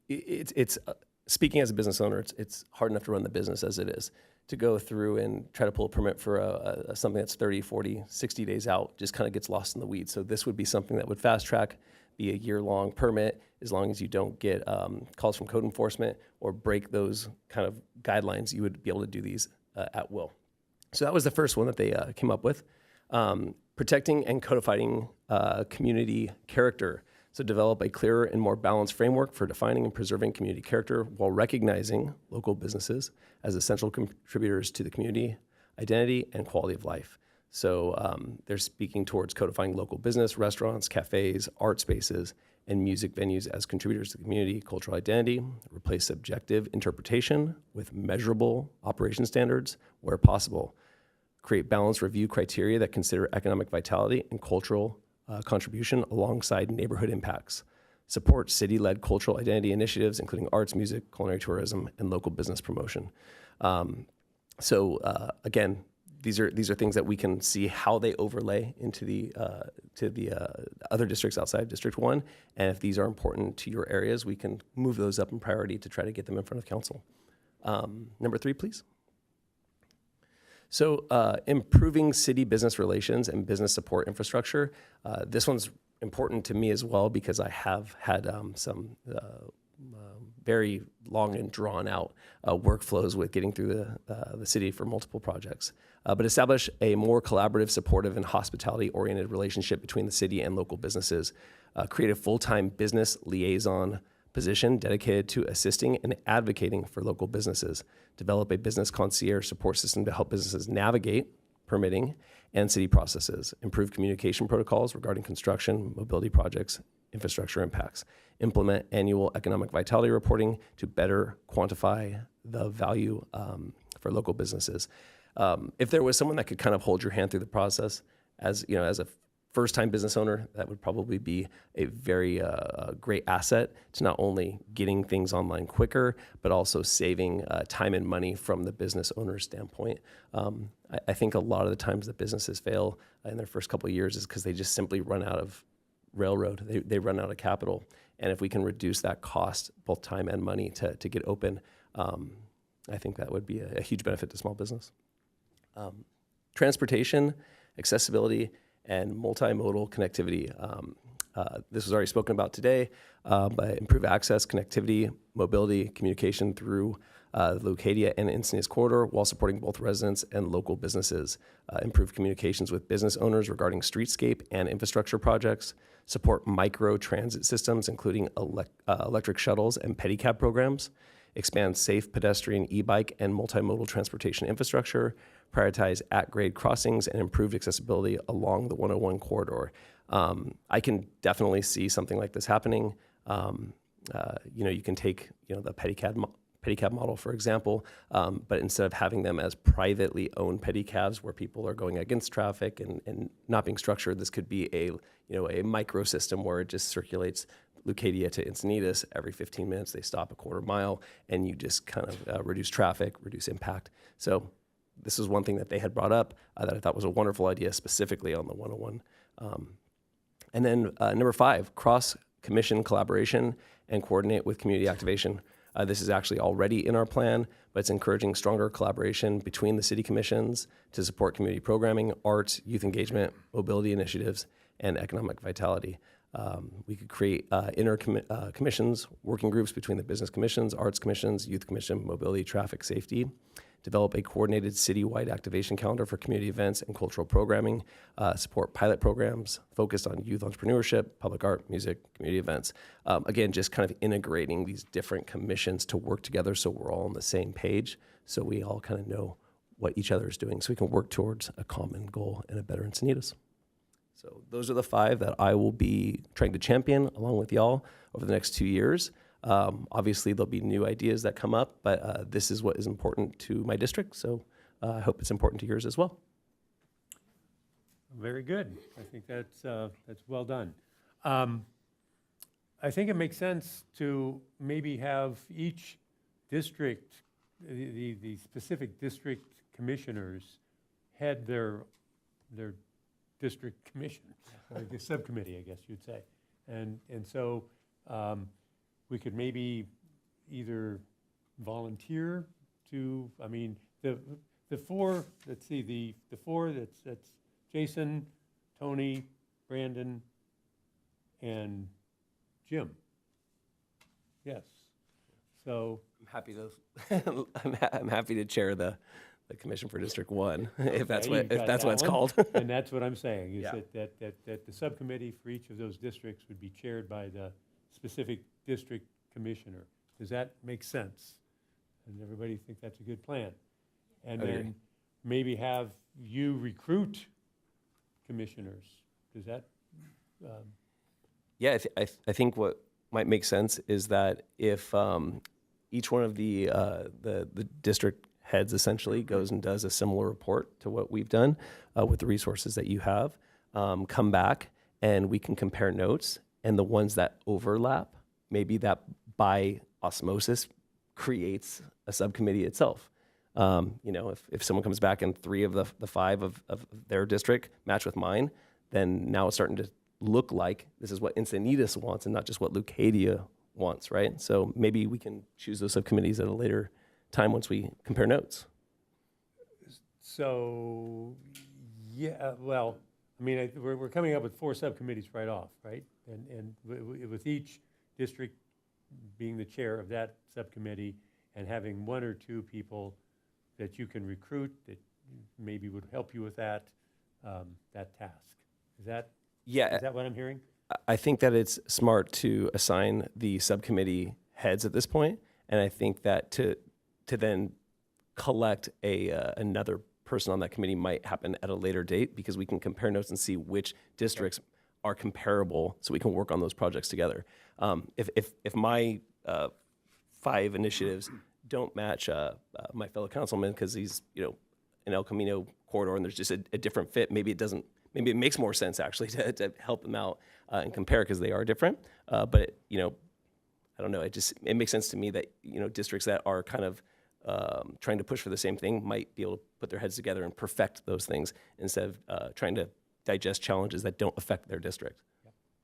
It's speaking as a business owner, it's hard enough to run the business as it is. To go through and try to pull a permit for something that's 30, 40, 60 days out just kind of gets lost in the weeds. So this would be something that would fast track, be a year-long permit, as long as you don't get calls from code enforcement or break those kind of guidelines, you would be able to do these at will. So that was the first one that they came up with. Protecting and codifying community character. So develop a clearer and more balanced framework for defining and preserving community character while recognizing local businesses as essential contributors to the community identity and quality of life. So they're speaking towards codifying local business, restaurants, cafes, art spaces, and music venues as contributors to the community cultural identity. Replace subjective interpretation with measurable operation standards where possible. Create balanced review criteria that consider economic vitality and cultural contribution alongside neighborhood impacts. Support city-led cultural identity initiatives, including arts, music, culinary tourism, and local business promotion. Again, these are things that we can see how they overlay into the other districts outside of District 1. And if these are important to your areas, we can move those up in priority to try to get them in front of council. Number 3, please. So improving city business relations and business support infrastructure. This one's important to me as well because I have had some very long and drawn out workflows with getting through the city for multiple projects. But establish a more collaborative, supportive, and hospitality-oriented relationship between the city and local businesses. Create a full-time business liaison position dedicated to assisting and advocating for local businesses. Develop a business concierge support system to help businesses navigate permitting and city processes. Improve communication protocols regarding construction, mobility projects, infrastructure impacts. Implement annual economic vitality reporting to better quantify the value for local businesses. If there was someone that could kind of hold your hand through the process, as you know, as a first-time business owner, that would probably be a very great asset to not only getting things online quicker, but also saving time and money from the business owner's standpoint. I think a lot of the times that businesses fail in their first couple of years is because they just simply run out of railroad. They run out of capital. And if we can reduce that cost, both time and money, to get open, I think that would be a huge benefit to small business. Transportation, accessibility, and multimodal connectivity. This was already spoken about today, but improve access, connectivity, mobility, communication through the Leucadia and Encinitas corridor while supporting both residents and local businesses. Improve communications with business owners regarding streetscape and infrastructure projects. Support micro transit systems, including electric shuttles and pedicab programs. Expand safe pedestrian, e-bike, and multimodal transportation infrastructure. Prioritize at-grade crossings and improved accessibility along the 101 corridor. I can definitely see something like this happening. You can take the pedicab model, for example, but instead of having them as privately owned pedicabs where people are going against traffic and not being structured, this could be a micro system where it just circulates Leucadia to Encinitas every 15 minutes. They stop a quarter mile, and you just kind of reduce traffic, reduce impact. So this is one thing that they had brought up that I thought was a wonderful idea, specifically on the 101. And then number 5, cross-commission collaboration and coordinate with community activation. This is actually already in our plan, but it's encouraging stronger collaboration between the city commissions to support community programming, arts, youth engagement, mobility initiatives, and economic vitality. We could create commissions, working groups between the business commissions, arts commissions, youth commission, mobility, traffic, safety. Develop a coordinated citywide activation calendar for community events and cultural programming. Support pilot programs focused on youth entrepreneurship, public art, music, community events. Again, just kind of integrating these different commissions to work together so we're all on the same page, so we all kind of know what each other is doing, so we can work towards a common goal and a better Encinitas. So those are the 5 that I will be trying to champion along with y'all over the next 2 years. Obviously, there'll be new ideas that come up, but this is what is important to my district, so I hope it's important to yours as well. Very good. I think that's well done. I think it makes sense to maybe have each district, the specific district commissioners, head their district commission, or the subcommittee, I guess you'd say. And so we could maybe either volunteer to, the 4, let's see, the 4, that's Jason, Tony, Brandon, and Jim. Yes. So I'm happy to I'm happy to chair the commission for District 1, if that's what it's called. And that's what I'm saying, is Yeah. that the subcommittee for each of those districts would be chaired by the specific district commissioner. Does that make sense? And everybody think that's a good plan? And then maybe have you recruit commissioners. Does that? Yeah, I think what might make sense is that if each one of the district heads essentially goes and does a similar report to what we've done with the resources that you have, come back and we can compare notes, and the ones that overlap, maybe that by osmosis creates a subcommittee itself. You know, if someone comes back and 3 of the 5 of their district match with mine, then now it's starting to look like this is what Encinitas wants and not just what Leucadia wants, right? So maybe we can choose those subcommittees at a later time once we compare notes. So, yeah, well, I mean, we're coming up with 4 subcommittees right off, right? And with each district being the chair of that subcommittee and having 1 or 2 people that you can recruit that maybe would help you with that task. Is that what I'm hearing? I think that it's smart to assign the subcommittee heads at this point, and I think that to then collect another person on that committee might happen at a later date, because we can compare notes and see which districts are comparable, so we can work on those projects together. If my 5 initiatives don't match my fellow councilman because he's an El Camino corridor and there's just a different fit, maybe it makes more sense actually to help them out and compare because they are different. But I don't know. It makes sense to me that districts that are kind of trying to push for the same thing might be able to put their heads together and perfect those things instead of trying to digest challenges that don't affect their district.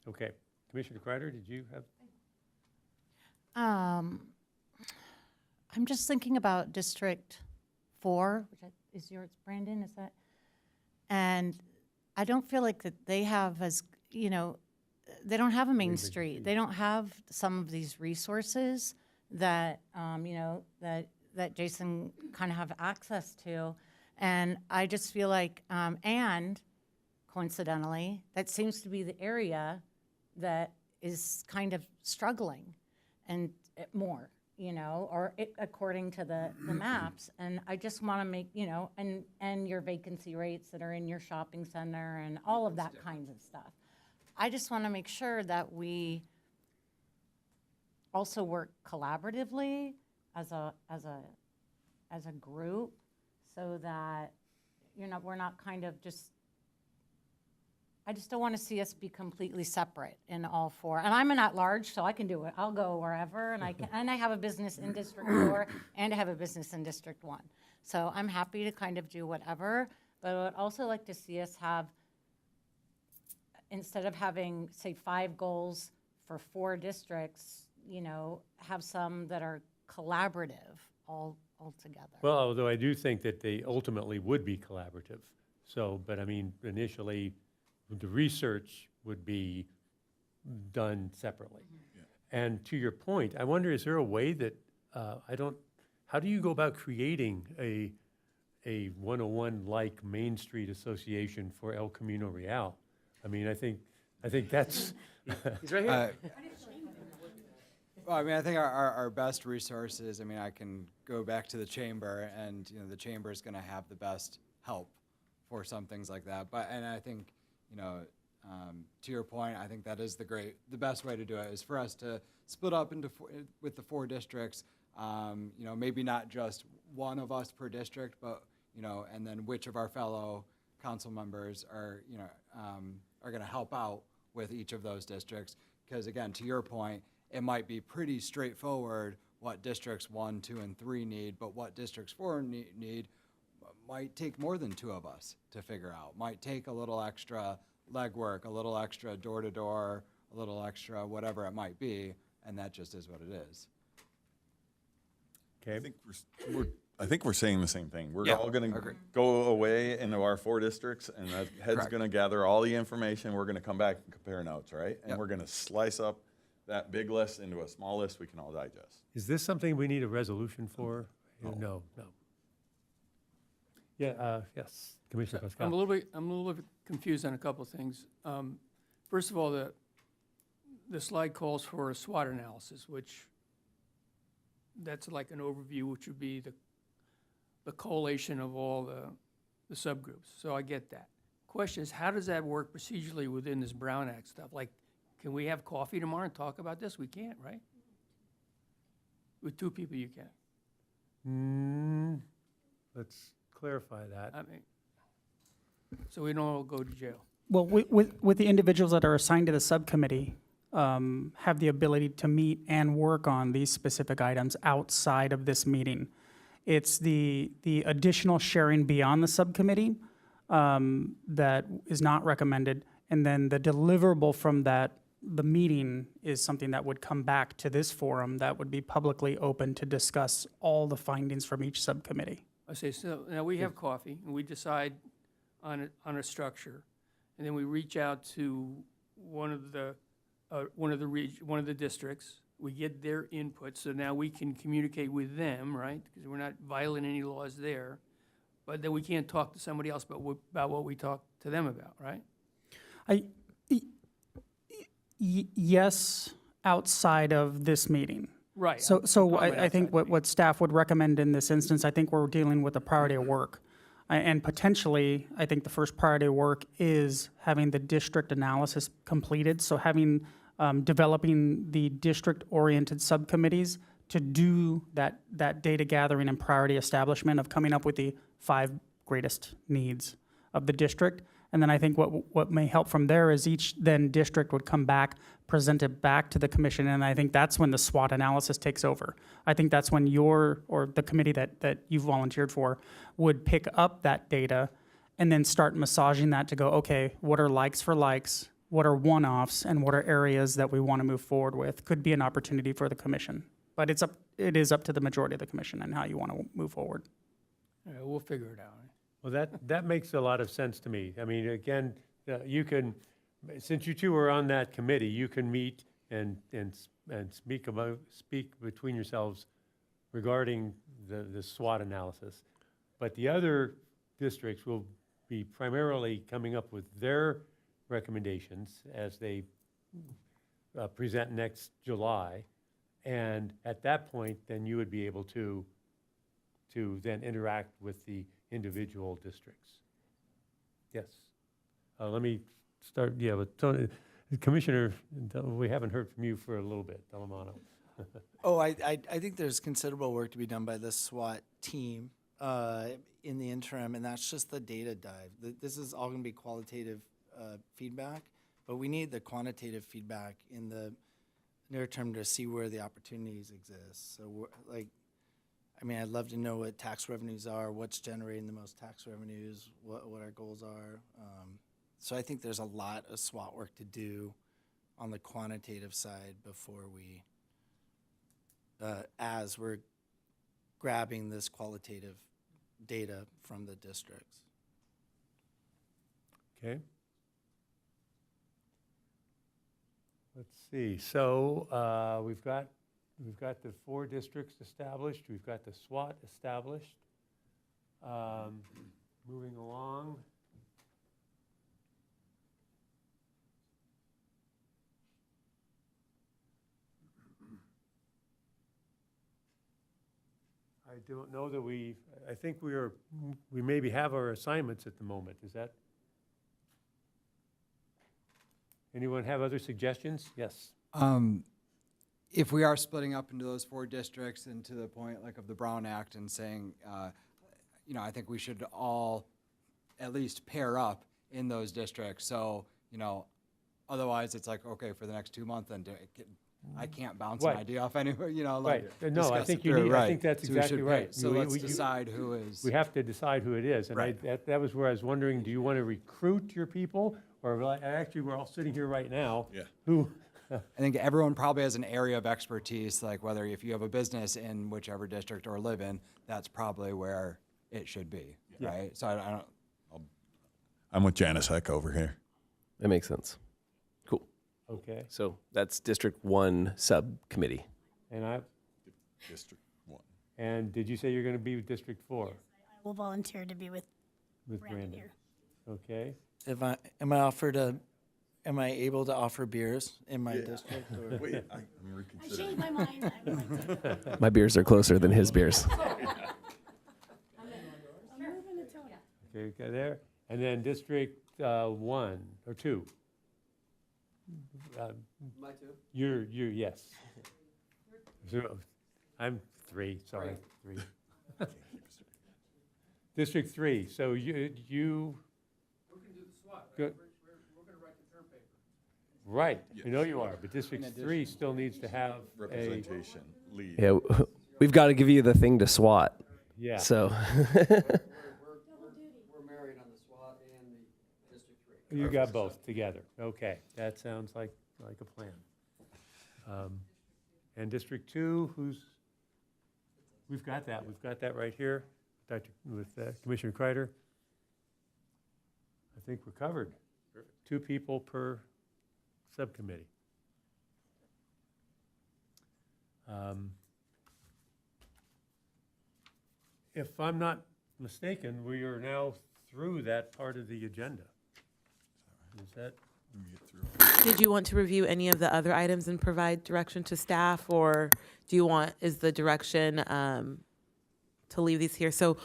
Okay. Commissioner Kreider, did you have? I'm just thinking about District 4, which is yours, Brandon, is that? And I don't feel like that they have they don't have a main street. They don't have some of these resources that, that Jason kind of have access to. And I just feel like, and coincidentally, that seems to be the area that is kind of struggling and more, or according to the maps. And I just want to make, and your vacancy rates that are in your shopping center and all of that kinds of stuff. I just want to make sure that we also work collaboratively as a group, so that we're not kind of just. I just don't want to see us be completely separate in all 4. And I'm an at-large, so I can do it. I'll go wherever, and I have a business in District 4, and I have a business in District 1. So I'm happy to kind of do whatever, but I would also like to see us have, instead of having, say, 5 goals for 4 districts, have some that are collaborative all together. Well, although I do think that they ultimately would be collaborative. So, but I mean, initially, the research would be done separately. And to your point, I wonder, is there a way that, how do you go about creating a 101-like Main Street association for El Camino Real? I mean, I think that's. He's right here. Well, I mean, I think our best resources, I can go back to the chamber, and the chamber is going to have the best help for some things like that. And I think, to your point, I think that is the best way to do it is for us to split up with the 4 districts. Maybe not just one of us per district, but and then which of our fellow council members are going to help out with each of those districts. Because again, to your point, it might be pretty straightforward what districts 1, 2, and 3 need, but what districts 4 need might take more than 2 of us to figure out. Might take a little extra legwork, a little extra door-to-door, a little extra whatever it might be, and that just is what it is. Okay. I think we're saying the same thing. We're all going to go away into our 4 districts, and that head's going to gather all the information. We're going to come back and compare notes, right? And we're going to slice up that big list into a small list we can all digest. Is this something we need a resolution for? No. Yeah. Yes, Commissioner Pascal. I'm a little bit confused on a couple of things. First of all, the slide calls for a SWOT analysis, which that's like an overview, which would be the collation of all the subgroups. So I get that. Question is, how does that work procedurally within this Brown Act stuff? Like, can we have coffee tomorrow and talk about this? We can't, right? With 2 people, you can. Let's clarify that. I mean, so we don't all go to jail. Well, with the individuals that are assigned to the subcommittee, have the ability to meet and work on these specific items outside of this meeting. It's the additional sharing beyond the subcommittee that is not recommended. And then the deliverable from that, the meeting, is something that would come back to this forum that would be publicly open to discuss all the findings from each subcommittee. I say, so now we have coffee and we decide on a structure, and then we reach out to one of the districts. We get their input, so now we can communicate with them, right? Because we're not violating any laws there. But then we can't talk to somebody else about what we talk to them about, right? Yes, outside of this meeting. Right. So I think what staff would recommend in this instance, I think we're dealing with a priority of work. And potentially, I think the first priority of work is having the district analysis completed. So having, developing the district-oriented subcommittees to do that data gathering and priority establishment of coming up with the 5 greatest needs of the district. And then I think what may help from there is each then district would come back, present it back to the commission, and I think that's when the SWOT analysis takes over. I think that's when or the committee that you've volunteered for would pick up that data and then start massaging that to go, okay, what are likes for likes, what are one-offs, and what are areas that we want to move forward with? Could be an opportunity for the commission. But it is up to the majority of the commission and how you want to move forward. All right, we'll figure it out. Well, that makes a lot of sense to me. I mean, again, you can, since you two are on that committee, you can meet and speak between yourselves regarding the SWOT analysis. But the other districts will be primarily coming up with their recommendations as they present next July. And at that point, then you would be able to then interact with the individual districts. Yes. Let me start, with Tony. Commissioner, we haven't heard from you for a little bit, Delamano. I think there's considerable work to be done by the SWAT team in the interim, and that's just the data dive. This is all going to be qualitative feedback, but we need the quantitative feedback in the near term to see where the opportunities exist. So, I'd love to know what tax revenues are, what's generating the most tax revenues, what our goals are. So I think there's a lot of SWOT work to do on the quantitative side before we, as we're grabbing this qualitative data from the districts. Okay. Let's see. So we've got the 4 districts established. We've got the SWOT established. Moving along. I don't know that I think we maybe have our assignments at the moment. Is that? Anyone have other suggestions? Yes. If we are splitting up into those 4 districts and to the point of the Brown Act and saying, I think we should all at least pair up in those districts. So, otherwise it's okay, for the next 2 months, then I can't bounce an idea off anywhere, right. No, I think I think that's exactly right. So let's decide who is. We have to decide who it is. And right. that was where I was wondering, do you want to recruit your people? Or actually, we're all sitting here right now. Yeah. Who? I think everyone probably has an area of expertise, whether if you have a business in whichever district or live in, that's probably where it should be, right? So I don't. I'm with Janice Heck over here. That makes sense. Cool. Okay. So that's District 1 subcommittee. And District 1. And did you say you're going to be with District 4? I will volunteer to be with Brandon here. Okay. Am I able to offer beers in my district? Or? Wait, I changed my mind. I would like to. My beers are closer than his beers. Okay, there. And then District 1 or 2. My 2? You're yes. I'm 3. Sorry, 3. District 3. So you. We can do the SWOT. Right? Good. We're going to write the term paper. Right, you know you are, but District 3 still needs to have representation lead. Yeah, we've got to give you the thing to SWAT. Yeah. So, We're married on the SWAT and the District 3. You got both together. Okay, that sounds like a plan. And District 2, we've got that. We've got that right here, with Commissioner Kreider. I think we're covered. Perfect. 2 people per subcommittee. If I'm not mistaken, we are now through that part of the agenda. Is that? Did you want to review any of the other items and provide direction to staff, or is the direction to leave these here? So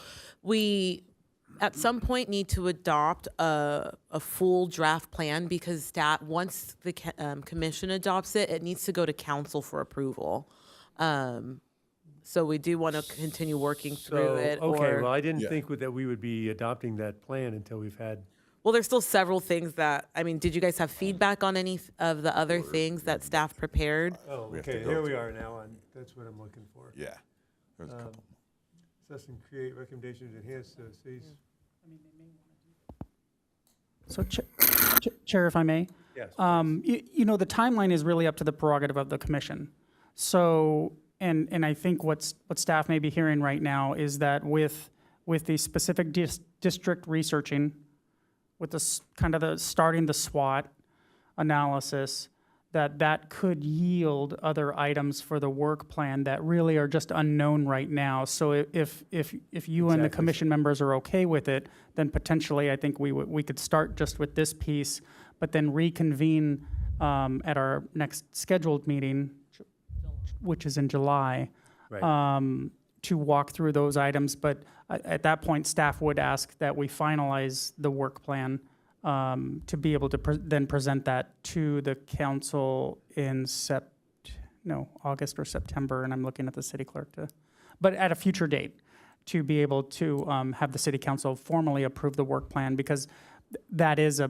we, at some point, need to adopt a full draft plan, because staff, once the commission adopts it, it needs to go to council for approval. So we do want to continue working through it. Okay, well, I didn't think that we would be adopting that plan until we've had. Well, there's still several things that, did you guys have feedback on any of the other things that staff prepared? Oh, okay, here we are now, and that's what I'm looking for. Yeah. There's a couple. Assess and create recommendations, enhance cities. So, Chair, if I may? Yes. The timeline is really up to the prerogative of the commission. So, and I think what staff may be hearing right now is that with the specific district researching, with the starting the SWOT analysis, that could yield other items for the work plan that really are just unknown right now. So if you and the commission members are okay with it, then potentially I think we could start just with this piece, but then reconvene at our next scheduled meeting, which is in July, Right. To walk through those items. But at that point, staff would ask that we finalize the work plan to be able to then present that to the council in August or September, and I'm looking at the city clerk but at a future date, to be able to have the city council formally approve the work plan, because that is a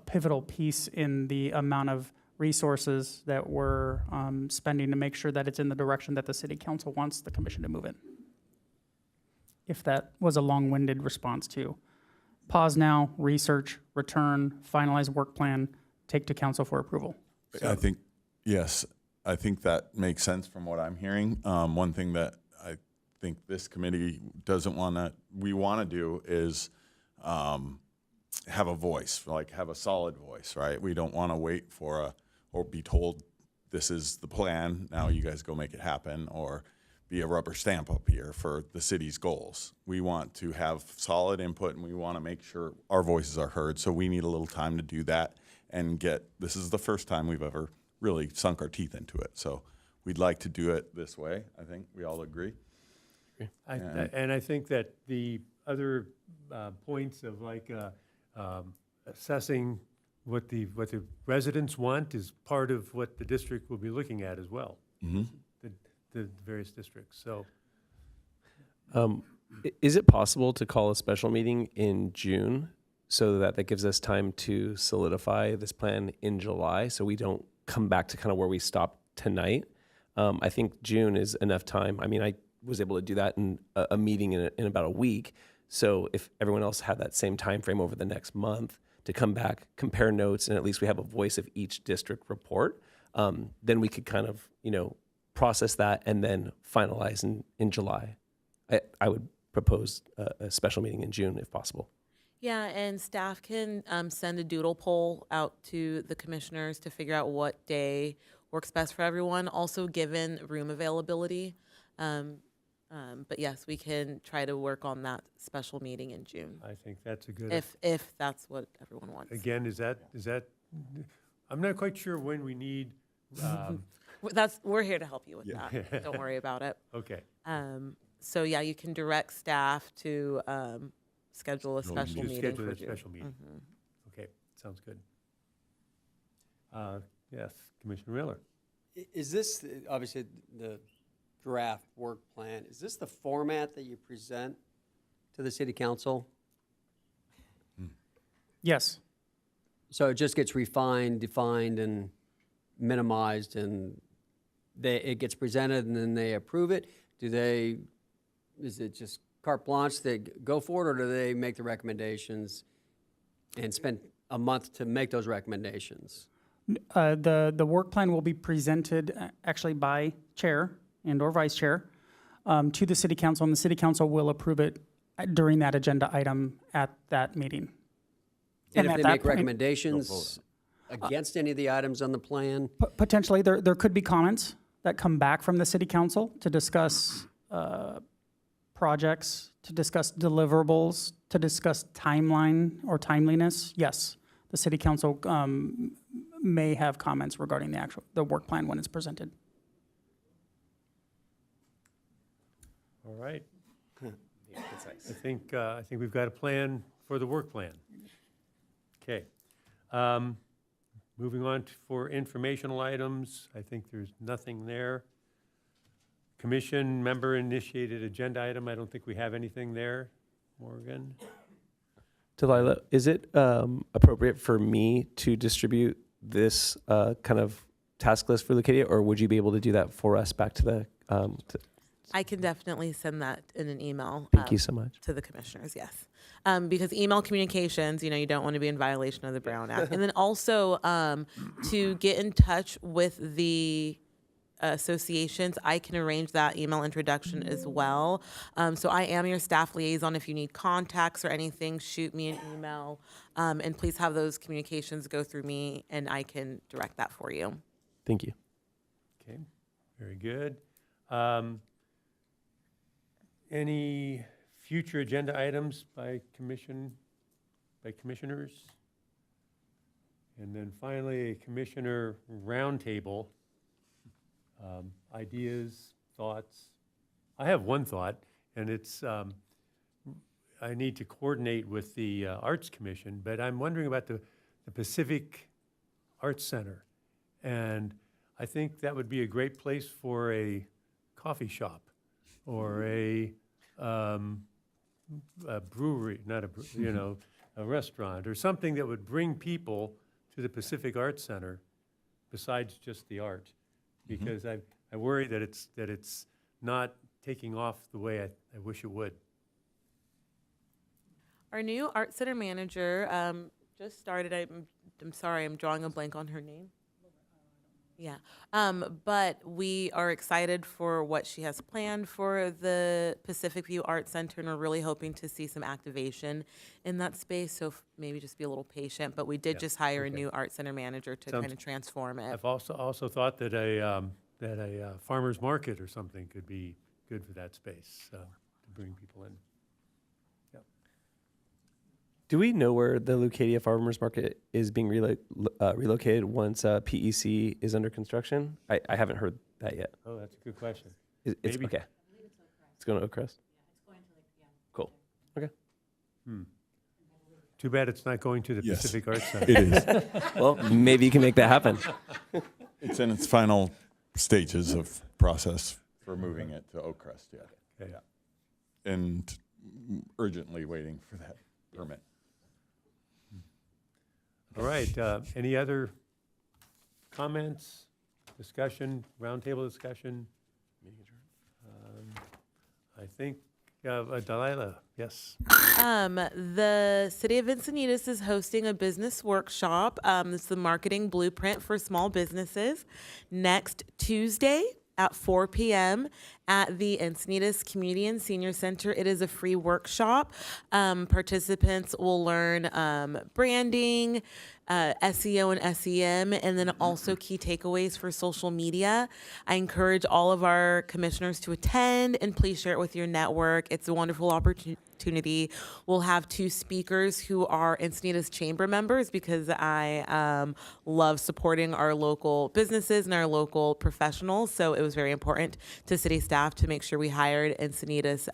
pivotal piece in the amount of resources that we're spending to make sure that it's in the direction that the city council wants the commission to move in. If that was a long-winded response to pause now, research, return, finalize work plan, take to council for approval. I think, yes, I think that makes sense from what I'm hearing. One thing that I think this committee we want to do is have a voice, have a solid voice, right? We don't want to wait or be told this is the plan, now you guys go make it happen, or be a rubber stamp up here for the city's goals. We want to have solid input, and we want to make sure our voices are heard. So we need a little time to do that and this is the first time we've ever really sunk our teeth into it. So we'd like to do it this way. I think we all agree. And I think that the other points of assessing what the residents want is part of what the district will be looking at as well. Mm-hmm. The various districts. So, is it possible to call a special meeting in June so that gives us time to solidify this plan in July, so we don't come back to kind of where we stopped tonight? I think June is enough time. I was able to do that in a meeting in about a week. So if everyone else had that same time frame over the next month to come back, compare notes, and at least we have a voice of each district report, then we could kind of, process that and then finalize in July. I would propose a special meeting in June if possible. Yeah, and staff can send a doodle poll out to the commissioners to figure out what day works best for everyone, also given room availability. But yes, we can try to work on that special meeting in June. I think that's a good. If that's what everyone wants. Again, is that? I'm not quite sure when we need. We're here to help you with that. Don't worry about it. Okay. So yeah, you can direct staff to schedule a special meeting. Schedule a special meeting. Mm-hmm. Okay, sounds good. Yes, Commissioner Miller. Is this, obviously, the draft work plan, is this the format that you present to the city council? Yes. So it just gets refined, defined, and minimized, and it gets presented, and then they approve it? Is it just carte blanche, they go forward, or do they make the recommendations and spend a month to make those recommendations? The work plan will be presented actually by chair and or vice chair to the city council, and the city council will approve it during that agenda item at that meeting. And if at they that make point- recommendations against any of the items on the plan? Potentially, there could be comments that come back from the city council to discuss projects, to discuss deliverables, to discuss timeline or timeliness. Yes, the city council may have comments regarding the work plan when it's presented. All right. I think we've got a plan for the work plan. Okay. Moving on for informational items, I think there's nothing there. Commission member initiated agenda item, I don't think we have anything there. Morgan? Delilah, is it appropriate for me to distribute this kind of task list for Lucadia, or would you be able to do that for us back to the? I can definitely send that in an email. Thank you so much. To the commissioners, yes. Because email communications, you don't want to be in violation of the Brown Act. And then also to get in touch with the associations, I can arrange that email introduction as well. So I am your staff liaison. If you need contacts or anything, shoot me an email. And please have those communications go through me, and I can direct that for you. Thank you. Okay, very good. Any future agenda items by commissioners? And then finally, a commissioner roundtable. Ideas, thoughts. I have one thought, and it's I need to coordinate with the Arts Commission, but I'm wondering about the Pacific Arts Center. And I think that would be a great place for a coffee shop or a brewery, not a, a restaurant or something that would bring people to the Pacific Arts Center besides just the art. Because I worry that it's not taking off the way I wish it would. Our new art center manager just started. I'm sorry, I'm drawing a blank on her name. Yeah, but we are excited for what she has planned for the Pacific View Art Center, and we're really hoping to see some activation in that space. So maybe just be a little patient. But we did just hire a new art center manager to kind of transform it. I've also thought that a farmer's market or something could be good for that space to bring people in. Do we know where the Lucadia Farmers Market is being relocated once PEC is under construction? I haven't heard that yet. Oh, that's a good question. It's Maybe. okay. It's going to Oakcrest? Cool. Okay. Too bad it's not going to the Yes. Pacific Arts Center. It is. Well, maybe you can make that happen. It's in its final stages of process for moving it to Oakcrest, yeah. Okay. Yeah. And urgently waiting for that permit. All right, any other comments, discussion, roundtable discussion? I think, Delilah, yes. The City of Encinitas is hosting a business workshop. It's the marketing blueprint for small businesses next Tuesday at 4 p.m. at the Encinitas Community and Senior Center. It is a free workshop. Participants will learn branding, SEO and SEM, and then also key takeaways for social media. I encourage all of our commissioners to attend, and please share it with your network. It's a wonderful opportunity. We'll have 2 speakers who are Encinitas Chamber members, because I love supporting our local businesses and our local professionals. So it was very important to city staff to make sure we hired Encinitas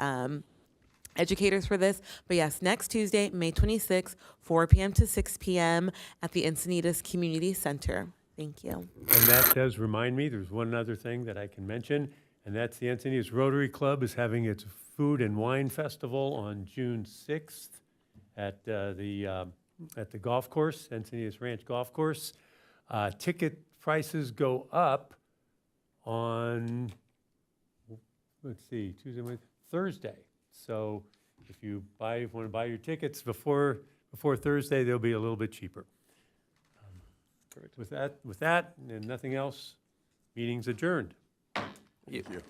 educators for this. But yes, next Tuesday, May 26th, 4 p.m. to 6 p.m. at the Encinitas Community Center. Thank you. And that does remind me, there's one other thing that I can mention, and that's the Encinitas Rotary Club is having its Food and Wine Festival on June 6th at the golf course, Encinitas Ranch Golf Course. Ticket prices go up on, let's see, Thursday. So if you want to buy your tickets before Thursday, they'll be a little bit cheaper. With that, and nothing else, meeting's adjourned. Thank you.